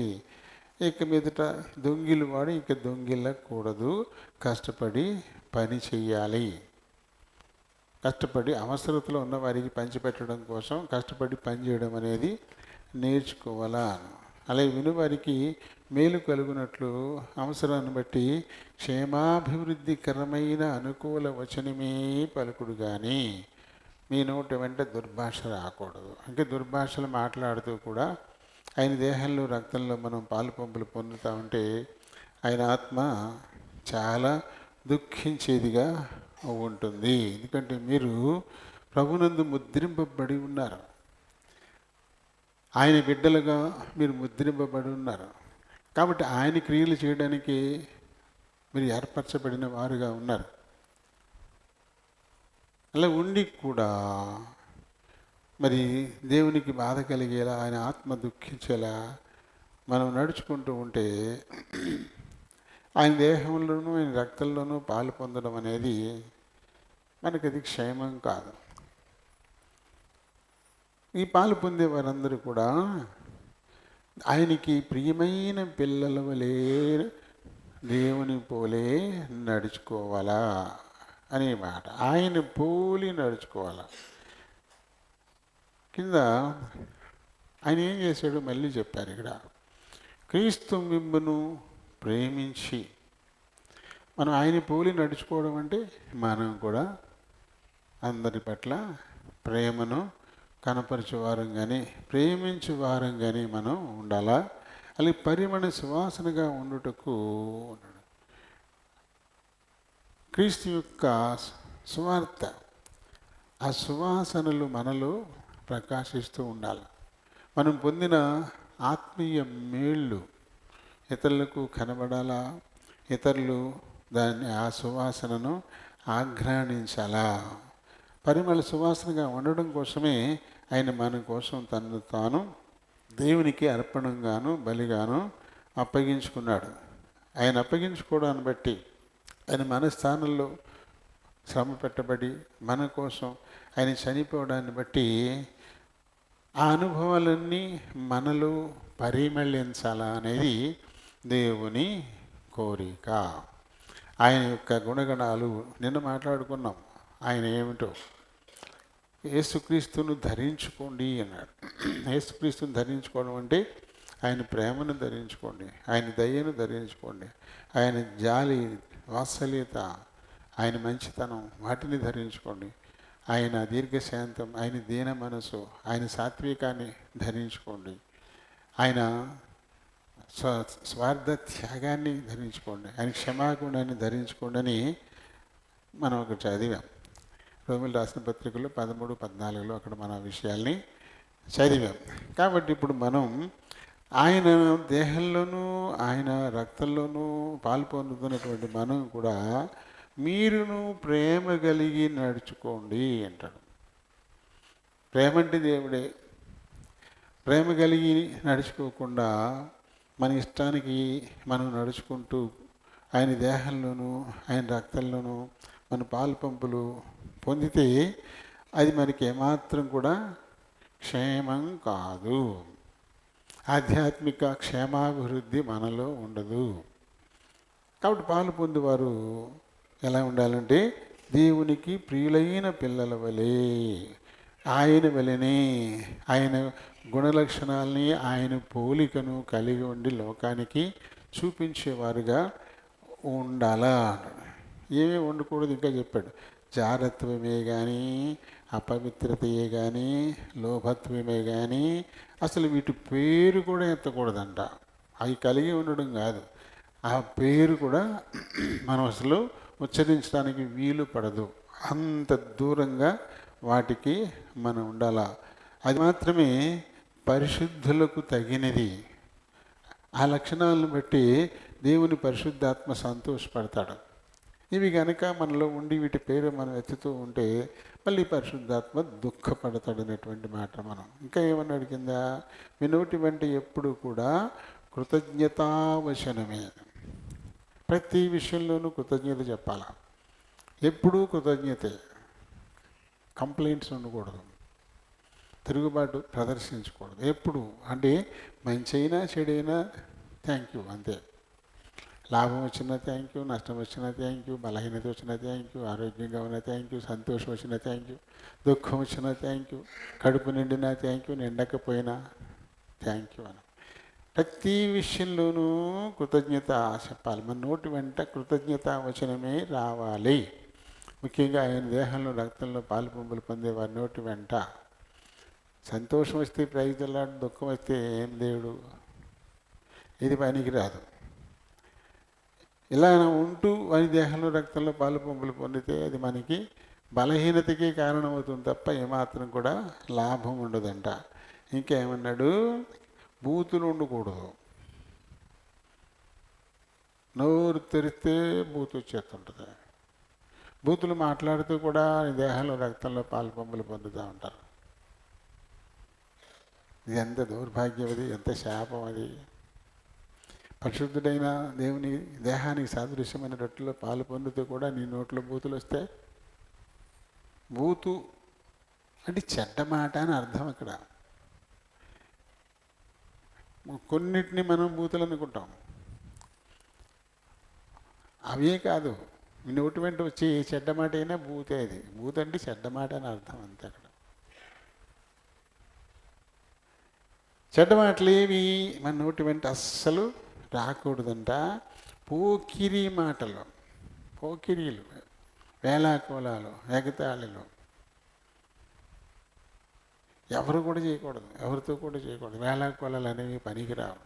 ఇక మీదట దొంగిలు వాడు ఇక దొంగిలకూడదు, కష్టపడి పని చెయ్యాలి. కష్టపడి అవసరతలో ఉన్న వారికి పంచిపెట్టడం కోసం కష్టపడి పని చేయడం అనేది నేర్చుకోవాలా. అలాగే వినువారికి మేలు కలుగునట్లు అవసరాన్ని బట్టి క్షేమాభివృద్ధికరమైన అనుకూల వచనమే పలుకుడు కానీ మీ నోటి వెంట దుర్భాష రాకూడదు. అంటే దుర్భాషలు మాట్లాడుతూ కూడా ఆయన దేహంలో రక్తంలో మనం పాలుపంపులు పొందుతూ ఉంటే ఆయన ఆత్మ చాలా దుఃఖించేదిగా ఉంటుంది. ఎందుకంటే మీరు ప్రభునందు ముద్రింపబడి ఉన్నారు, ఆయన బిడ్డలుగా మీరు ముద్రింపబడి ఉన్నారు. కాబట్టి ఆయన క్రియలు చేయడానికి మీరు ఏర్పరచబడిన వారుగా ఉన్నారు. అలా ఉండి కూడా మరి దేవునికి బాధ కలిగేలా, ఆయన ఆత్మ దుఃఖించేలా మనం నడుచుకుంటూ ఉంటే ఆయన దేహంలోనూ ఆయన రక్తంలోనూ పాలు పొందడం అనేది మనకి అది క్షేమం కాదు. ఈ పాలు పొందే వారందరూ కూడా ఆయనకి ప్రియమైన పిల్లల వలె దేవుని పోలే నడుచుకోవాలా అనే మాట. ఆయన పోలి నడుచుకోవాలా. కింద ఆయన ఏం చేశాడు మళ్ళీ చెప్పారు ఇక్కడ, క్రీస్తు మిమ్మును ప్రేమించి. మనం ఆయన పోలి నడుచుకోవడం అంటే మనం కూడా అందరి పట్ల ప్రేమను కనపరిచే వారంగానే, ప్రేమించే వారంగానే మనం ఉండాలా. అలాగే పరిమళ సువాసనగా ఉండుటకు క్రీస్తు యొక్క సువార్త, ఆ సువాసనలు మనలో ప్రకాశిస్తూ ఉండాలి. మనం పొందిన ఆత్మీయ మేళ్ళు ఇతరులకు కనబడాలా, ఇతరులు దాన్ని ఆ సువాసనను ఆఘ్రాణించాలా. పరిమళ సువాసనగా ఉండడం కోసమే ఆయన మన కోసం తనను తాను దేవునికి అర్పణంగాను బలిగాను అప్పగించుకున్నాడు. ఆయన అప్పగించుకోవడాన్ని బట్టి, ఆయన మన స్థానంలో శ్రమ పెట్టబడి మన కోసం ఆయన చనిపోవడాన్ని బట్టి ఆ అనుభవాలన్నీ మనలో పరిమళించాలా అనేది దేవుని కోరిక. ఆయన యొక్క గుణగణాలు నిన్న మాట్లాడుకున్నాం. ఆయన ఏమిటో, యేసుక్రీస్తును ధరించుకోండి అన్నాడు. యేసుక్రీస్తుని ధరించుకోవడం అంటే ఆయన ప్రేమను ధరించుకోండి, ఆయన దయను ధరించుకోండి, ఆయన జాలి, వాత్సల్యత, ఆయన మంచితనం, వాటిని ధరించుకోండి. ఆయన దీర్ఘశాంతం, ఆయన దీన మనసు, ఆయన సాత్వికాన్ని ధరించుకోండి, ఆయన స్వార్థ త్యాగాన్ని ధరించుకోండి, ఆయన క్షమాగుణాన్ని ధరించుకోండి అని మనం ఒకటి చదివాం. రోమిలు రాసిన పత్రికలో 13-14 అక్కడ మన విషయాల్ని చదివాం. కాబట్టి ఇప్పుడు మనం ఆయన దేహంలోనూ ఆయన రక్తంలోనూ పాలు పొందుతున్నటువంటి మనం కూడా మీరును ప్రేమ కలిగి నడుచుకోండి అంటాడు. ప్రేమ అంటే దేవుడే. ప్రేమ కలిగి నడుచుకోకుండా మన ఇష్టానికి మనం నడుచుకుంటూ ఆయన దేహంలోనూ ఆయన రక్తంలోనూ మన పాలు పంపులు పొందితే అది మనకి ఏమాత్రం కూడా క్షేమం కాదు. ఆధ్యాత్మిక క్షేమాభివృద్ధి మనలో ఉండదు. కాబట్టి పాలు పొందేవారు ఎలా ఉండాలంటే దేవునికి ప్రియులైన పిల్లల వలె, ఆయన వలెనే ఆయన గుణలక్షణాలని, ఆయన పోలికను కలిగి ఉండి లోకానికి చూపించేవారుగా ఉండాలా. ఏమీ ఉండకూడదు. ఇంకా చెప్పాడు, జారత్వమే కానీ, అపవిత్రతయే కానీ, లోభత్వమే కానీ, అసలు వీటి పేరు కూడా ఎత్తకూడదంట. అవి కలిగి ఉండడం కాదు, ఆ పేరు కూడా మనం అసలు ఉచ్చరించడానికి వీలు పడదు. అంత దూరంగా వాటికి మనం ఉండాలా. అది మాత్రమే పరిశుద్ధులకు తగినది. ఆ లక్షణాలను బట్టి దేవుని పరిశుద్ధాత్మ సంతోషపడతాడు. ఇవి కనుక మనలో ఉండి వీటి పేరు మనం ఎత్తుతూ ఉంటే మళ్ళీ పరిశుద్ధాత్మ దుఃఖపడతాడు అనేటువంటి మాట. మనం ఇంకా ఏమన్నాడు కింద, మీ నోటి వెంట ఎప్పుడు కూడా కృతజ్ఞతావచనమే. ప్రతి విషయంలోనూ కృతజ్ఞత చెప్పాలా. ఎప్పుడూ కృతజ్ఞతే, కంప్లైంట్స్ ఉండకూడదు, తిరుగుబాటు ప్రదర్శించకూడదు. ఎప్పుడు అంటే మంచి అయినా చెడైనా థ్యాంక్ యూ అంతే. లాభం వచ్చినా థ్యాంక్ యూ, నష్టం వచ్చినా థ్యాంక్ యూ, బలహీనత వచ్చినా థ్యాంక్ యూ, ఆరోగ్యంగా ఉన్న థ్యాంక్ యూ, సంతోషం వచ్చినా థ్యాంక్ యూ, దుఃఖం వచ్చినా థ్యాంక్ యూ, కడుపు నిండినా థ్యాంక్ యూ, నిండకపోయినా థ్యాంక్ యూ అని ప్రతి విషయంలోనూ కృతజ్ఞత చెప్పాలి. మన నోటి వెంట కృతజ్ఞత వచనమే రావాలి. ముఖ్యంగా ఆయన దేహంలో రక్తంలో పాలు పంపులు పొందే వారి నోటి వెంట సంతోషం వస్తే ప్రైజ్లాడు, దుఃఖం వస్తే ఏం దేవుడు, ఇది పనికిరాదు. ఇలా ఉంటూ వారి దేహంలో రక్తంలో పాలు పంపులు పొందితే అది మనకి బలహీనతకి కారణమవుతుంది తప్ప ఏమాత్రం కూడా లాభం ఉండదంట. ఇంకేమన్నాడు, బూతులు ఉండకూడదు. నోరు తెరిస్తే బూతు వచ్చేస్తుంటుంది. బూతులు మాట్లాడుతూ కూడా దేహంలో రక్తంలో పాలు పంపులు పొందుతూ ఉంటారు. ఇది ఎంత దౌర్భాగ్యం, అది ఎంత శాపం. అది పరిశుద్ధుడైన దేవుని దేహానికి సాదృశ్యమైన రొట్టెలో పాలు పొందుతూ కూడా నీ నోట్లో బూతులు వస్తే, బూతు అంటే చెడ్డ మాట అని అర్థం. అక్కడ కొన్నిటిని మనం బూతులు అనుకుంటాం, అవే కాదు. మీ నోటి వెంట వచ్చి చెడ్డ మాట అయినా బూతే. అది బూత్ అంటే చెడ్డ మాట అని అర్థం అంతే. అక్కడ చెడ్డ మాటలు ఏవి మన నోటి వెంట అస్సలు రాకూడదంట. పోకిరి మాటలు, పోకిరీలు, వేళాకోళాలు, ఎగతాళిలు ఎవరు కూడా చేయకూడదు, ఎవరితో కూడా చేయకూడదు. వేళాకోళాలు అనేవి పనికిరావు.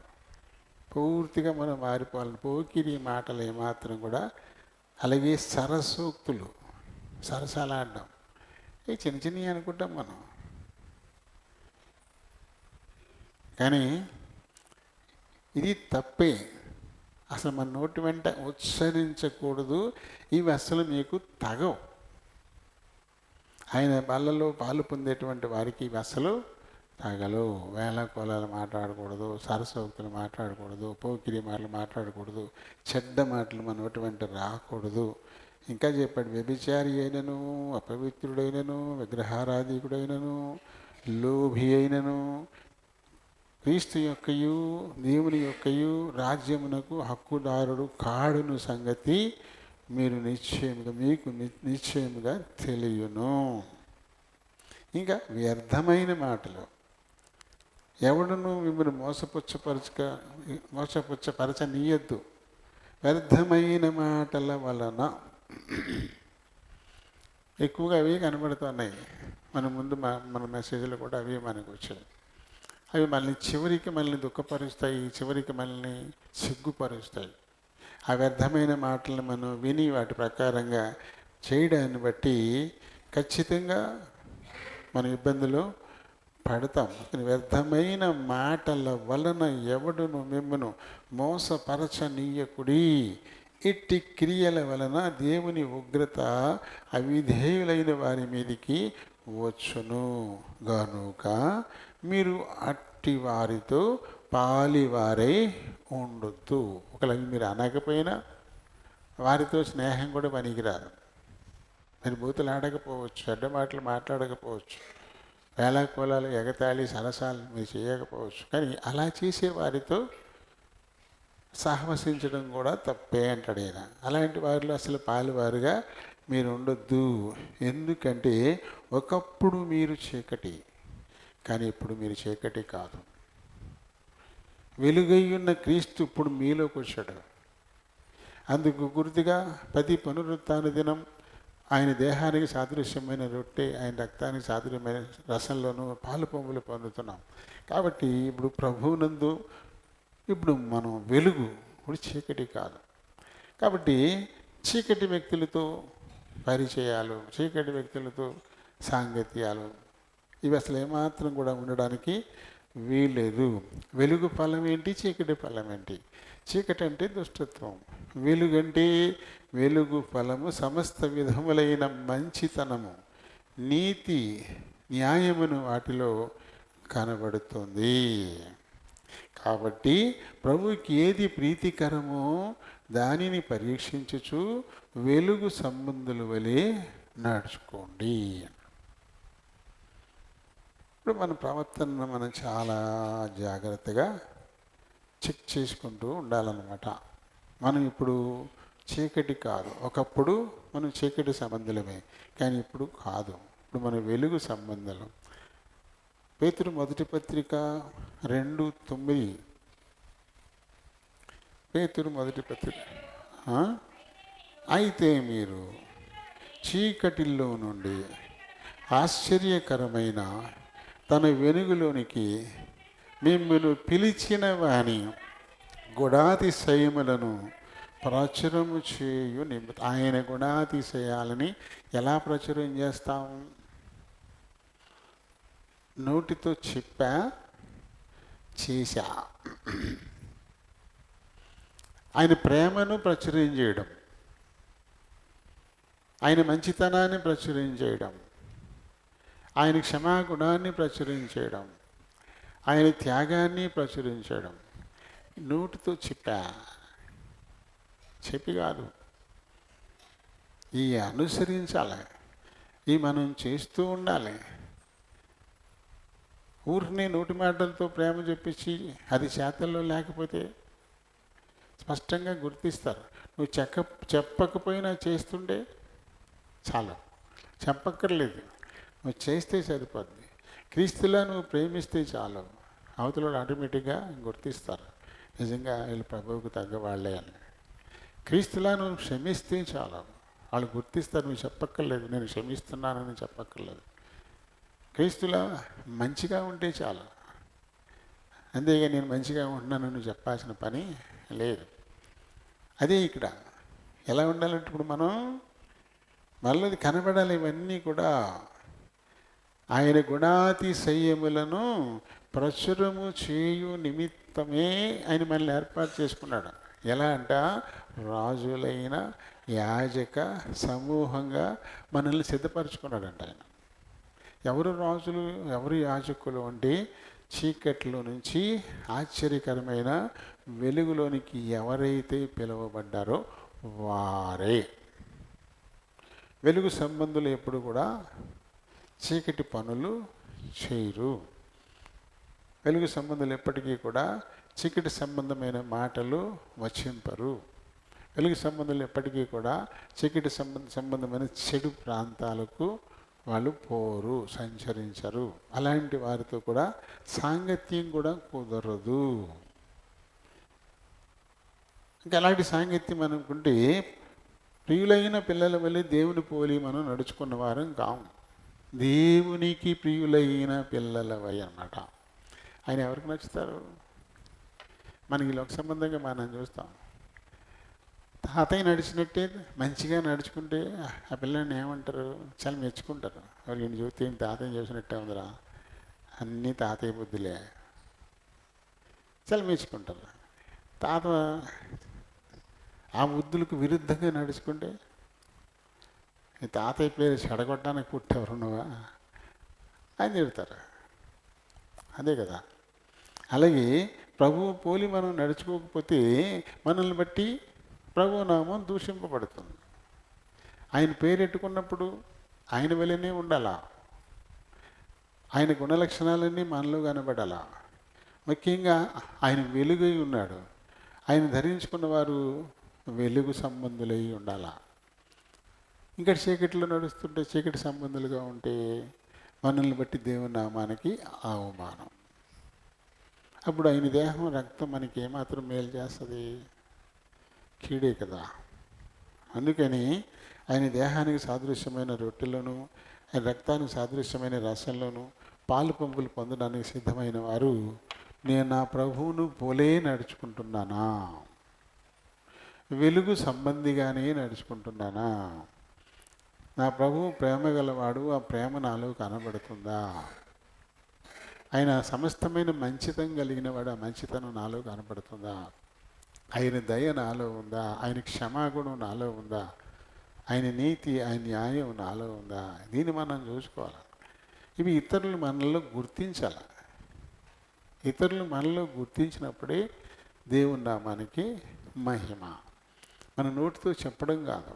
పూర్తిగా మనం మారిపోవాలి. పోకిరి మాటలు ఏమాత్రం కూడా. అలాగే సరసూక్తులు, సరసాలాడడం, ఇవి చిన్న చిన్నవి అనుకుంటాం మనం, కానీ ఇది తప్పే. అసలు మన నోటి వెంట ఉచ్చరించకూడదు. ఇవి అసలు మీకు తగవు. ఆయన బల్లలో పాలు పొందేటువంటి వారికి ఇవి అసలు తగలు. వేళాకోళాలు మాట్లాడకూడదు, సరసోక్తులు మాట్లాడకూడదు, పోకిరి మాటలు మాట్లాడకూడదు, చెడ్డ మాటలు మన నోటి వెంట రాకూడదు. ఇంకా చెప్పాడు, వ్యభిచారి అయినను, అపవిత్రుడైనను, విగ్రహారాధికుడైనను, లోభి అయినను క్రీస్తు యొక్కయు దేవుని యొక్కయు రాజ్యమునకు హక్కుదారుడు కాడును సంగతి మీరు మీకు నిశ్చయముగా తెలియను. ఇంకా వ్యర్థమైన మాటలు, ఎవడును మిమ్మల్ని మోసపుచ్చపరచనీయద్దు. వ్యర్థమైన మాటల వలన ఎక్కువగా అవి కనబడుతున్నాయి. మన ముందు మన మెసేజ్లు కూడా అవి మనకు వచ్చాయి. అవి చివరికి మనల్ని దుఃఖపరుస్తాయి, చివరికి మనల్ని సిగ్గుపరుస్తాయి. ఆ వ్యర్థమైన మాటలను మనం విని వాటి ప్రకారంగా చేయడాన్ని బట్టి ఖచ్చితంగా మన ఇబ్బందులు పడతాం. వ్యర్థమైన మాటల వలన ఎవడును మిమ్మను మోసపరచనీయకుడి. ఇట్టి క్రియల వలన దేవుని ఉగ్రత అవిధేయులైన వారి మీదికి వచ్చును గనుక మీరు అట్టి వారితో పాలివారై ఉండొద్దు. ఒకవేళ మీరు అనకపోయినా వారితో స్నేహం కూడా పనికిరాదు. మీరు బూతులు ఆడకపోవచ్చు, చెడ్డ మాటలు మాట్లాడకపోవచ్చు, వేళాకోళాలు, ఎగతాళి, సరసాలు మీరు చేయకపోవచ్చు, కానీ అలా చేసే వారితో సహవసించడం కూడా తప్పే అంటాడు ఆయన. అలాంటి వారిలో అసలు పాలువారుగా మీరు ఉండొద్దు. ఎందుకంటే ఒకప్పుడు మీరు చీకటి, కానీ ఇప్పుడు మీరు చీకటి కాదు. వెలుగై ఉన్న క్రీస్తు ఇప్పుడు మీలోకి వచ్చాడు. అందుకు గుర్తుగా ప్రతి పునరుత్థాన దినం ఆయన దేహానికి సాదృశ్యమైన రొట్టె, ఆయన రక్తానికి సాదృశ్యమైన రసంలోనూ పాలు పొంగులు పొందుతున్నాం. కాబట్టి ఇప్పుడు ప్రభువునందు ఇప్పుడు మనం వెలుగు, ఇప్పుడు చీకటి కాదు. కాబట్టి చీకటి వ్యక్తులతో పరిచయాలు, చీకటి వ్యక్తులతో సాంగత్యాలు ఇవి అసలు ఏమాత్రం కూడా ఉండడానికి వీలేదు. వెలుగు ఫలం ఏంటి, చీకటి ఫలం ఏంటి? చీకటి అంటే దుష్టత్వం, వెలుగంటే వెలుగు ఫలము సమస్త విధములైన మంచితనము, నీతి, న్యాయమును వాటిలో కనబడుతుంది. కాబట్టి ప్రభువుకి ఏది ప్రీతికరమో దానిని పరీక్షించుచు వెలుగు సంబంధుల వలె నడుచుకోండి. ఇప్పుడు మన ప్రవర్తనను మనం చాలా జాగ్రత్తగా చెక్ చేసుకుంటూ ఉండాలన్నమాట. మనం ఇప్పుడు చీకటి కాదు. ఒకప్పుడు మనం చీకటి సంబంధులమే, కానీ ఇప్పుడు కాదు. ఇప్పుడు మన వెలుగు సంబంధాలు. పేతురు మొదటి పత్రిక 2:9. పేతురు మొదటి పత్రిక. అయితే మీరు చీకటిలో నుండి ఆశ్చర్యకరమైన తన వెలుగులోనికి మిమ్మల్ని పిలిచిన వాని గుణాతిశయములను ప్రచురము చేయు నిమిత్తం. ఆయన గుణాతిశయాలని ఎలా ప్రచురం చేస్తాం? నోటితో చెప్పా, చేశా. ఆయన ప్రేమను ప్రచురం చేయడం, ఆయన మంచితనాన్ని ప్రచురం చేయడం, ఆయన క్షమాగుణాన్ని ప్రచురం చేయడం, ఆయన త్యాగాన్ని ప్రచురించడం. నోటితో చెప్పి కాదు, ఈ అనుసరించాలి, ఈ మనం చేస్తూ ఉండాలి. ఊరిని నోటి మాటలతో ప్రేమ చెప్పించి అది చేతల్లో లేకపోతే స్పష్టంగా గుర్తిస్తారు. నువ్వు చెప్పకపోయినా చేస్తుంటే చాలు, చెప్పక్కర్లేదు, నువ్వు చేస్తే సరిపోద్ది. క్రీస్తులా నువ్వు ప్రేమిస్తే చాలు, అవతల ఆటోమేటిక్గా గుర్తిస్తారు, నిజంగా వీళ్ళు ప్రభువుకు తగ్గవాళ్లే అని. క్రీస్తులా నువ్వు క్షమిస్తే చాలు, వాళ్ళు గుర్తిస్తారు. నువ్వు చెప్పక్కర్లేదు, నేను క్షమిస్తున్నానని చెప్పక్కర్లేదు. క్రీస్తులా మంచిగా ఉంటే చాలు, అంతేగా నేను మంచిగా ఉంటున్నాను నువ్వు చెప్పాల్సిన పని లేదు. అదే ఇక్కడ ఎలా ఉండాలంటే, ఇప్పుడు మనం మనది కనబడాలి. ఇవన్నీ కూడా ఆయన గుణాతిశయములను ప్రచురము చేయు నిమిత్తమే ఆయన మనల్ని ఏర్పాటు చేసుకున్నాడు. ఎలా అంట, రాజులైన యాజక సమూహంగా మనల్ని సిద్ధపరచుకున్నాడంట ఆయన. ఎవరు రాజులు, ఎవరు యాజకులు అంటే, చీకట్లో నుంచి ఆశ్చర్యకరమైన వెలుగులోనికి ఎవరైతే పిలువబడ్డారో వారే. వెలుగు సంబంధులు ఎప్పుడు కూడా చీకటి పనులు చేయరు. వెలుగు సంబంధులు ఎప్పటికీ కూడా చీకటి సంబంధమైన మాటలు వచింపరు. వెలుగు సంబంధులు ఎప్పటికీ కూడా చీకటి సంబంధమైన చెడు ప్రాంతాలకు వాళ్ళు పోరు, సంచరించరు. అలాంటి వారితో కూడా సాంగత్యం కూడా కుదరదు. ఇంకా అలాంటి సాంగత్యం అనుకుంటే, ప్రియులైన పిల్లల వల్ల దేవుని పోలి మనం నడుచుకున్న వారం కాము. దేవునికి ప్రియులైన పిల్లలవై అన్నమాట. ఆయన ఎవరికి నచ్చుతారు? మనకి లోక సంబంధంగా మనం చూస్తాం. తాతయ్య నడిచినట్టే మంచిగా నడుచుకుంటే ఆ పిల్లని ఏమంటారు? చాలా మెచ్చుకుంటారు. ఎవరికి చూస్తే ఏం తాతయ్య చేసినట్టే ఉందిరా, అన్నీ తాతయ్య బుద్ధులే, చాలా మెచ్చుకుంటారు. తాత ఆ బుద్ధులకు విరుద్ధంగా నడుచుకుంటే, ఈ తాతయ్య పేరు చెడగొట్టడానికి పుట్టేవారు నువ్వా అని చెబుతారు. అదే కదా. అలాగే ప్రభువు పోలి మనం నడుచుకోకపోతే మనల్ని బట్టి ప్రభు నామం దూషింపబడుతుంది. ఆయన పేరెట్టుకున్నప్పుడు ఆయన వల్లనే ఉండాలా, ఆయన గుణలక్షణాలన్నీ మనలో కనబడాలా. ముఖ్యంగా ఆయన వెలుగై ఉన్నాడు. ఆయన ధరించుకున్న వారు వెలుగు సంబంధులై ఉండాలా. ఇంకా చీకటిలో నడుస్తుంటే చీకటి సంబంధులుగా ఉంటే మనల్ని బట్టి దేవుని నామానికి అవమానం. అప్పుడు ఆయన దేహం రక్తం మనకి ఏమాత్రం మేలు చేస్తుంది? కీడే కదా. అందుకని ఆయన దేహానికి సాదృశ్యమైన రొట్టెలను, ఆయన రక్తానికి సాదృశ్యమైన రసంలోను పాలు పంపులు పొందడానికి సిద్ధమైన వారు, నేను నా ప్రభువును పోలే నడుచుకుంటున్నానా, వెలుగు సంబంధిగానే నడుచుకుంటున్నానా, నా ప్రభువు ప్రేమ గలవాడు, ఆ ప్రేమ నాలో కనబడుతుందా, ఆయన సమస్తమైన మంచితనం కలిగిన వాడు, ఆ మంచితనం నాలో కనబడుతుందా, ఆయన దయ నాలో ఉందా, ఆయన క్షమాగుణం నాలో ఉందా, ఆయన నీతి, ఆయన న్యాయం నాలో ఉందా, దీన్ని మనం చూసుకోవాలి. ఇవి ఇతరులు మనలో గుర్తించాలి. ఇతరులు మనలో గుర్తించినప్పుడే దేవుని నామానికి మహిమ. మన నోటితో చెప్పడం కాదు,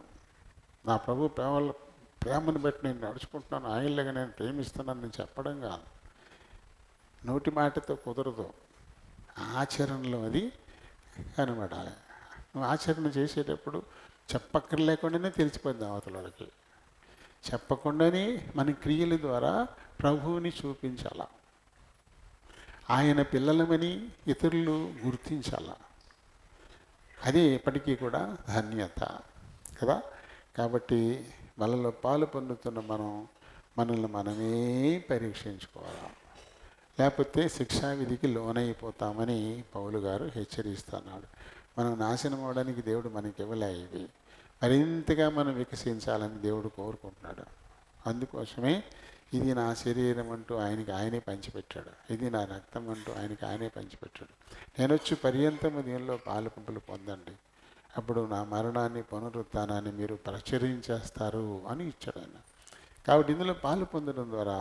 నా ప్రభు ప్రేమను బట్టి నేను నడుచుకుంటున్నాను, ఆయనలాగా నేను ప్రేమిస్తున్నాను నేను చెప్పడం కాదు. నోటి మాటతో కుదరదు, ఆచరణలో అది కనబడాలి. నువ్వు ఆచరణ చేసేటప్పుడు చెప్పక్కర్లేకుండానే తెలిసిపోయింది అవతల వాళ్ళకి. చెప్పకుండానే మన క్రియల ద్వారా ప్రభువుని చూపించాల, ఆయన పిల్లలమని ఇతరులు గుర్తించాల. అది ఎప్పటికీ కూడా ధన్యత కదా. కాబట్టి వాళ్ళలో పాలు పొందుతున్న మనల్ని మనమే పరీక్షించుకోవాలి, లేకపోతే శిక్షావిధికి లోనైపోతామని పౌలు గారు హెచ్చరిస్తున్నాడు. మనం నాశనం అవడానికి దేవుడు మనకి ఇవ్వలే, ఇవి మరింతగా మనం వికసించాలని దేవుడు కోరుకుంటున్నాడు. అందుకోసమే ఇది నా శరీరం అంటూ ఆయనే పంచిపెట్టాడు, ఇది నా రక్తం అంటూ ఆయనే పంచిపెట్టాడు. నేను వచ్చి పర్యంతము దీనిలో పాలు పంపులు పొందండి, అప్పుడు నా మరణాన్ని పునరుత్థానాన్ని మీరు ప్రచురించేస్తారు అని ఇచ్చాడు ఆయన. కాబట్టి ఇందులో పాలు పొందడం ద్వారా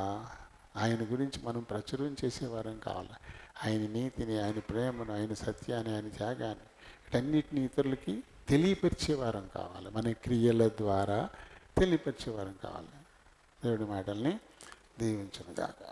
ఆయన గురించి మనం ప్రచురం చేసేవారం కావాలి. ఆయన నీతిని, ఆయన ప్రేమను, ఆయన సత్యాన్ని, ఆయన త్యాగాన్ని, వీటన్నిటిని ఇతరులకి తెలియపరిచేవారం కావాలి. మన క్రియల ద్వారా తెలియపరిచేవారం కావాలి. దేవుడి మాటల్ని దీవించును గాక.